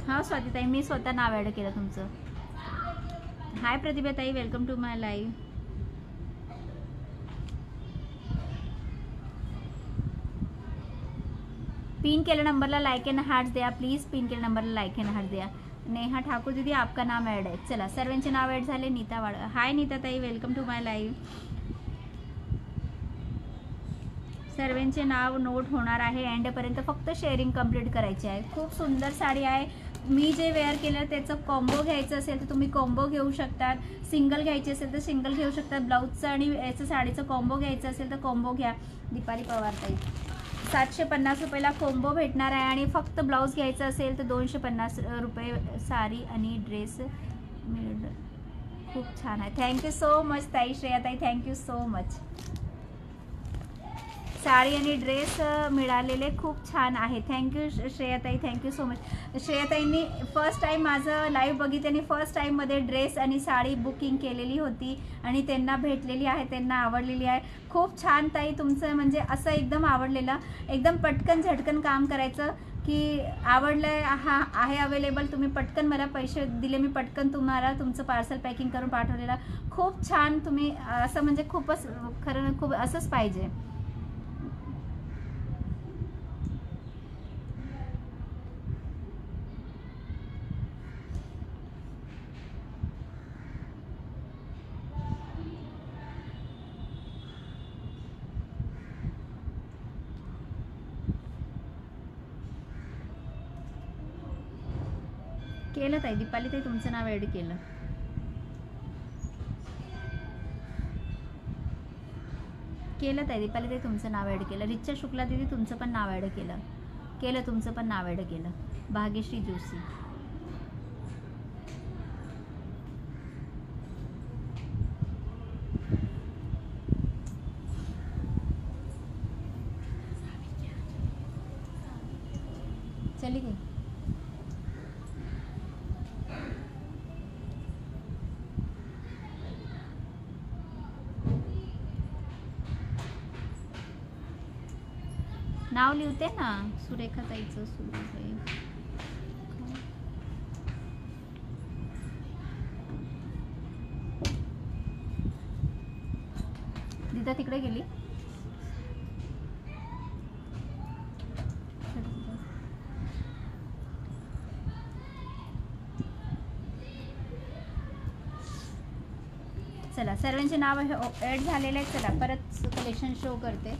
हा स्वातीताई मी स्वतः नाव ॲड केलं तुमचं. हाय प्रतिभाताई, welcome to my live. Pin केल्या नंबरला लाईक अँड हार्ट द्या प्लीज. पिन केल्या नंबरला लाईक अँड हार्ट द्या. नेहा ठाकूर दीदी आपका नाम ॲड आहे. चला सर्वांचे नाव ॲड झाले. नीता वाड, हाय नीताताई, वेलकम टू माय लाईव्ह. सर्वांचे नाव नोट होणार आहे. एंडपर्यंत फक्त शेअरिंग कंप्लीट करायची आहे. खूप सुंदर साडी आहे. मी जे वेअर केलं त्याचं कॉम्बो घ्यायचं असेल तर तुम्ही कॉम्बो घेऊ शकतात. सिंगल घ्यायची असेल तर सिंगल घेऊ शकतात. ब्लाऊजचं आणि याचं साडीचं कॉम्बो घ्यायचं असेल तर कॉम्बो घ्या. दीपाली पवार ताई 750 रुपयाला कॉम्बो भेटणार आहे. आणि फक्त ब्लाऊज घ्यायचं असेल तर 250 रुपये साडी आणि ड्रेस मिळेल. खूप छान आहे. थँक्यू सो मच ताई श्रेया ताई, थँक्यू सो मच. साडी आणि ड्रेस मिळालेले खूप छान आहे. थँक्यू श्रेयाताई, थँक्यू सो मच. श्रेयाताईंनी फर्स्ट टाईम माझं लाईव्ह बघितलं आणि फर्स्ट टाईममध्ये ड्रेस आणि साडी बुकिंग केलेली होती आणि त्यांना भेटलेली आहे, त्यांना आवडलेली आहे. खूप छान ताई तुमचं, म्हणजे असं एकदम आवडलेलं. एकदम पटकन झटकन काम करायचं की आवडलं हा आहे अवेलेबल, तुम्ही पटकन मला पैसे दिले, मी पटकन तुम्हाला तुमचं पार्सल पॅकिंग करून पाठवलेलं. खूप छान तुम्ही, असं म्हणजे खूपच खरं खूप असंच पाहिजे. केलं ताई, दीपाली ताई तुमचं नाव ॲड केलं. केलं ताई, दीपाली ताई तुमचं नाव ॲड केलं. रिचा शुक्ला दिदी तुमचं पण नाव ॲड केलं. तुमचं पण नाव ॲड केलं. भाग्यश्री जोशी, चलिए नाव लिहते ना, सुरेखा ताईचं सुरेखा. दिदा तिकडे गेली. चला सर्वांचे नाव ऍड झालेले आहेत. चला परत कलेक्शन शो करते.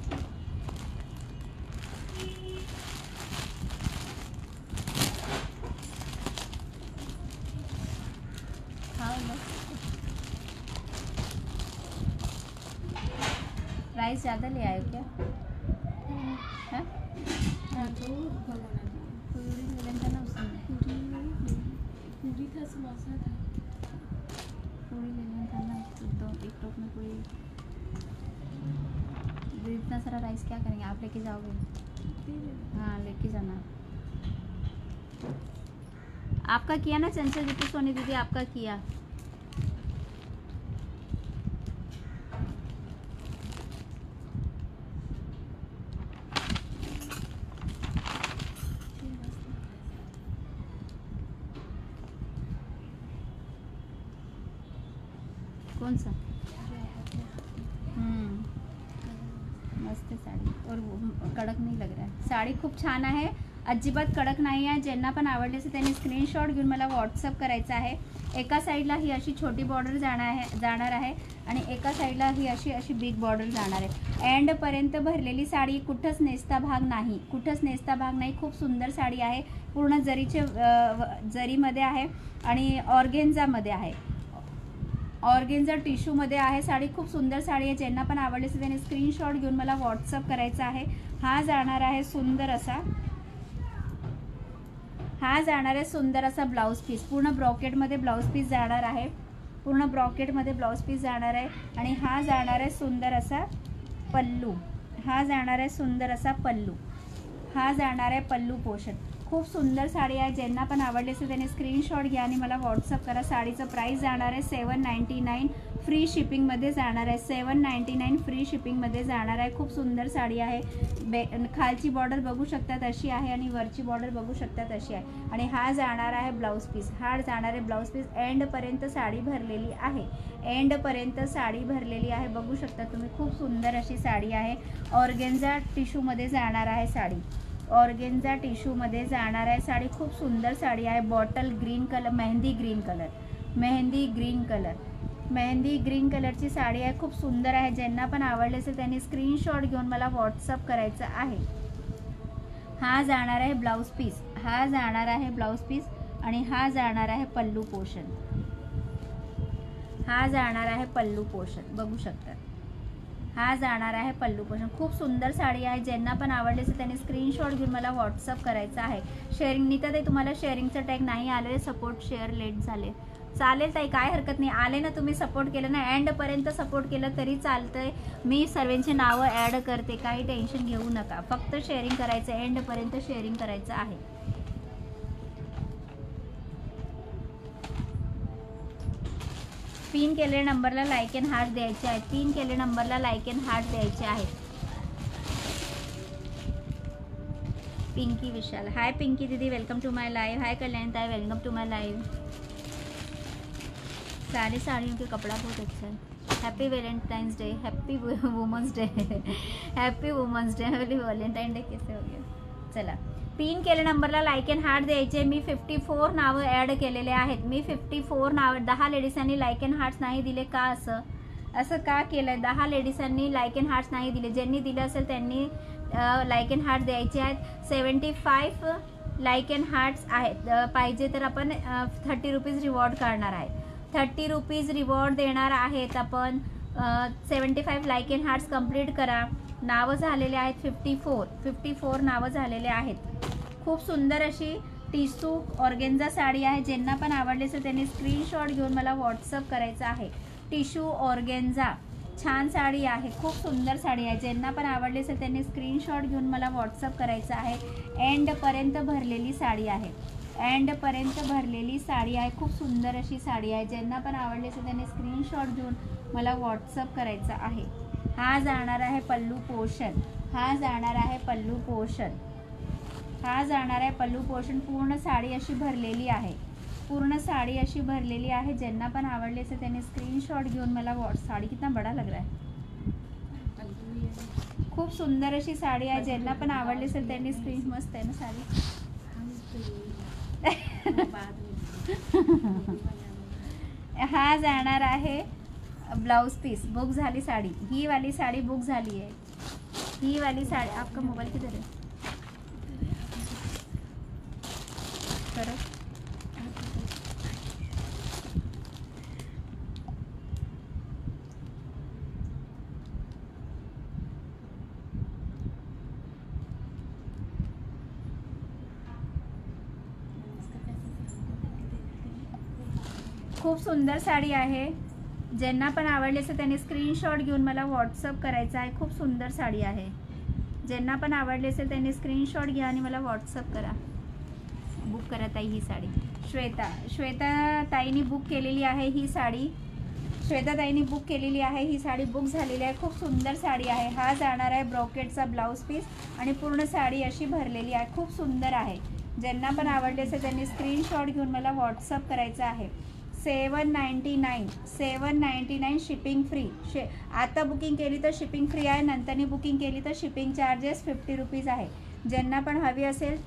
प्राइस ज़्यादा ले आए हो क्या? हाँ? पूरी मिलन था ना उसमें. पूरी था, समोसा था. पूरी मिलन था ना तो टिकटॉक में पूरी. इतना सारा राइस क्या करेंगे? आप लेके जाओगे? हाँ लेके जाना. आपका किया ना चंचल दीदी, सोनी दीदी आपका किया. कौन सा? मस्त है साडी. और कडक नाही लग रहा है. साडी खूप छान आहे, अजिबात कडक नाही आहे. ज्यांना पण आवडले असेल त्यांनी स्क्रीनशॉट घेऊन मला व्हॉट्सअप करायचा आहे. एका साईडला ही अशी छोटी बॉर्डर जाणार आहे आणि एका साईडला ही अशी बिग बॉर्डर जाणार आहे. एंडपर्यंत भरलेली साडी, कुठंच नेसता भाग नाही, कुठंच नेसता भाग नाही. खूप सुंदर साडी आहे. पूर्ण जरीमध्ये आहे आणि ऑर्गेन्झामध्ये आहे. ऑर्गेन्झा टिश्यूमध्ये आहे. साडी खूप सुंदर साडी आहे. ज्यांना पण आवडली असेल त्याने स्क्रीनशॉट घेऊन मला व्हॉट्सअप करायचा आहे. हा जाणार आहे सुंदर असा ब्लाऊज पीस. पूर्ण ब्रॉकेटमध्ये ब्लाऊज पीस जाणार आहे. पूर्ण ब्रॉकेटमध्ये ब्लाऊज पीस जाणार आहे आणि हा जाणार आहे सुंदर असा पल्लू. हा जाणार आहे पल्लू पोर्शन. खूप सुंदर साडी आहे. ज्यांना पण आवडली असेल त्याने स्क्रीनशॉट घ्या आणि मला व्हॉट्सअप करा. साडीचं प्राईस जाणार आहे 799 फ्री शिपिंगमध्ये जाणार आहे. 799 फ्री शिपिंगमध्ये जाणार आहे. खूप सुंदर साडी आहे. खालची बॉर्डर बघू शकतात अशी आहे आणि वरची बॉर्डर बघू शकतात अशी आहे. आणि हा जाणार आहे ब्लाऊज पीस. एंडपर्यंत साडी भरलेली आहे. बघू शकता तुम्ही. खूप सुंदर अशी साडी आहे. ऑर्गेन्झा टिश्यूमध्ये जाणार आहे साडी. खूप सुंदर साडी आहे. Bottle green colour, mehndi green कलरची साडी आहे. खूप सुंदर आहे. ज्यांना पण आवडले असेल त्यांनी स्क्रीनशॉट घेऊन मला व्हॉट्सअप करायचं आहे. हा जाणार आहे ब्लाऊज पीस आणि हा जाणार आहे पल्लू पोर्शन. बघू शकता. हा जाणार आहे पल्लू पोर्शन. खूप सुंदर साडी आहे. ज्यांना पण आवडले असेल त्यांनी स्क्रीनशॉट घेऊन मला व्हॉट्सअप करायचा आहे. शेअरिंग नीता ताई तुम्हाला शेअरिंगचं टॅग नाही आले. सपोर्ट शेअर लेट झाले. चालेल ताई, काय हरकत नाही. आले ना, तुम्ही सपोर्ट केलं ना, एंडपर्यंत सपोर्ट केलं तरी चालतंय. मी सर्वांची नावं ॲड करते, काही टेन्शन घेऊ नका. फक्त शेअरिंग करायचं, एंडपर्यंत शेअरिंग करायचं आहे. पिन केलेल्या नंबरला लाईक अँड हार्ट द्यायचे आहेत. पिंकी विशाल, हाय पिंकी दीदी, वेलकम टू माय लाइव. हाय कल्याण ताई, वेलकम टू माय लाइव. सारी साड़ियों के कपड़ा बहुत अच्छा है. Happy Valentine's day, happy women's day. Valentine day कैसे हो गया. चला, पिन केले नंबरला लाईक अँड हार्ट द्यायचे. मी 54 नावं ॲड केलेले आहेत. 10 लेडीजांनी लाईक अँड हार्ट्स नाही दिले. का असं का केलं? 10 लेडीजांनी लाईक अँड हार्ट्स नाही दिले. ज्यांनी दिले असेल त्यांनी लाईक अँड हार्ट द्यायचे आहेत. 75 लाईक अँड हार्ट्स आहेत. पाहिजे तर आपण 30 रुपीज रिवॉर्ड काढणार आहे. 30 रुपीज रिवॉर्ड देणार आहेत आपण. 75 लाईक अँड हार्ट्स कंप्लीट करा. नावं झालेले आहेत 54 नावं झालेले आहेत. खूप सुंदर अशी टिश्यू ऑर्गेन्झा साडी आहे. ज्यांना पण आवडले असेल त्यांनी स्क्रीनशॉट घेऊन मला व्हॉट्सअप करायचं आहे. टिश्यू ऑर्गेन्झा छान साडी आहे. खूप सुंदर साडी आहे. ज्यांना पण आवडले असेल त्यांनी स्क्रीनशॉट घेऊन मला व्हॉट्सअप करायचं आहे. एंडपर्यंत भरलेली साडी आहे. खूप सुंदर अशी साडी आहे. ज्यांना पण आवडले असेल त्यांनी स्क्रीनशॉट घेऊन मला व्हॉट्सअप करायचं आहे. हा जाणार आहे पल्लू पोर्शन. हा जाणार आहे पल्लू पोर्शन. हा जाणार आहे पल्लू पोर्शन. पूर्ण साडी अशी भरलेली आहे. पूर्ण साड़ी अशी भरलेली आहे. ज्यांना पण आवडली असेल त्यांनी स्क्रीनशॉट घेऊन मला साड़ी कितना बड़ा लग रहा है. खूप सुंदर अशी साड़ी आहे. ज्यांना पण आवडली असेल त्यांनी स्क्रीन. मस्त आहे ना साड़ी. हा जाणार आहे ब्लाउज पीस. बुक झाली साड़ी. ही वाली साड़ी बुक झाली आहे. ही वाली साड़ी. आपका मोबाइल किधर है? करो. खूप सुंदर साडी आहे. ज्यांना पण आवडली असेल त्यांनी स्क्रीनशॉट घेऊन मला व्हॉट्सअप करायचा आहे. खूप सुंदर साडी आहे. ज्यांना पण आवडली असेल त्यांनी स्क्रीनशॉट घ्या आणि मला व्हॉट्सअप करा. बुक करा ताई ही साडी. श्वेता ताईनी बुक केलेली आहे ही साडी. श्वेता ताईनी बुक केलेली आहे ही साडी. बुक झालेली आहे. खूप सुंदर साडी आहे. हा जाणार आहे ब्रॉकेटचा ब्लाउज पीस आणि पूर्ण साडी अशी भरलेली आहे. खूप सुंदर आहे. ज्यांना पण आवडली असेल त्यांनी स्क्रीनशॉट घेऊन मला व्हॉट्सअप करायचा आहे. 799 शिपिंग फ्री. आता बुकिंग केली तर शिपिंग फ्री आहे. नंतरनी बुकिंग केली तर शिपिंग चार्जेस 50 रुपीज आहे. ज्यांना पण हवी असेल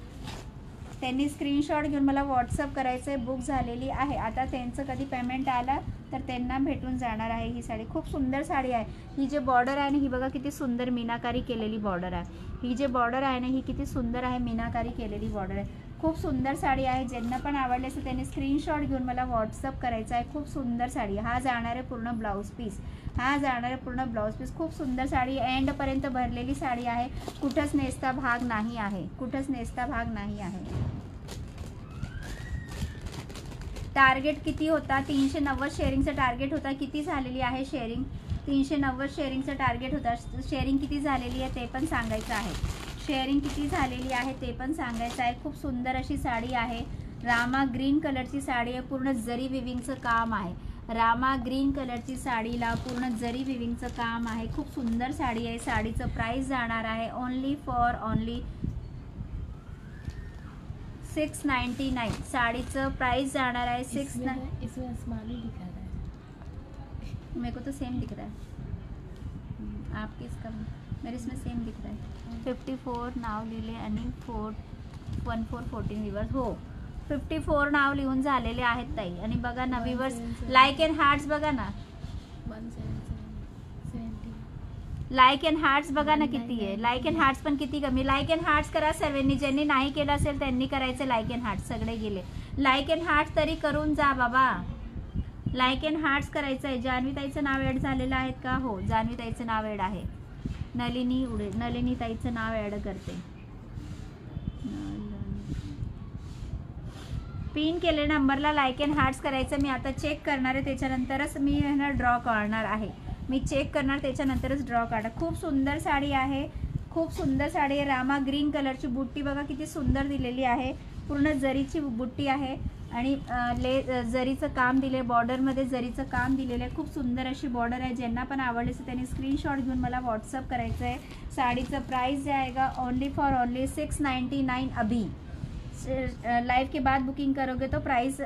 त्यांनी स्क्रीनशॉट घेऊन मला व्हॉट्सअप करायचं आहे. बुक झालेली आहे. आता त्यांचं कधी पेमेंट आला तर त्यांना भेटून जाणार आहे ही साडी. खूप सुंदर साडी आहे. ही जे बॉर्डर आहे ना ही बघा किती सुंदर मीनाकारी केलेली बॉर्डर आहे. ही जे बॉर्डर आहे ना ही किती सुंदर आहे. मीनाकारी केलेली बॉर्डर आहे. खूप सुंदर साडी आहे. ज्यांना पण आवडली असेल त्यांनी स्क्रीनशॉट घेऊन मला व्हॉट्सअप करायचा आहे. खूप सुंदर साडी. हा जाणार आहे पूर्ण ब्लाउज पीस. हा जाणार आहे पूर्ण ब्लाउज पीस. खूप सुंदर साडी. एंडपर्यंत भरलेली साडी आहे. कुठंच नेसता भाग नाही आहे. कुठंच नेसता भाग नाही आहे. टार्गेट किती होता? 390 शेअरिंगचं टार्गेट होता. किती झालेली आहे शेअरिंग? 390 शेअरिंगचं टार्गेट होता. शेअरिंग किती झालेली आहे ते पण सांगायचं आहे. शेअरिंग किती झालेली आहे ते पण सांगायचं आहे. खूप सुंदर अशी साडी आहे. रामा ग्रीन कलरची साडी आहे. पूर्ण जरी विविंगचं काम आहे. रामा ग्रीन कलरची साडीला पूर्ण जरी विविंगचं काम आहे. खूप सुंदर साडी आहे. साडीचं प्राइस जाणार आहे ओनली 699. साडीचं प्राइस जाणार आहे 699. इसमें आसमानी दिखा रहा है. मेरे को तो सेम दिख रहा है. आपके इसका मेरे इसमें सेम दिख रहा है. 54 नाव लिहिले आणि 1414 व्ह्यूअर्स. हो 54 नाव लिहून झालेले आहेत ताई. आणि बघा ना व्ह्यूअर्स लाईक अँड हार्ट्स बघा ना. 177 लाईक अँड हार्ट्स बघा ना किती आहे. लाईक अँड हार्ट्स पण किती कमी. लाईक अँड हार्ट्स करा सर्वांनी. ज्यांनी नाही केलं असेल त्यांनी करायचं लाईक अँड हार्ट्स. सगळे गेले. लाईक अँड हार्ट्स तरी करून जा बाबा. लाईक अँड हार्ट्स करायचं आहे. जान्हवी ताईचं नाव ॲड झालेलं आहे का? हो जान्हवी ताईचं नाव ॲड आहे. नलिनी ताईचं नाव ॲड करते. पिन केले नंबरला लाईक अँड हार्ट्स करायचं. मी आता चेक करणार आहे त्याच्यानंतरच मी ना ड्रॉ करणार आहे. मी चेक करणार त्याच्यानंतरच ड्रॉ काढणार. खूप सुंदर साडी आहे. खूप सुंदर साडी आहे. रामा ग्रीन कलरची बुट्टी बघा किती सुंदर दिलेली आहे. पूर्ण जरीची बुट्टी आहे आणि जरीचं काम दिले. बॉर्डरमध्ये जरीचं काम दिलेलं आहे. खूप सुंदर अशी बॉर्डर आहे. ज्यांना पण आवडली असेल त्यांनी स्क्रीनशॉट घेऊन मला व्हॉट्सअप करायचं आहे. साडीचं प्राइस जाएगा ओनली 699 अभी. लाइव के बाद बुकिंग करोगे तो प्राइस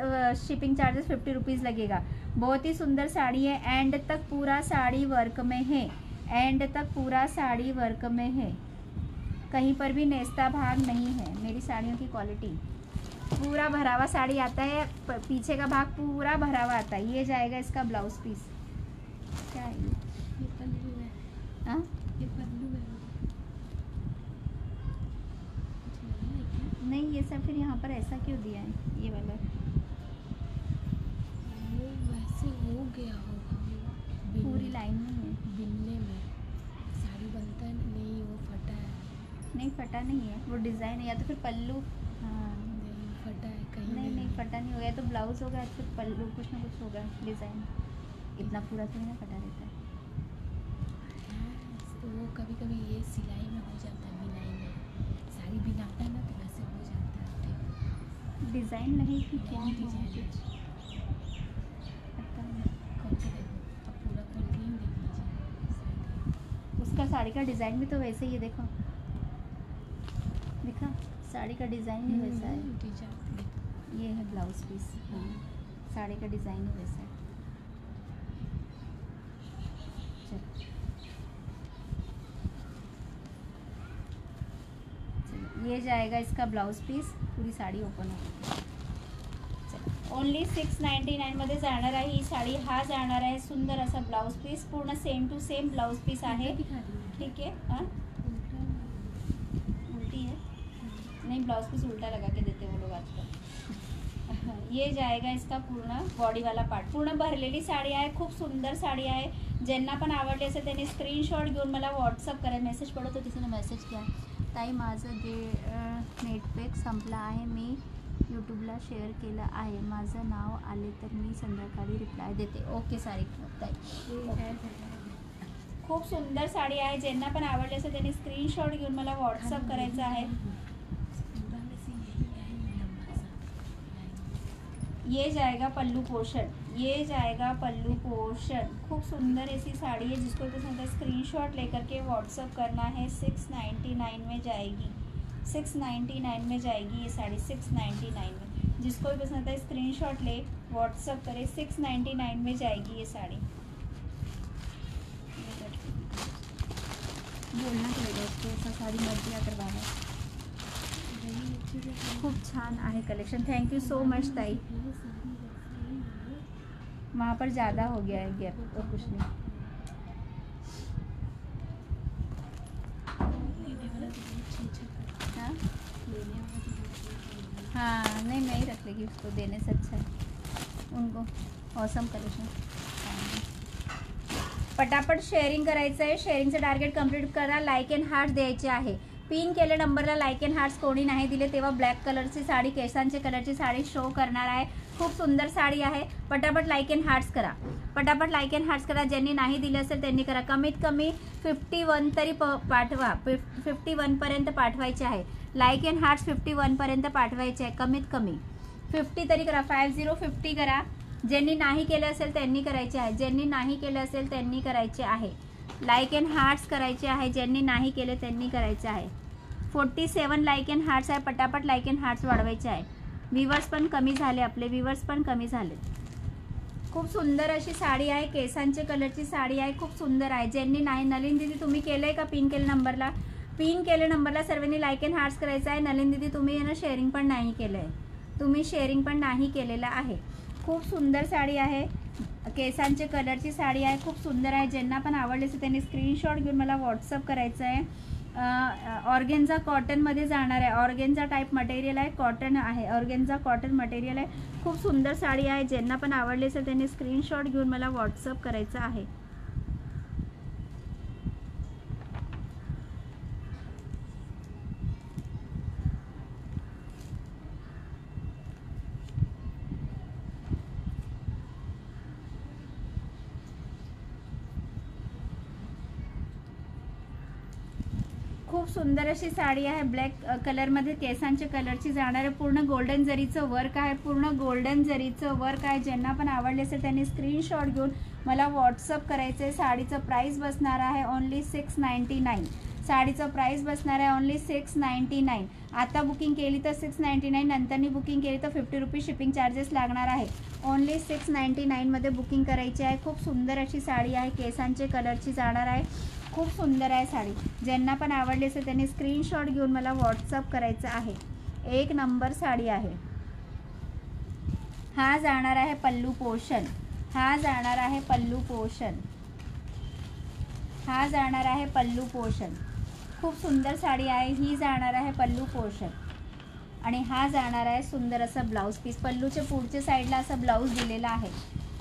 शिपिंग चार्जेस 50 रुपीज़ लगेगा. बहुत ही सुंदर साड़ी है. एंड तक पूरा साड़ी वर्क में है. एंड तक पूरा साड़ी वर्क में है. कहीं पर भी नेस्ता भाग नहीं है. मेरी साड़ियों की क्वालिटी पूरा भरा हुआ साड़ी आता है. पीछे का भाग पूरा भरा हुआ आता है. ये जाएगा इसका ब्लाउज पीस. क्या है ये पल्लू है. हाँ ये पल्लू है. नहीं ये सब फिर यहाँ पर ऐसा क्यों दिया है ये वाला? वो वैसे हो गया होगा. पूरी लाइन में है. बिनने में साड़ी बनता है नहीं. वो फटा है. नहीं फटा नहीं है. वो डिज़ाइन है या तो फिर पल्लू. हाँ नहीं फटा है कहीं. नहीं फटा नहीं होगा. तो ब्लाउज होगा या फिर पल्लू कुछ ना कुछ होगा डिज़ाइन. इतना पूरा तो नहीं ना फटा रहता है. तो वो कभी कभी ये सिलाई में हो जाता है. बिनाई में साड़ी बिनाता है ना तो वैसे हो जाता है. डिज़ाइन नहीं थी क्या डिजाइन है. पता नहीं. खोल के देखो. अब पूरा खोल के ही देख लीजिए. उसका साड़ी का डिज़ाइन भी तो वैसे ही है, देखो देखा, साड़ी का डिज़ाइन ही वैसा है। ये है ब्लाउज पीस। हाँ, साड़ी का डिज़ाइन ही वैसा है। चलो, ये जाएगा इसका ब्लाउज पीस, पूरी साड़ी ओपन होगी। चलो, ओनली 699 मध्ये जाणार आहे ही साडी। हा जाणार आहे सुंदर असा ब्लाउज पीस, पूर्ण same to same blouse piece आहे। ठीक है। हाँ, उल्टी है नहीं, ब्लाउज पीस उल्टा लगा के देते वो लोग आजकल। ये जाएगा इसका पूर्ण बॉडी वाला पार्ट। पूर्ण भरलेली साडी आहे, खूप सुंदर साडी आहे। ज्यांना पण आवडली असेल त्यांनी स्क्रीनशॉट घेऊन मला व्हॉट्सअप करा। मेसेज पडत होती, तिने मेसेज केला, ताई माझं नेटपॅक संपला आहे, मी यूट्यूबला शेअर केलं आहे, माझं नाव आले तर मी संध्याकाळी रिप्लाय देते। ओके सारी ताई, खूप सुंदर साडी आहे। ज्यांना पण आवडली असेल त्यांनी स्क्रीनशॉट घेऊन मला व्हॉट्सअप करायचं आहे। ये जाएगा पल्लू पोर्शन, ये जाएगा पल्लू पोर्शन। खूब सुंदर ऐसी साड़ी है, जिसको पसंद है स्क्रीनशॉट लेकर के व्हाट्सअप करना है। 699 में जाएगी, 699 में जाएगी ये साड़ी, 699 में। जिसको भी पसंद है स्क्रीनशॉट ले, व्हाट्सअप करे, 699 में जाएगी ये साड़ी। बोलना पड़ेगा इसको, ऐसा साड़ी मत दिया करवाना। खूप छान आहे collection. Thank you so much ताई। वहाँ पर ज़्यादा हो गया है गैप, और कुछ नहीं। हाँ हाँ, नहीं मैं ही रख लेगी उसको, देने से अच्छा है उनको। Awesome collection. पटापट शेअरिंग करायचं आहे, शेअरिंगचं टार्गेट कंप्लीट करा। लाईक अँड हार्ट द्यायचे आहे। पिन केले नंबरला लाईक अँड हार्ट्स कोणी नाही दिले तेव्हा ब्लॅक कलरची साडी, केसांचे कलरची साडी शो करणार आहे। खूप सुंदर साडी आहे। पटापट लाईक अँड हार्ट्स करा, पटापट लाईक अँड हार्ट्स करा। ज्यांनी नाही दिले असेल त्यांनी करा। कमीत कमी 51 तरी पाठवा, 51 पर्यंत पाठवायचे आहे। लाईक अँड हार्ट्स 51 पर्यंत पाठवायचे आहे, कमीत कमी 50 तरी करा। 50 करा। ज्यांनी नाही केले असेल त्यांनी करायचे आहे, ज्यांनी नाही केले असेल त्यांनी करायचे आहे। लाईक अँड हार्ट्स करायचे आहे, ज्यांनी नाही केले त्यांनी करायचे आहे। 47 लाईक अँड हार्ट्स आहे, पटापट लाईक अँड हार्ट्स वाढवायचे आहे। व्ह्यूवर्स पण कमी झाले, आपले व्ह्यूवर्स पण कमी झाले। खूप सुंदर अशी साडी आहे, केसांचे कलरची साडी आहे, खूप सुंदर आहे। ज्यांनी नाही, नलिन दीदी तुम्ही केलंय का? पिन केले नंबरला, पिन केले नंबरला सर्वांनी लाईक अँड हार्ट्स करायचं आहे। नलिन दीदी तुम्ही ना शेअरिंग पण नाही केलंय, तुम्ही शेअरिंग पण नाही केलेलं आहे। खूप सुंदर साडी आहे, केसांचे कलरची साडी आहे, खूप सुंदर आहे। ज्यांना पण आवडली असेल त्यांनी स्क्रीनशॉट घेऊन मला व्हॉट्सअप करायचं आहे। ऑर्गेन्झा कॉटनमध्ये जाणार आहे, ऑर्गेन्झा टाईप मटेरियल आहे, कॉटन आहे, ऑर्गेन्झा कॉटन मटेरियल आहे। खूप सुंदर साडी आहे। ज्यांना पण आवडली असेल त्यांनी स्क्रीनशॉट घेऊन मला व्हॉट्सअप करायचं आहे। खूप सुंदर अशी साडी आहे, ब्लॅक कलरमध्ये केसांच्या कलरची जाणार आहे। पूर्ण गोल्डन जरीचं वर्क आहे, पूर्ण गोल्डन जरीचं वर्क आहे। ज्यांना पण आवडले असेल त्यांनी स्क्रीनशॉट घेऊन मला व्हॉट्सअप करायचं आहे। साडीचं प्राइस बसणार आहे ओनली 699। साडीचं प्राइस बसणार आहे ओनली 699। आता बुकिंग केली तर 699, नंतरनी बुकिंग केली तर 50 रुपीज शिपिंग चार्जेस लागणार आहे। ओनली 699 मध्ये बुकिंग करायची आहे। खूप सुंदर अशी साडी आहे, केसांचे कलरची जाणार आहे, खूप सुंदर आहे साडी। ज्यांना पण आवडली असेल त्यांनी स्क्रीनशॉट घेऊन मला व्हॉट्सअप करायचं आहे। एक नंबर साडी आहे। हा जाणार आहे पल्लू पोर्शन, हा जाणार आहे पल्लू पोर्शन, हा जाणार आहे पल्लू पोर्शन। खूप सुंदर साडी आहे, ही जाणार आहे पल्लू पोर्शन आणि हा जाणार आहे सुंदर असा ब्लाउज पीस। पल्लूच्या पुढच्या साईडला असा ब्लाउज दिलेला आहे।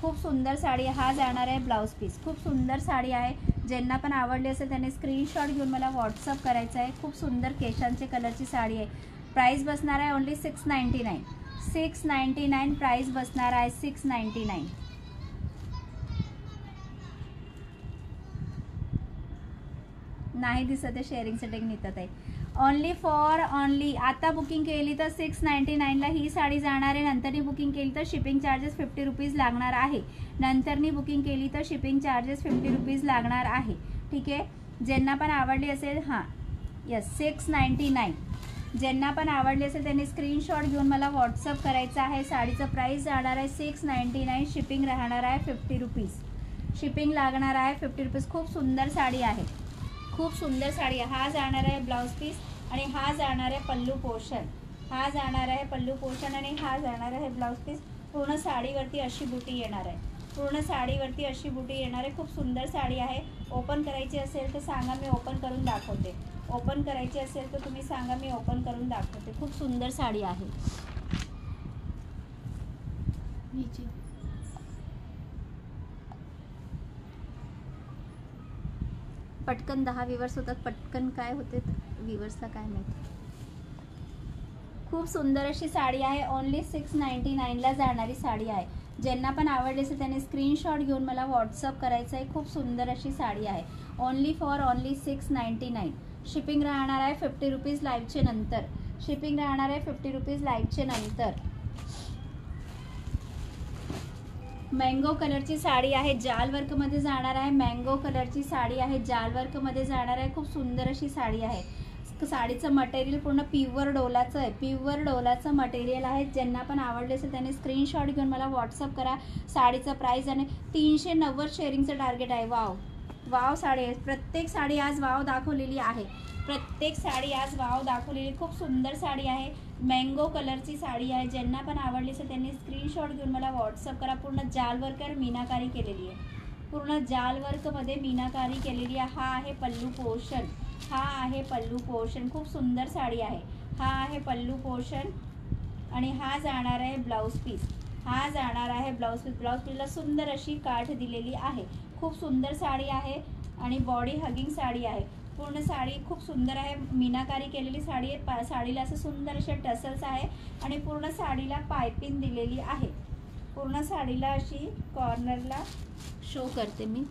खूप सुंदर साडी, हा जाणार आहे ब्लाउज पीस। खूप सुंदर साडी आहे। ज्यांना पण आवडली असेल त्यांनी स्क्रीनशॉट घेऊन मला व्हॉट्सअप करायचं आहे। खूप सुंदर केशांचे कलरची साडी आहे। प्राइस बसणार आहे ओनली 699, 699 प्राइस बसणार आहे 699। नाही दिसत आहे शेअरिंगचं टेक निघतात आहे। ओनली फॉर ओनली आता बुकिंग केली तर 699ला ही साडी जाणार आहे। नंतरनी बुकिंग केली तर शिपिंग चार्जेस 50 रुपीज लागणार आहे। नंतरनी बुकिंग केली तर शिपिंग चार्जेस 50 रुपीज लागणार आहे। ठीक आहे, ज्यांना पण आवडली असेल, हां यस 699, ज्यांना पण आवडली असेल त्यांनी स्क्रीनशॉट घेऊन मला व्हॉट्सअप करायचं आहे. साडीचं प्राईस जाणार आहे 699, शिपिंग राहणार आहे 50 रुपीज, शिपिंग लागणार आहे 50 रुपीज. खूप सुंदर साडी आहे, खूप सुंदर साडी आहे. हा जाणार आहे ब्लाऊज पीस आणि हा जाणार आहे पल्लू पोर्शन, हा जाणार आहे पल्लू पोर्शन आणि हा जाणार आहे ब्लाऊज पीस. पूर्ण साडीवरती अशी बुटी येणार आहे, पूर्ण साडीवरती अशी बुटी येणार आहे. खूप सुंदर साडी आहे. ओपन करायची असेल तर सांगा, मी ओपन करून दाखवते. ओपन करायची असेल तर तुम्ही सांगा, मी ओपन करून दाखवते. खूप सुंदर साडी आहे. नीचे पटकन 10 व्ह्यूवर्स होतात, पटकन काय होते व्ह्यूवर्सला काय माहिती. खूप सुंदर अशी साडी आहे. ओनली 699ला जाणारी साडी आहे. ज्यांना पण आवडली असेल त्यांनी स्क्रीनशॉट घेऊन मला व्हॉट्सअप करायचं आहे. खूप सुंदर अशी साडी आहे. Only for only 699. शिपिंग राहणार आहे 50 रुपीज लाईव्हचे नंतर, शिपिंग राहणार आहे 50 रुपीज लाईव्हचे नंतर. मँगो कलरची साडी आहे, जाल वर्कमध्ये जाणार आहे. मँगो कलरची साडी आहे, जाल वर्कमध्ये जाणार आहे. खूप सुंदर अशी साडी आहे. साडीचं मटेरियल पूर्ण प्युअर डोलाचं आहे, प्युअर डोलाचं मटेरियल आहे. ज्यांना पण आवडले असेल त्यांनी स्क्रीनशॉट घेऊन मला व्हॉट्सअप करा. साडीचं प्राईस आणि 390 शेअरिंगचं टार्गेट आहे. वाव वाव साडी आहे. प्रत्येक साडी आज वाव दाखवलेली आहे, प्रत्येक साडी आज वाव दाखवलेली. खूप सुंदर साडी आहे, मँगो कलरची साडी आहे. ज्यांना पण आवडली असेल त्यांनी स्क्रीनशॉट घेऊन मला व्हॉट्सअप करा. पूर्ण जाल वर्कवर मीनाकारी केलेली आहे, पूर्ण जाल वर्कमध्ये मीनाकारी केलेली आहे. हा आहे पल्लू पोर्शन, हा आहे पल्लू पोर्शन. खूप सुंदर साडी आहे. हा आहे पल्लू पोर्शन आणि हा जाणार आहे ब्लाऊज पीस, हा जाणार आहे ब्लाऊज पीस. ब्लाऊज पीसला सुंदर अशी काठ दिलेली आहे. खूप सुंदर साडी आहे आणि बॉडी हगिंग साडी आहे. पूर्ण साडी खूप सुंदर आहे, मीनाकारी केलेली साडी आहे. साडीला असं सुंदर असे टसल्स आहे आणि पूर्ण साडीला पायपिंग दिलेली आहे. पूर्ण साडीला अशी कॉर्नरला शो करते मी,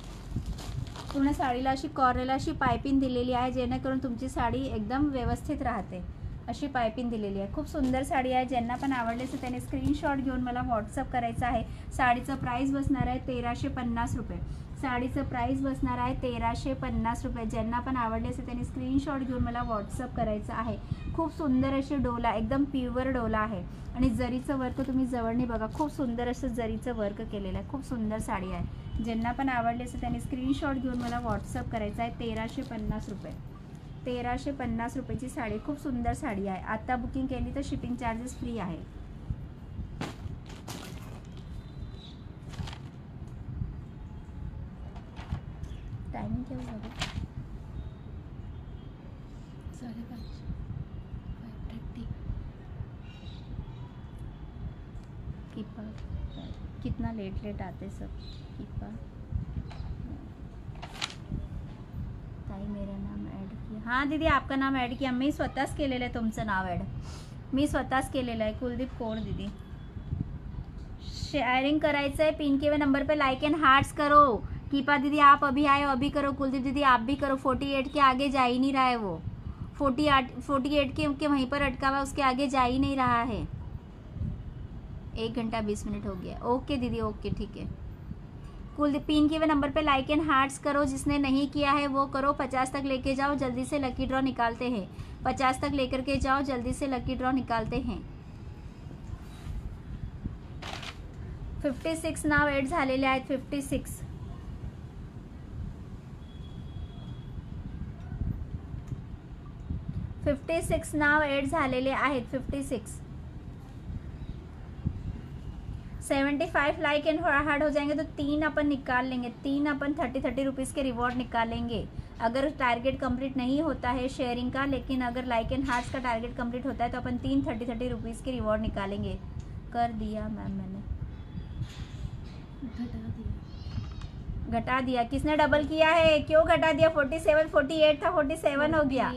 पूर्ण साडीला अशी कॉर्नरला अशी पायपिंग दिलेली आहे, जेणेकरून तुमची साडी एकदम व्यवस्थित राहते. अशी पायपिंग दिलेली आहे. खूप सुंदर साडी आहे. ज्यांना पण आवडले असेल त्याने स्क्रीनशॉट घेऊन मला व्हॉट्सअप करायचं आहे. साडीचं प्राईस बसणार आहे 1350 रुपये, साडीचं प्राईस बसणार आहे 1350 रुपये. ज्यांना पण आवडले असेल त्यांनी स्क्रीनशॉट घेऊन मला व्हॉट्सअप करायचं आहे. खूप सुंदर अशी डोला, एकदम प्युअर डोला आहे आणि जरीचं वर्क तुम्ही जवळने बघा. खूप सुंदर असं जरीचं वर्क केलेलं आहे. खूप सुंदर साडी आहे. ज्यांना पण आवडले असेल त्यांनी स्क्रीनशॉट घेऊन मला व्हॉट्सअप करायचं आहे. 1350 रुपये, 1350 रुपयाची साडी. खूप सुंदर साडी आहे. आता बुकिंग केली तर शिपिंग चार्जेस फ्री आहे. टायमिंग केव्हा झालं? 5:30. कितना लेट आते सब. ताई मेरा नाम ऐड किया. हां दीदी आपका नाम ऐड किया. मी स्वतःच केलेलं आहे तुमचं नाव ऐड, मी स्वतःच केलेलं आहे. कुलदीप कौर दीदी. शेयरिंग करायचं है, पिन के हुए नंबर पे लाइक एंड हार्ट्स करो. कीपा दीदी आप अभी आए हो, अभी करो. कुलदीप दीदी आप भी करो. 48 के आगे जा ही नहीं रहा है वो, 48 के वहीं पर अटका हुआ, उसके आगे जा ही नहीं रहा है. 1 घंटा 20 मिनट हो गया. ओके दीदी, ओके ठीक है. कुलदीप पिन के हुए नंबर पे लाइक एंड हार्ट्स करो. जिसने नहीं किया है वो करो. 50 तक लेके जाओ, जल्दी से लकी ड्रॉ निकालते हैं. 50 तक लेकर के जाओ, जल्दी से लकी ड्रॉ निकालते हैं. 56 नाव ॲड झालेले आहेत. 56 नाव ॲड झालेले आहेत. 56 75 लाइक एंड हार्ड हो जाएंगे तो 3 अपन निकाल लेंगे. 3 अपन 30 रुपीज़ के रिवॉर्ड निकालेंगे. अगर टारगेट कंप्लीट नहीं होता है शेयरिंग का, लेकिन अगर लाइक एंड हार्ट्स का टारगेट कंप्लीट होता है तो अपन 3 30 रुपीज़ के रिवॉर्ड निकालेंगे. कर दिया मैम मैंने, घटा दिया. किसने डबल किया है? क्यों घटा दिया? 47 48 था, 47 हो गया.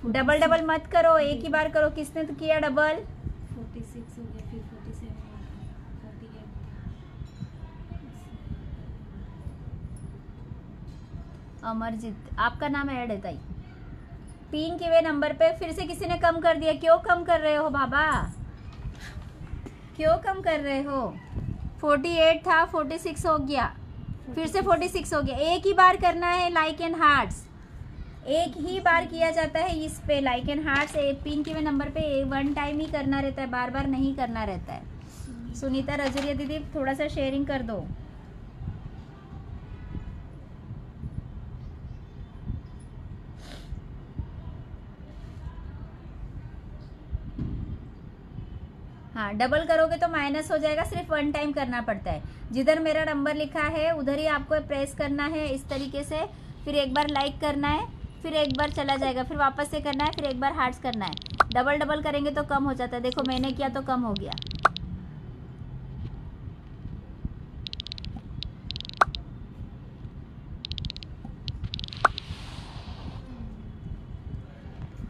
डबल डबल मत करो, एक ही बार करो. किसने तो किया डबल? 46 हो गया, फिर 47 हो गया, 48 था. अमरजीत आपका नाम ऐड है ताई. पिन किए हुए नंबर पे फिर से किसी ने कम कर दिया. क्यों कम कर रहे हो बाबा, क्यों कम कर रहे हो? 48 था, 46 हो गया. फिर से 46 हो गया। एक ही बार करना है लाइक एंड हार्ट्स, एक ही बार किया जाता है इस पे लाइक एंड हार्ट्स। पिन किए हुए नंबर पे वन टाइम ही करना रहता है, बार बार नहीं करना रहता है। सुनीता रजोरिया दीदी थोड़ा सा शेयरिंग कर दो। हाँ, डबल करोगे तो माइनस हो जाएगा, सिर्फ वन टाइम करना पड़ता है। जिधर मेरा नंबर लिखा है उधर ही आपको प्रेस करना है इस तरीके से, फिर एक बार लाइक करना है, फिर एक बार चला जाएगा, फिर वापस से करना है, फिर एक बार हार्ट्स करना है। डबल डबल करेंगे तो कम हो जाता है। देखो मैंने किया तो कम हो गया।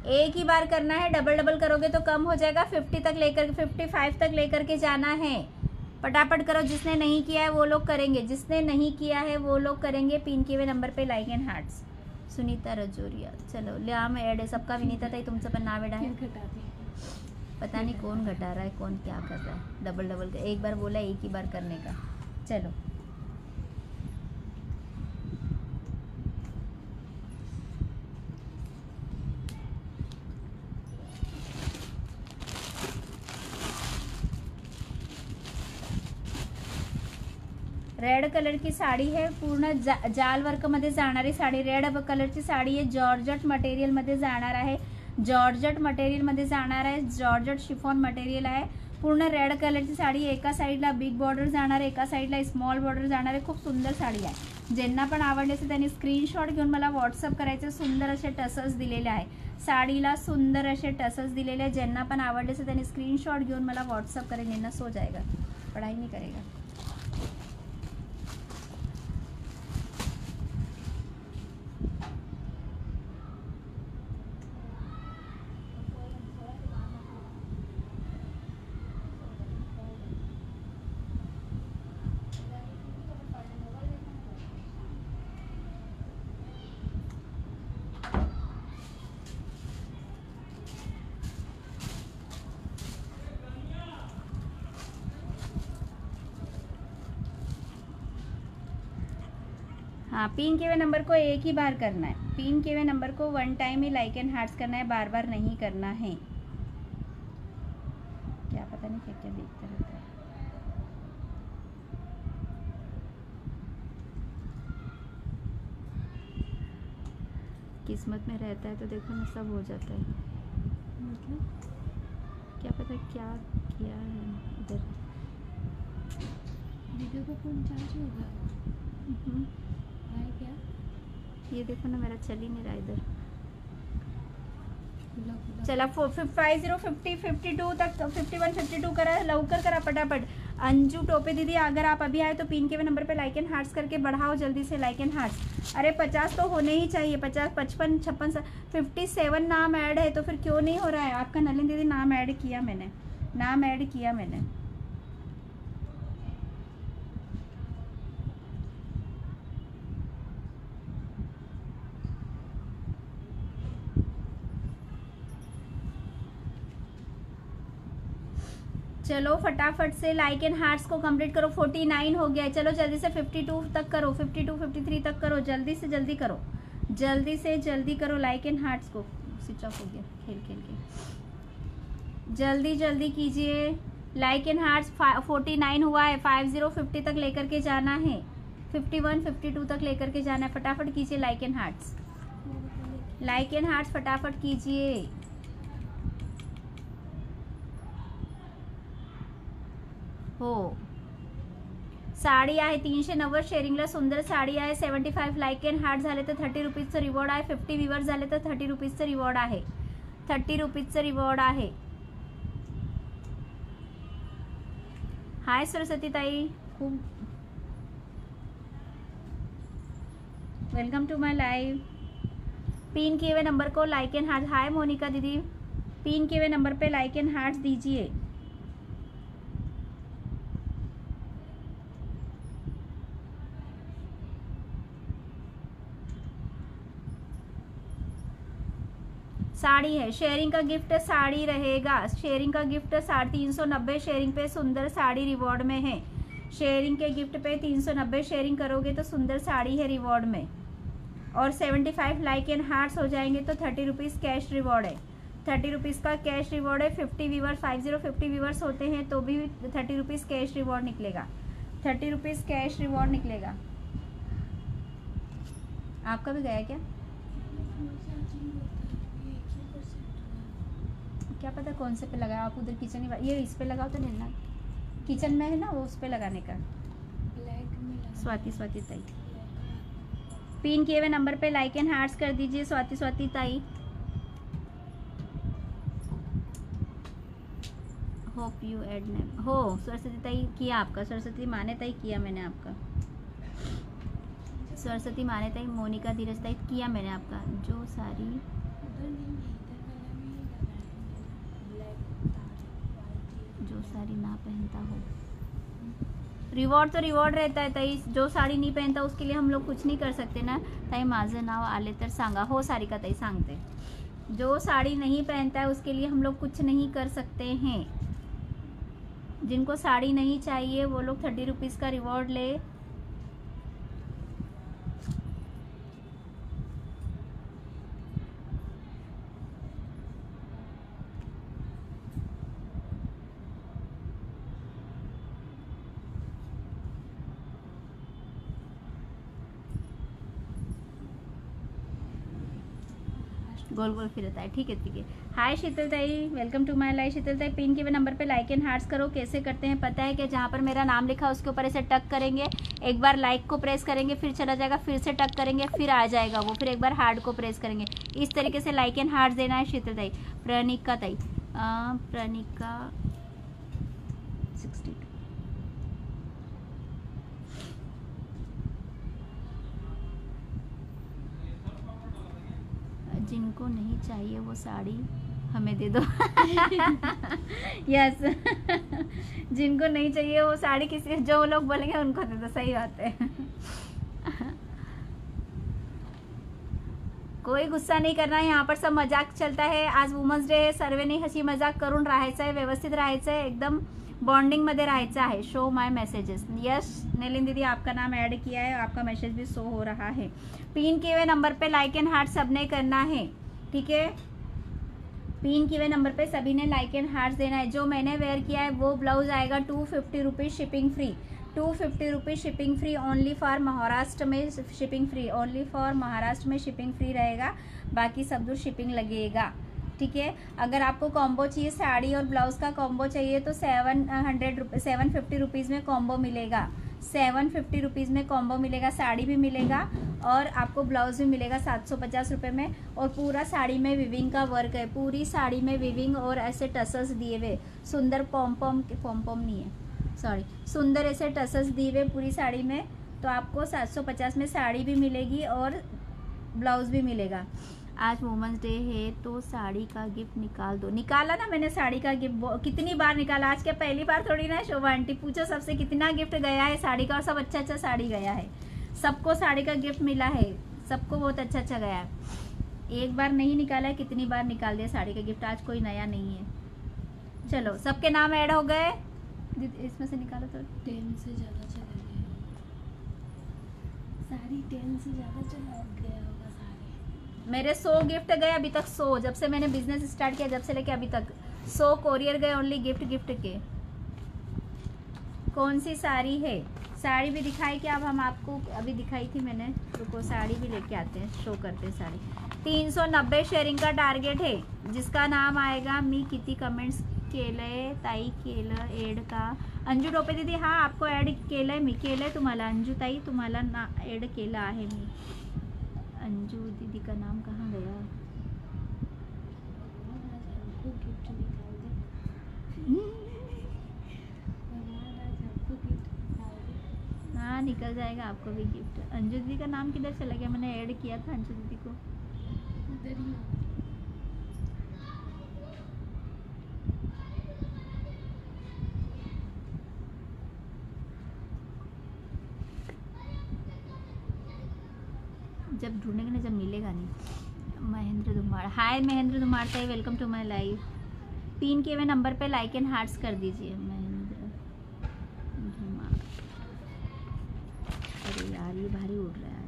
एक ही बार करना है, डबल डबल करोगे तो कम हो जाएगा। 50 तक लेकर 55 तक लेकर के जाना है। फटाफट करो, जिसने नहीं किया है वो लोग करेंगे, जिसने नहीं किया है वो लोग करेंगे। पिन किए हुए नंबर पे like and hearts. Sunita Rajoria, चलो लिया में ऐड है सबका। विनीता ताई तुमचं पण नाव ऐड आहे। पता नहीं कौन घटा रहा है, कौन क्या कर रहा है। डबल डबल एक बार बोला, एक ही बार करने का। चलो रेड कलर की साडी है, पूर्ण जाल वर्क मध्ये जाणारी साडी। रेड कलरची साडी आहे, जॉर्जट मटेरियल मध्ये जाणार आहे, जॉर्जट मटेरियल मध्ये जाणार आहे, जॉर्जट शिफॉन मटेरियल आहे। पूर्ण रेड कलरची साडी, एका साईडला बिग बॉर्डर जाणार आहे, एका साईडला स्मॉल बॉर्डर जाणार आहे। खूप सुंदर साडी आहे। ज्यांना पण आवडली असेल त्यांनी स्क्रीनशॉट घेऊन मला व्हॉट्सअप करायचे। सुंदर असे टसल्स दिलेले आहे साडीला, सुंदर असे टसल्स दिलेले आहे। ज्यांना पण आवडले असेल त्यांनी स्क्रीनशॉट घेऊन मला व्हॉट्सअप करें, वरना सो जाएगा, पढ़ाई नहीं करेगा। हाँ, पिन किए हुए नंबर को एक ही बार करना है। पिन किए हुए नंबर को one time he like and hearts करना है, बार बार नहीं करना है। क्या पता नहीं क्या क्या देखते रहता है। किस्मत में रहता है तो देखो ना, सब हो जाता है। मतलब क्या पता क्या किया है इधर। वीडियो का फोन चार्ज होगा क्या? ये देखो ना, मेरा चल ही नहीं रहा इधर। चला 50 50 52 तक, 51 52 करा, लवकर करा फटाफट। अंजू टोपे दीदी, अगर आप अभी आए तो पिन के नंबर पे लाइक एंड हार्ट्स करके बढ़ाओ जल्दी से, लाइक एंड हार्ट्स। अरे 50 तो होने ही चाहिए, 50 55 56 57 नाम ऐड है तो फिर क्यों नहीं हो रहा है आपका? नलिन दीदी नाम ऐड किया मैंने, नाम ऐड किया मैंने। चलो फटाफट से लाइक एंड हार्ट्स को कंप्लीट करो। 49 हो गया है, चलो जल्दी से 52 तक करो, 52 53 तक करो, जल्दी से जल्दी करो, जल्दी से जल्दी करो। लाइक एंड हार्ट्स को स्विच ऑफ हो गया खेल खेल के, जल्दी जल्दी कीजिए। लाइक एंड हार्ट्स 49 हुआ है, 50 50 तक लेकर के जाना है, 51 52 तक लेकर के जाना है। फटाफट कीजिए like and hearts, like and hearts फटाफट कीजिए। हो, साडी आहे 390 शेअरिंगला, सुंदर साडी आहे। 75 लाईक एंड हार्ट झाले तर 30 रुपीजचं रिवॉर्ड आहे। 50 व्ह्यूअर्स झाले तर 30 रुपीजचं रिवॉर्ड आहे, 30 रुपीजचं रिवॉर्ड आहे। हाय सरस्वती ताई, खूप welcome to my live. Pin किए हुए नंबर को like and heart. Hi Monika दीदी, पिन किए हुए नंबर पे लाइक एंड हार्ट दीजिए। साड़ी है, शेयरिंग का गिफ्ट साड़ी रहेगा, शेयरिंग का गिफ्ट 390 शेयरिंग पे सुंदर साड़ी रिवॉर्ड में है। शेयरिंग के गिफ्ट पे 390 शेयरिंग करोगे तो सुंदर साड़ी है रिवॉर्ड में, और 75 लाइक एंड हार्ट्स हो जाएंगे तो 30 रुपीज़ कैश रिवॉर्ड है। 30 रुपीज़ का कैश रिवॉर्ड है। 50 व्यूवर्स होते हैं तो भी 30 रुपीज़ कैश रिवॉर्ड निकलेगा। 30 रुपीज़ कैश रिवॉर्ड निकलेगा। आपका भी गया क्या? क्या पता कौन से पे लगाया आप। उधर किचन ये इस पे लगाओ तो नहीं, किचन में है ना वो, उस पे लगाने का। स्वाति ताई पिन किए हुए नंबर पे लाइक एंड हार्ट्स कर दीजिए। स्वाति ताई, होप यू एड नेम हो। सरस्वती ताई किया आपका, सरस्वती माने ताई किया मैंने आपका, सरस्वती माने ताई, मोनिका धीरज ताई किया मैंने आपका। जो सारी ना पहनता हो, रिवॉर्ड तो रिवॉर्ड रहता है ताई। जो साड़ी नहीं पहनता उसके लिए हम लोग कुछ नहीं कर सकते ना ताई। माझं नाव आले तर सांगा हो सारिका ताई सांगते। जो साड़ी नहीं पहनता है उसके लिए हम लोग कुछ नहीं कर सकते हैं। जिनको साड़ी नहीं चाहिए वो लोग 30 रुपीज़ का रिवॉर्ड ले। गोल गोल फिरता है। ठीक है। हाय शीतल ताई, welcome to my life. Sheetal ताई पिन के नंबर पे लाइक एंड हार्ट्स करो। कैसे करते हैं पता है कि जहाँ पर मेरा नाम लिखा है उसके ऊपर ऐसे टक करेंगे, एक बार लाइक को प्रेस करेंगे, फिर चला जाएगा, फिर से टक करेंगे, फिर आ जाएगा वो, फिर एक बार हार्ट को प्रेस करेंगे। इस तरीके से लाइक एंड हार्ट्स देना है शीतल ताई। प्रणिका ताई, प्रणिका 62। जिनको नहीं चाहिए वो साड़ी हमें दे दो। यस जिनको नहीं चाहिए वो साड़ी किसी, जो लोग बोलेंगे उनको दे दो। सही बात है। कोई गुस्सा नहीं करना है, यहाँ पर सब मजाक चलता है। आज वुमन्स डे है, सर्वेने हसी मजाक करून राहायचं आहे, व्यवस्थित राहायचं आहे, एकदम बॉन्डिंग मध्ये राहायचं आहे। शो माय मैसेजेस। यस नेलिन दीदी आपका नाम ऐड किया है, आपका मैसेज भी शो हो रहा है। पिन किए हुए नंबर पे लाइक एंड हार्ट सबने करना है, ठीक है। पिन किए हुए नंबर पे सभी ने लाइक एंड हार्ट देना है। जो मैंने वेयर किया है वो ब्लाउज आएगा 250 rupees shipping free. 250 rupees shipping free only for Maharashtra में, shipping free only for Maharashtra में शिपिंग फ्री रहेगा, बाकी सब दूर शिपिंग लगेगा, ठीक है। अगर आपको कॉम्बो चाहिए, साड़ी और ब्लाउज का कॉम्बो चाहिए तो 750 रुपीज़ में कॉम्बो मिलेगा। 750 रुपीज़ में कॉम्बो मिलेगा, साड़ी भी मिलेगा और आपको ब्लाउज भी मिलेगा 750 रुपये में। और पूरा साड़ी में विविंग का वर्क है, पूरी साड़ी में विविंग और ऐसे टसल्स दिए हुए, सुंदर पॉम नहीं है, सॉरी, सुंदर ऐसे टसल्स दिए हुए पूरी साड़ी में। तो आपको 750 में साड़ी भी मिलेगी और ब्लाउज भी मिलेगा। आज वुमेंस डे है तो साड़ी का गिफ्ट निकाल दो। निकाला ना मैंने साड़ी का गिफ्ट, कितनी बार निकाला, आज क्या पहली बार थोड़ी ना। शोभा आंटी पूछो सबसे कितना गिफ्ट गया है साड़ी का, और सब अच्छा साड़ी गया है, सबको साड़ी का गिफ्ट मिला है, सबको बहुत अच्छा गया है। एक बार नहीं निकाला है, कितनी बार निकाल दिया साड़ी का गिफ्ट। आज कोई नया नहीं है। चलो सबके नाम ऐड हो गए, इसमें से निकालो तो 10 से ज़्यादा चला गया साड़ी, 10 से ज़्यादा चला गया होगा साड़ी। मेरे 100 गिफ्ट गए अभी तक, 100, जब से मैंने बिजनेस स्टार्ट किया जब से लेके अभी तक 100 कोरियर गए ओनली गिफ्ट के। कौन सी साड़ी है, साड़ी भी दिखाई क्या, अब हम आपको अभी दिखाई थी मैंने, रुको साड़ी भी लेके आते हैं, शो करते हैं साड़ी। 390 शेयरिंग का टारगेट है, जिसका नाम आएगा मी किती कमेंट्स केलंय ताई, केलं एड का। अंजू टोपे दीदी, हाँ आपको ॲड केलंय मी, केलंय तुम्हाला अंजू ताई, तुम्हाला ना ॲड केलं आहे मी। अंजू दीदी का नाम कहाँ गया? हाँ निकल जाएगा आपको भी गिफ्ट। अंजू दीदी का नाम किधर चला गया, मैंने ऐड किया था अंजू दीदी को। उधर ही जब ढूंढेंगे ना, जब मिलेगा नहीं। महेंद्र धुमाड़, हाय महेंद्र धुमाड़ ताई, welcome to my live. Pin के हुए नंबर पे लाइक एंड हार्ट्स कर दीजिए। महेंद्र धुमाड़ यार ये भारी उड़ रहा है आज.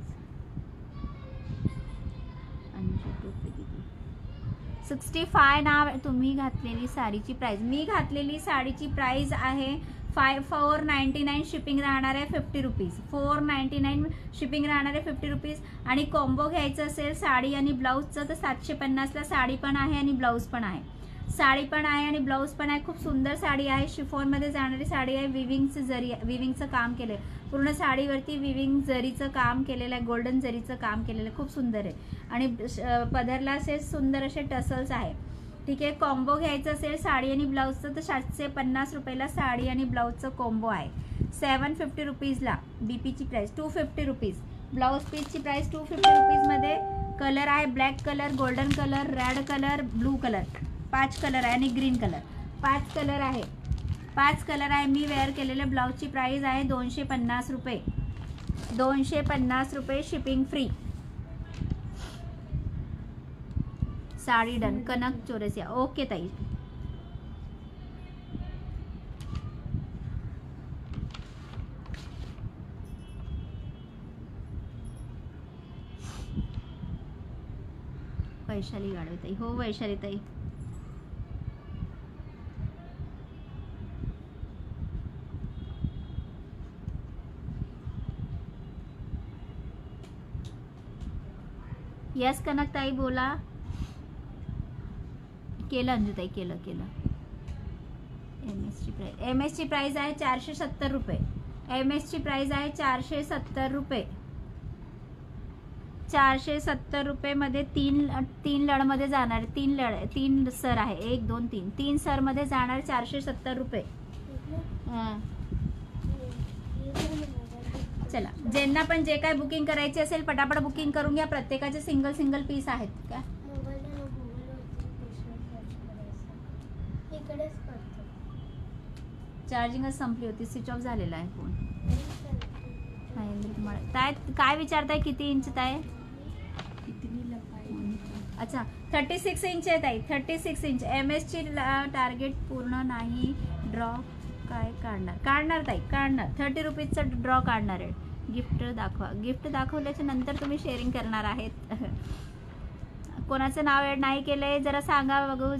65 नाव तुम्ही घातलेली साडीची प्राइस. मी घातलेली साडीची प्राइस आहे 499. शिपिंग राहणार आहे 50 रुपीज. 499 शिपिंग राहणार आहे 50 रुपीज. आणि कॉम्बो घ्यायचं असेल साडी आणि ब्लाऊजचं तर 750ला साडी पण आहे आणि ब्लाऊज पण आहे. साडी पण आहे आणि ब्लाऊज पण आहे. खूप सुंदर साडी आहे. शिफॉनमध्ये जाणारी साडी आहे. विविंगचं काम केलं आहे. पूर्ण साडीवरती विविंग जरीचं काम केलेलं आहे. गोल्डन जरीचं काम केलेलं आहे. खूप सुंदर आहे. आणि पदरला असे सुंदर असे टसल्स आहे. ठीक आहे. कॉम्बो घ्यायचं असेल साडी आणि ब्लाऊजचं तर 750 रुपयाला साडी आणि ब्लाऊजचं कॉम्बो आहे. 750 रुपीजला बीपीची प्राइस. 250 रुपीज. ब्लाऊज पीसची प्राइस 250 रुपीजमध्ये. कलर आहे black colour, golden colour, red colour, blue colour. 5 colour आहे आणि ग्रीन कलर. 5 कलर आहे. 5 कलर आहे. मी वेअर केलेल्या ब्लाऊजची प्राइस आहे 250 रुपये. 250 रुपये shipping free. Sari done. Kanak Chaurasia. Okay ताई. वैशाली गाडवे ताई. हो वैशाली ताई. यस कनक ताई बोला. केलं अंजुताई. केलं. एम एसची प्राइस आहे 470 रुपये. एम एसची प्राइस आहे 470 रुपये. 470 रुपये तीन लढमध्ये जाणार. तीन सर आहे. 1 2 3 3 सर मध्ये जाणार 470 रुपये. चला ज्यांना पण जे काय बुकिंग करायची असेल पटापट बुकिंग करून घ्या. प्रत्येकाचे सिंगल पीस आहेत का. चार्जिंगच संपली होती. स्विच ऑफ झालेला आहे फोन. काय विचारताय किती इंच ताय. अच्छा 36 इंच आहे ताई. 36 इंच. एम एसची टार्गेट पूर्ण नाही. ड्रॉ काय काढणार ताई. काढणार 30 रुपीजचा ड्रॉ काढणार आहे. गिफ्ट दाखवा. गिफ्ट दाखवल्याच्या नंतर तुम्ही शेअरिंग करणार आहेत. कोणाचं नाव ऍड नाही केलंय जरा सांगा बघू.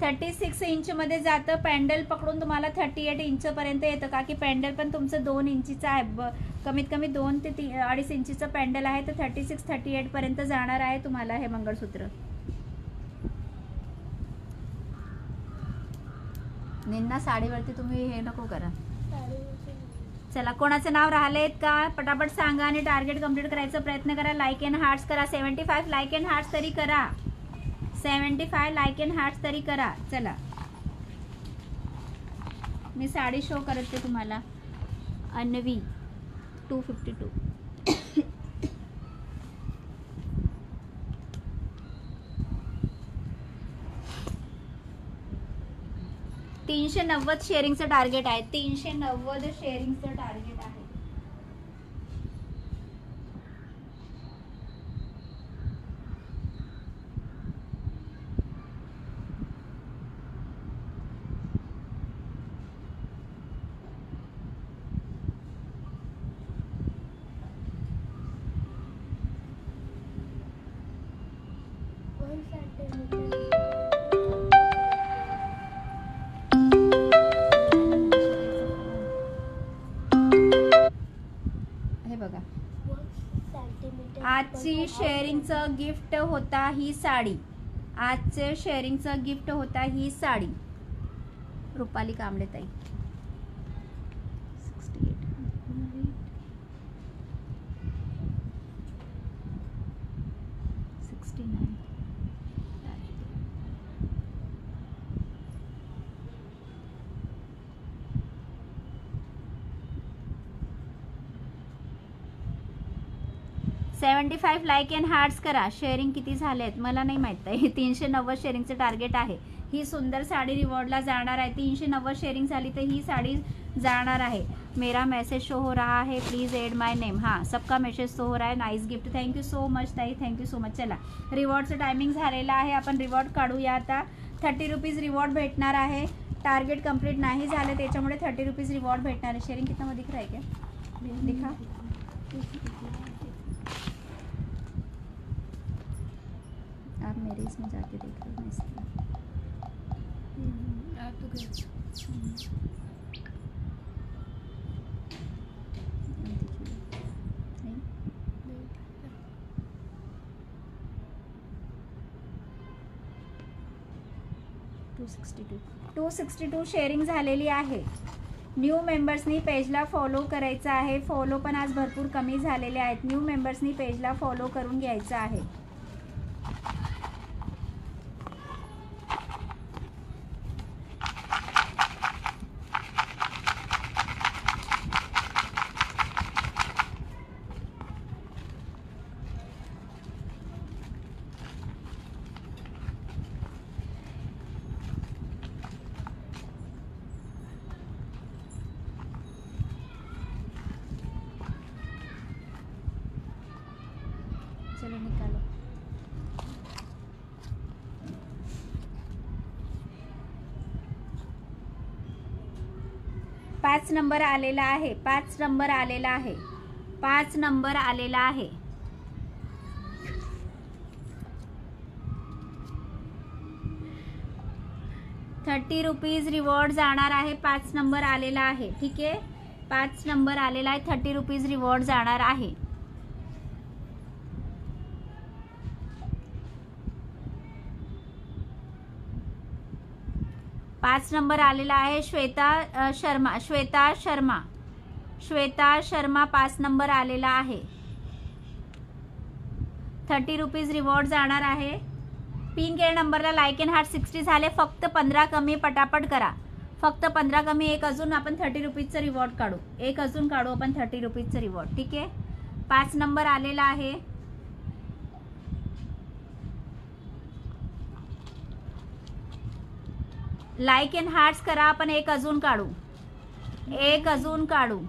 36 इंच मध्ये जातं. पॅन्डल पकडून तुम्हाला 38 इंच पर्यंत येतं. का की पॅन्डल पण तुमचं 2 इंचीचं आहे. कमीत कमी 2 ते 2.5 इंचीचं पॅन्डल आहे. तर 36-38 पर्यंत जाणार आहे तुम्हाला हे मंगळसूत्र. निन्ना साडीवरती तुम्ही हे नको करा. चला कोणाचं नाव राहिलेत का पटापट सांगा आणि टार्गेट कंप्लीट करायचा प्रयत्न करा. लाईक अँड हार्ट्स करा. 75 लाईक अँड हार्ट्स तरी करा. 75 लाईक अँड हार्ट्स तरी करा. चला मी साडी शो करते तुम्हाला. अन्वी 252. 390 शेअरिंगचं टार्गेट आहे. 390 शेअरिंगचं टार्गेट आहे. आजची शेअरिंगचं गिफ्ट होता ही साडी. आजचे शेअरिंगचं गिफ्ट होता ही साडी. रुपाली कांबळे ताई. 69. 75 लाईक अँड हार्ट्स करा. शेअरिंग किती झालेत मला नाही माहित आहे. 390 शेअरिंगचं टार्गेट आहे. ही सुंदर साडी रिवॉर्डला जाणार आहे. 390 शेअरिंग झाली तर ही साडी जाणार आहे. मेरा मैसेज शो हो रहा है प्लीज एड माय नेम. हाँ सबका मैसेज शो हो रहा है. Nice gift. Thank you so much ताई. Thank you so much. चला रिवॉर्डचं टायमिंग झालेलं आहे. आपण रिवॉर्ड काढूया आता. 30 रुपीज रिवॉर्ड भेटणार आहे. टार्गेट कंप्लीट नाही झालं त्याच्यामुळे 30 रुपीज रिवॉर्ड भेटणार आहे. शेअरिंग कितना दिख रहा है क्या. दिखा. आप मेरे इसमें जाके देख लो. मैं इसमें आप तो गए. नहीं. 262 शेअरिंग झालेली आहे. न्यू मेंबर्सनी पेजला फॉलो करायचं आहे. फॉलो पण आज भरपूर कमी झालेले आहेत. न्यू मेंबर्सनी पेजला फॉलो करून घ्यायचं आहे. चलो निकालो. पाच नंबर आलेला आहे. 5 नंबर आलेला आहे. 5 नंबर आलेला आहे. ₹30 रिवॉर्ड जाणार आहे. 5 नंबर आलेला आहे. ठीक आहे. 5 नंबर आलेला आहे. ₹30 रिवॉर्ड जाणार आहे. पाच नंबर आलेला आहे. श्वेता शर्मा 5 नंबर आलेला आहे. ₹30 रिवॉर्ड जाणार आहे. पिंक एअर नंबरला लाईक अँड हार्ट 60 झाले. फक्त 15 कमी. पटापट करा. फक्त 15 कमी. एक अजून आपण ₹30 रिवॉर्ड काढू. एक अजून काढू आपण ₹30 रिवॉर्ड. ठीक आहे. 5 नंबर आलेला आहे. लाईक अँड हार्ट्स करा. आपण एक अजून काढू. एक अजून काढू.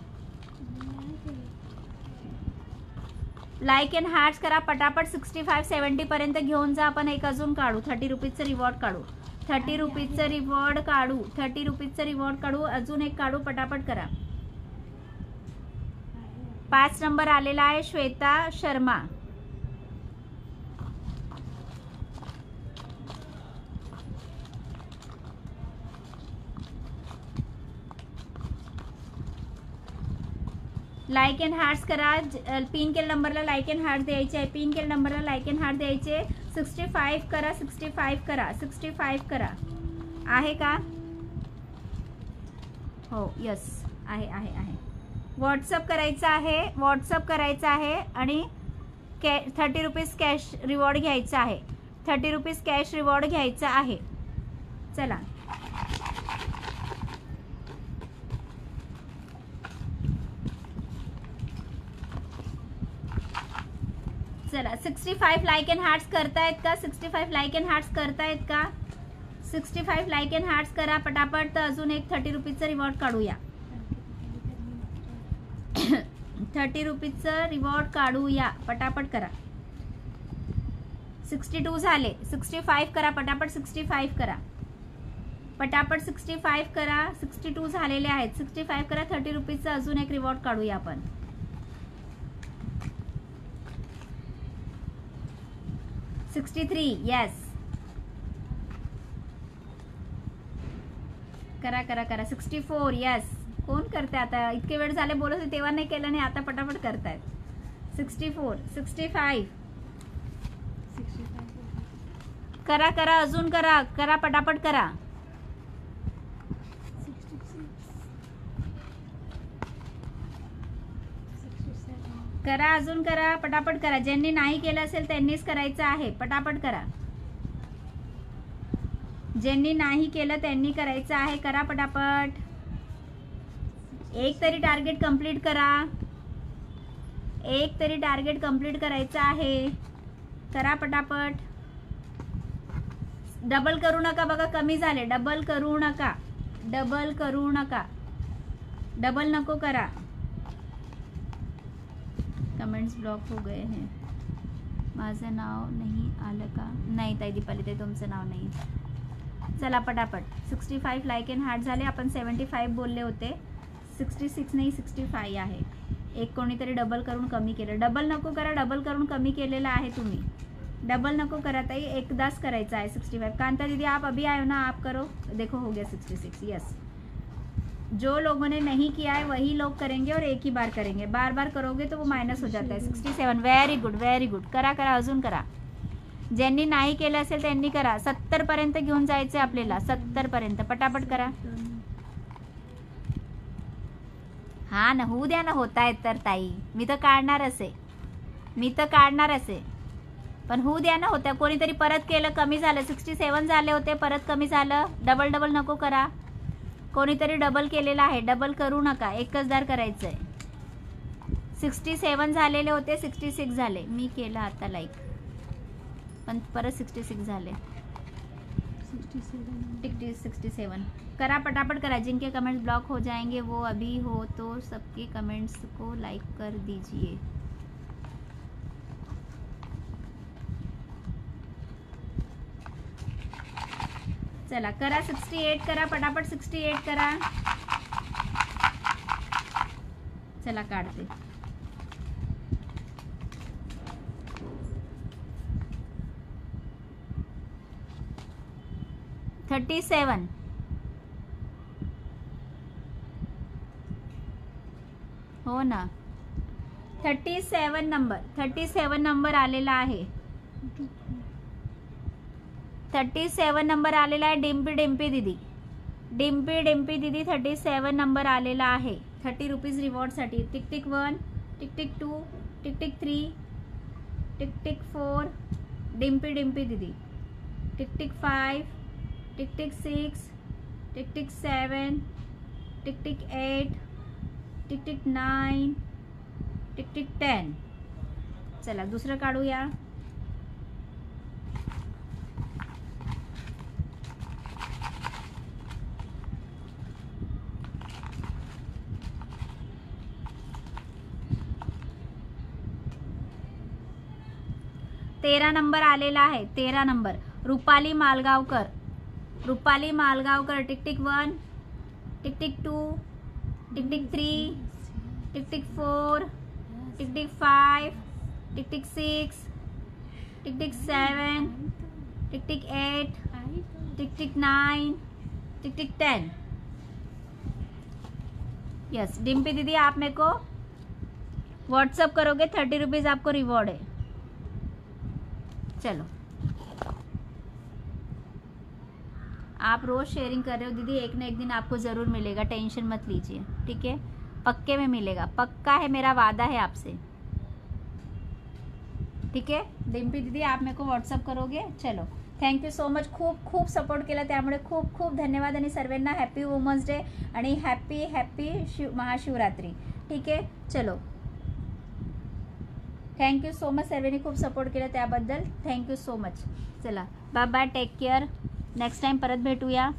लाईक अँड हार्ट्स करा पटापट. 65-70 पर्यंत घेऊन जा. आपण एक अजून काढू. ₹30 रिवॉर्ड काढू. ₹30 रिवॉर्ड काढू. ₹30 रिवॉर्ड काढू. अजून एक काढू. पटापट करा. 5 नंबर आलेला आहे. Shweta Sharma. Like and hearts करा. पिंक एल नंबरला लाईक अँड हार्ट द्यायचे आहे. पिंक एल नंबरला लाईक अँड हार्ट द्यायचे. 65 करा. 65 करा. 65 करा. आहे का? हो. यस. आहे आहे आहे. व्हॉट्सअप करायचं आहे. व्हॉट्सअप करायचं आहे आणि ₹30 कॅश रिवॉर्ड घ्यायचं आहे. ₹30 कॅश रिवॉर्ड घ्यायचं आहे. चला. चला 65 लाईक अँड हार्ट्स करतायत का? 65 लाईक अँड हार्ट्स करतायत का? 65 लाईक अँड हार्ट्स करा पटापट. तर अजून एक ₹30 रिवॉर्ड काढूया. ₹30 रिवॉर्ड काढूया. पटापट करा. 62 झाले. 65 करा पटापट. 65 करा पटापट. 65 करा. 62 झालेले आहेत. 65 करा. ₹30 अजून एक रिवॉर्ड काढूया आपण. 63. येस. करा करा करा. 64. येस. कोण करते आता? इतके वेळ झाले बोलत होते तेव्हा नाही केलं नाही. आता पटापट करतायत. 64. 65 करा करा. अजून करा. करा पटापट करा. करा. अजून करा. पटापट करा. ज्यांनी नाही केलं असेल त्यांनीच करायचं आहे. पटापट करा. ज्यांनी नाही केलं त्यांनी करायचं आहे. करा पटापट. एक तरी टार्गेट कंप्लीट करा. एक तरी टार्गेट कंप्लीट करायचं आहे. करा पटापट. डबल करू नका बघा. कमी झाले. डबल करू नका. डबल करू नका. डबल नको करा. कमेंट्स ब्लॉक हो गए हैं. माझं नाव नाही आलं का? नाही ताई दीपाली ताई तुमचं नाव नाही. चला पटापट. 65 लाईक अँड हार्ट झाले. आपण 75 बोलले होते. 66 नाही 65 आहे. एक कोणीतरी डबल करून कमी केलं. डबल नको करा, डबल करून कमी केलेलं आहे तुम्ही. डबल नको करा ताई, एकदाच करायचा आहे 65. कांता दीदी आप अभी आए हो ना, आप करो. देखो हो गया 66. यस, जो लोगों ने नहीं किया है वही लोग करेंगे और एक ही बार करेंगे. बार बार करोगे तो वो मायनस हो जाता है. 67. Very good, very good. करा करा, अजून करा. ज्यांनी नाही केलं असेल त्यांनी करा. 70 पर्यंत घेऊन जायचं आपल्याला. 70 पर्यंत पटापट करा. हा ना, होऊ द्या ना. होता येत तर ताई, मी तर काढणारच आहे. पण होऊ द्या ना. होत्या कोणीतरी परत केलं, कमी झालं. 67 झाले होते, परत कमी झालं. डबल नको करा. कोणीतरी डबल केलेलं आहे, डबल करू नका. एकच दार करायचं आहे. 67 झालेले होते, 66 झाले. मी केलं आता लाईक, पण परत 66 झाले. 67 करा, पटापट करा. जिनके कमेंट्स ब्लॉक हो जाएंगे वो अभी हो तो सबके कमेंट्स को लाइक कर दीजिए. चला करा. 68 करा, पटापट 68 करा. चला काढते. $37. हो ना, 37 नंबर आलेला आहे. 37 नंबर आलेला आहे. डिम्पी दीदी 37 नंबर आलेला आहे. 30 रुपीज रिवॉर्डसाठी. Tick 1, tick 2, tick 3, tick 4. Dimpy दीदी. Tick 5, tick 6, tick 7, tick 8, tick 9, tick 10. चला दुसरं काढूया. तेरा नंबर आलेला आहे. 13 number Rupali Malgaonkar. Tick 1, tick 2, tick 3, tick 4, tick 5, tick 6, tick 7, tick 8, tick 9, tick 10. Yes Dimpy दीदी, आप मेरे को व्हाट्सअप करोगे, 30 रुपीज आपको रिवॉर्ड है. चलो, आप रोज शेयरिंग कर रहे हो दीदी, एक ना एक दिन आपको ज़रूर मिलेगा. टेंशन मत लीजिए, ठीक है. पक्के में मिलेगा, पक्का है, मेरा वादा है आपसे. ठीक आहे डिम्पी दीदी, आप मेरे को व्हॉट्सअप करोगे. चलो, थँक्यू सो मच. खूप सपोर्ट केला, त्यामुळे खूप धन्यवाद. आणि सर्वांना हॅपी वुमन्स डे आणि हॅपी महाशिवरात्री. ठीक आहे. चलो, थँक्यू सो मच. सर्वांनी खूप सपोर्ट केला त्याबद्दल थँक्यू सो मच. चला bye bye, take care. Next time परत भेटूया.